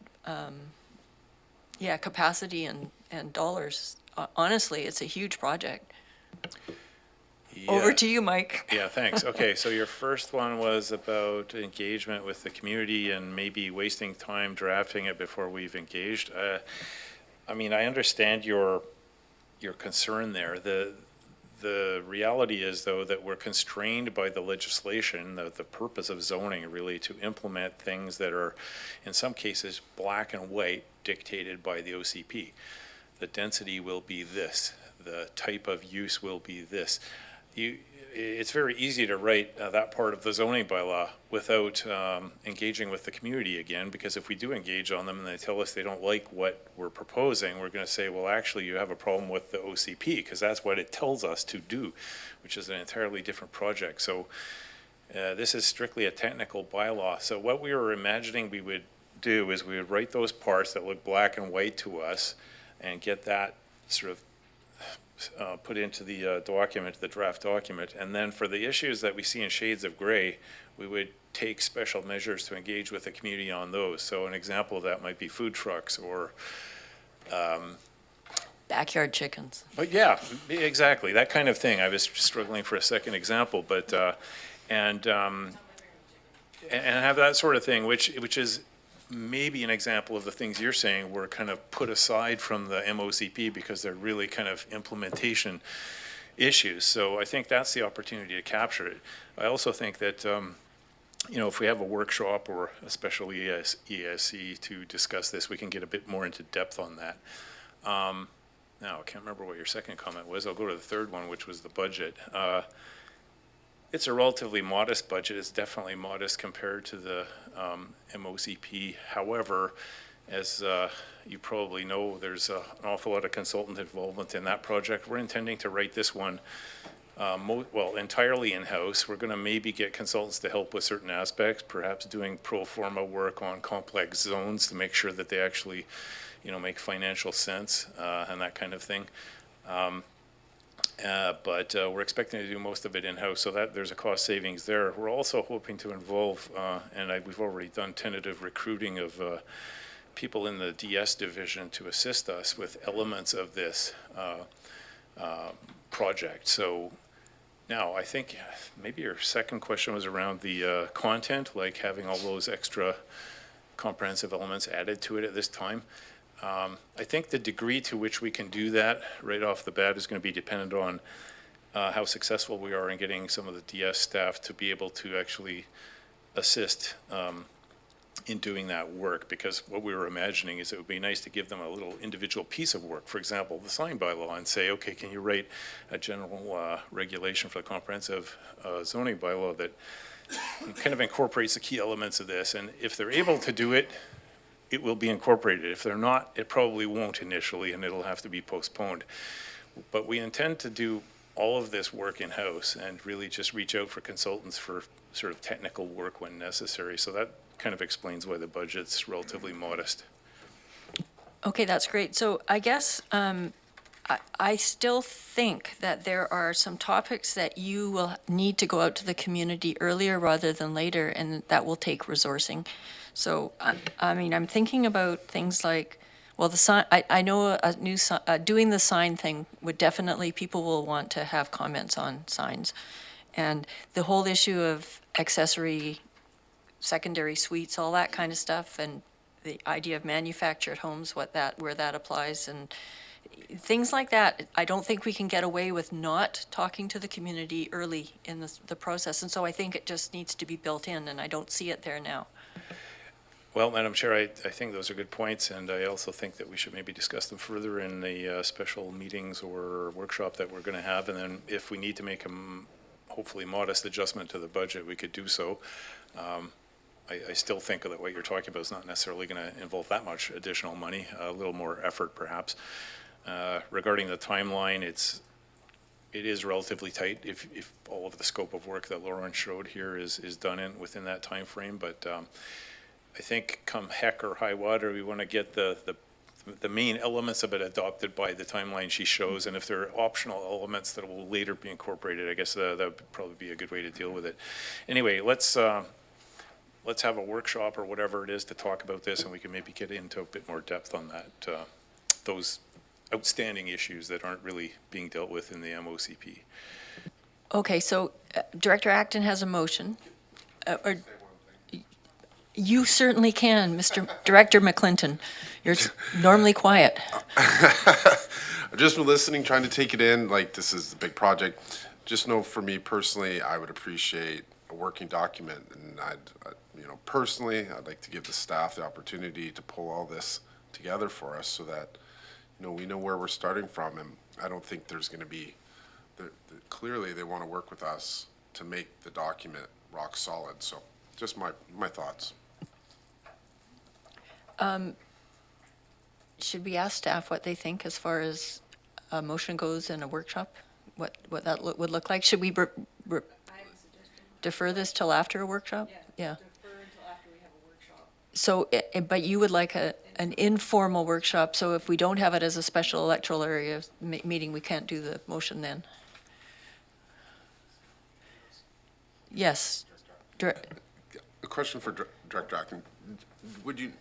capacity and dollars. Honestly, it's a huge project. Over Yeah. to you, Mike. Yeah, thanks. Okay, so your first one was about engagement with the community and maybe wasting time drafting it before we've engaged. I understand your concern there. The reality is, though, that we're constrained by the legislation, the purpose of zoning, really, to implement things that are, in some cases, black and white, dictated by the OCP. The density will be this. The type of use will be this. It's very easy to write that part of the zoning bylaw without engaging with the community again, because if we do engage on them and they tell us they don't like what we're proposing, we're going to say, well, actually, you have a problem with the OCP, because that's what it tells us to do, which is an entirely different project. So this is strictly a technical bylaw. So what we were imagining we would do is we would write those parts that look black and white to us and get that sort of put into the document, the draft document. And then for the issues that we see in shades of gray, we would take special measures to engage with the community on those. So an example of that might be food trucks or Backyard chickens. but yeah, exactly, that kind of thing. I was struggling for a second example, but and have that sort of thing, which is maybe an example of the things you're saying were kind of put aside from the MOCP because they're really kind of implementation issues. So I think that's the opportunity to capture it. I also think that, if we have a workshop or a special ESC to discuss this, we can get a bit more into depth on that. Now, I can't remember what your second comment was. I'll go to the third one, which was the budget. It's a relatively modest budget. It's definitely modest compared to the MOCP. However, as you probably know, there's an awful lot of consultant involvement in that project. We're intending to write this one entirely in-house. We're going to maybe get consultants to help with certain aspects, perhaps doing pro forma work on complex zones to make sure that they actually, make financial sense and that kind of thing. But we're expecting to do most of it in-house, so that there's a cost savings there. We're also hoping to involve, we've already done tentative recruiting of people in the DS division to assist us with elements of this project. So now I think maybe your second question was around the content, like having all those extra comprehensive elements added to it at this time. I think the degree to which we can do that right off the bat is going to be dependent on how successful we are in getting some of the DS staff to be able to actually assist in doing that work, because what we were imagining is it would be nice to give them a little individual piece of work, for example, the sign bylaw, and say, okay, can you write a general regulation for the comprehensive zoning bylaw that kind of incorporates the key elements of this, and if they're able to do it, it will be incorporated. If they're not, it probably won't initially, and it'll have to be postponed. But we intend to do all of this work in-house and really just reach out for consultants for sort of technical work when necessary. So that kind of explains why the budget's relatively modest. Okay, that's great. So I guess I still think that there are some topics that you will need to go out to the community earlier rather than later, and that will take resourcing. So, I'm thinking about things like, well, the sign, I know a new, doing the sign thing would definitely, people will want to have comments on signs. And the whole issue of accessory, secondary suites, all that kind of stuff, and the idea of manufactured homes, where that applies, and things like that. I don't think we can get away with not talking to the community early in the process. And so I think it just needs to be built in, and I don't see it there now. Well, Madam Chair, I think those are good points, and I also think that we should maybe discuss them further in the special meetings or workshop that we're going to have, and then if we need to make a hopefully modest adjustment to the budget, we could do so. I still think that what you're talking about is not necessarily going to involve that much additional money, a little more effort perhaps. Regarding the timeline, it is relatively tight if all of the scope of work that Lauren showed here is done within that time frame, but I think come heck or high water, we want to get the main elements of it adopted by the timeline she shows, and if there are optional elements that will later be incorporated, I guess that would probably be a good way to deal with it. Anyway, let's have a workshop or whatever it is to talk about this, and we can maybe get into a bit more depth on that, those outstanding issues that aren't really being dealt with in the MOCP. Okay, so Director Acton has a motion. You certainly can, Mr. Director McClinton. You're normally quiet. I've just been listening, trying to take it in, like this is a big project. Just know for me personally, I would appreciate a working document, and personally, I'd like to give the staff the opportunity to pull all this together for us so that, we know where we're starting from, and I don't think there's going to be, clearly they want to work with us to make the document rock solid, so just my thoughts. Should we ask staff what they think as far as a motion goes in a workshop? What that would look like? Should we defer this till after a workshop? Yeah. Defer until after we have a workshop. So, but you would like an informal workshop, so if we don't have it as a special electoral area meeting, we can't do the motion then? Yes. A question for Director Acton. Would you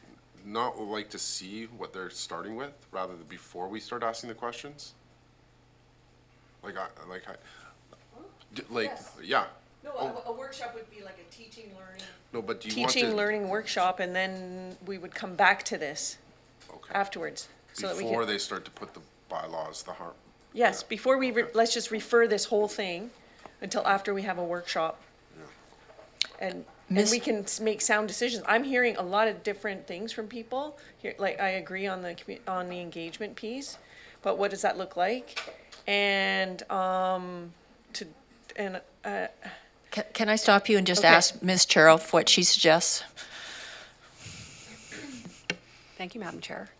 not like to see what they're starting with rather than before we start asking the questions? Yeah. No, a workshop would be like a teaching, learning. No, but do you want to? Teaching, learning workshop, and then we would come back to this afterwards. So that we Before can, they start to put the bylaws, Yes, before we, let's just refer this whole thing until after we have a workshop. And we can make sound decisions. I'm hearing a lot of different things from people here, like, I agree on the on the engagement piece, but what does that look like? And, Can I stop you and just Okay. ask Ms. Cheroff what she suggests? Thank you, Madam Chair.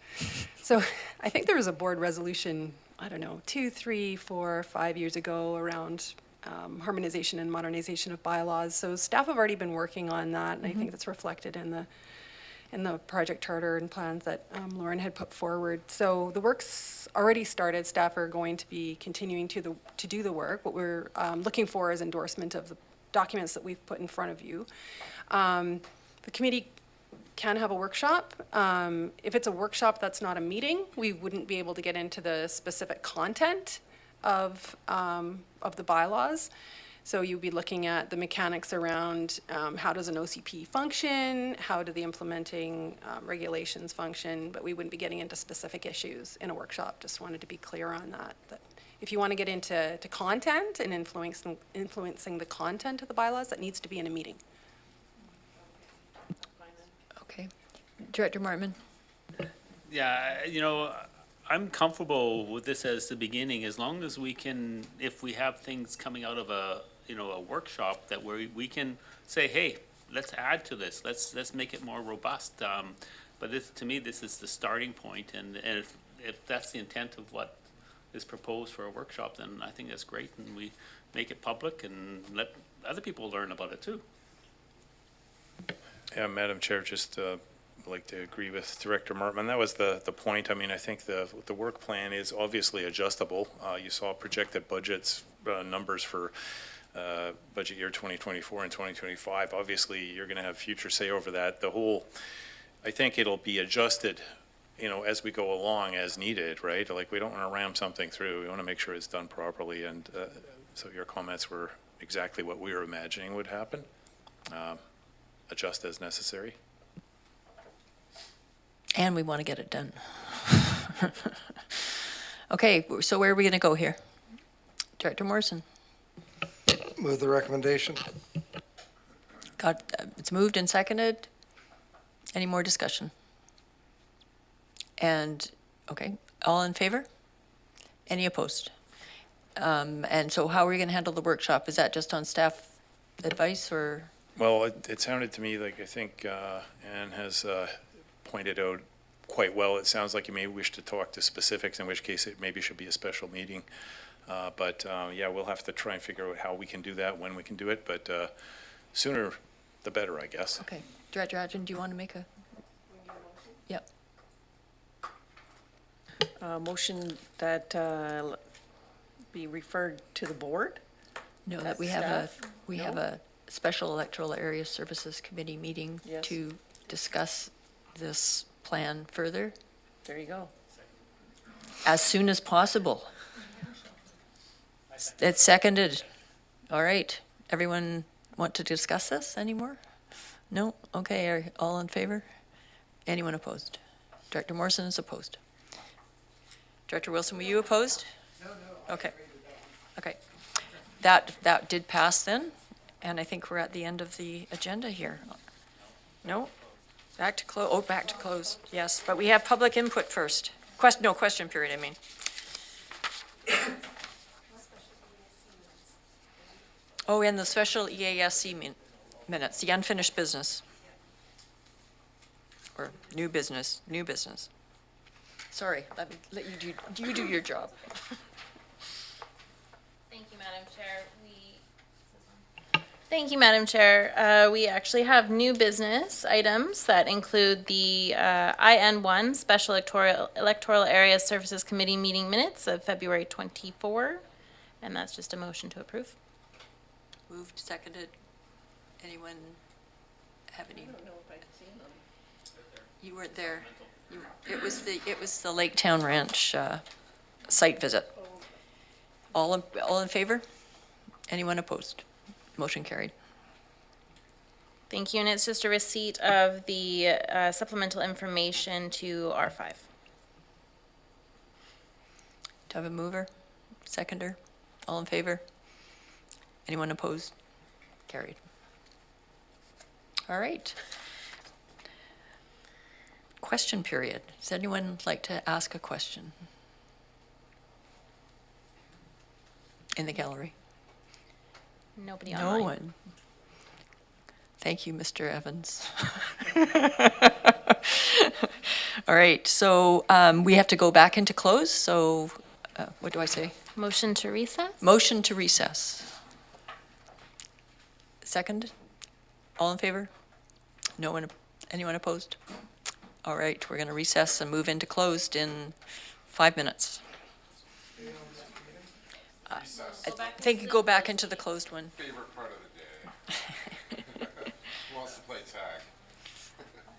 So I think there was a board resolution, I don't know, 2, 3, 4, 5 years ago around harmonization and modernization of bylaws. So staff have already been working on that, and I think that's reflected in the project charter and plans that Lauren had put forward. So the work's already started. Staff are going to be continuing to do the work. What we're looking for is endorsement of the documents that we've put in front of you. The committee can have a workshop. If it's a workshop that's not a meeting, we wouldn't be able to get into the specific content of the bylaws. So you'd be looking at the mechanics around how does an OCP function, how do the implementing regulations function, but we wouldn't be getting into specific issues in a workshop. Just wanted to be clear on that. That if you want to get into content and influencing the content of the bylaws, that needs to be in a meeting. Okay. Director Martman? Yeah, I'm comfortable with this as the beginning, as long as we can, if we have things coming out of a workshop, that we can say, hey, let's add to this, let's make it more robust. But to me, this is the starting point, and if that's the intent of what is proposed for a workshop, then I think that's great, and we make it public and let other people learn about it too. Yeah, Madam Chair, just like to agree with Director Martman. That was the point. I mean, I think the work plan is obviously adjustable. You saw projected budgets numbers for budget year 2024 and 2025. Obviously, you're going to have future say over that. I think it'll be adjusted, as we go along as needed, right? Like, we don't want to ram something through. We want to make sure it's done properly. And so your comments were exactly what we were imagining would happen. Adjust as necessary. And we want to get it done. Okay, so where are we going to go here? Director Morrison? Move the recommendation. It's moved and seconded. Any more discussion? And, okay, all in favor? Any opposed? And so how are we going to handle the workshop? Is that just on staff advice, or? Well, it sounded to me like, I think Anne has pointed out quite well, it sounds like you may wish to talk to specifics, in which case it maybe should be a special meeting. But yeah, we'll have to try and figure out how we can do that, when we can do it, but sooner the better, I guess. Okay. Director Adjun, do you want to make a? Yep. Motion that be referred to the board? No, As that we staff? have a special electoral area services committee meeting Yes. to discuss this plan further There you go. as soon as possible. It's seconded. All right. Everyone want to discuss this anymore? No? Okay. Are all in favor? Anyone opposed? Director Morrison is opposed. Director Wilson, were you opposed? No. Okay. Okay. That did pass then, and I think we're at the end of the agenda here. No? Back to close. Back to close. Yes, but we have public input first. Question period, I mean. Oh, and the special EASC minutes, the unfinished business. Or new business. Sorry, let you do your job. Thank you, Madam Chair. Thank you, Madam Chair. We actually have new business items that include the IN1 Special Electoral Area Services Committee meeting minutes of February 24, and that's just a motion to approve. Moved, seconded. Anyone have any? I don't know if I've seen them. You weren't there. It was the Lake Town Ranch site visit. All in favor? Anyone opposed? Motion carried. Thank you, and it's just a receipt of the supplemental information to R5. Do I have a mover? Seconder? All in favor? Anyone opposed? Carried. All right. Question period. Does anyone like to ask a question? In the gallery? Nobody No online. one. Thank you, Mr. Evans. All right, so we have to go back into close, so what do I say? Motion to recess? Motion to recess. Second? All in favor? No one, anyone opposed? All right, we're going to recess and move into closed in 5 minutes. I think you go back into the closed one. Favorite part of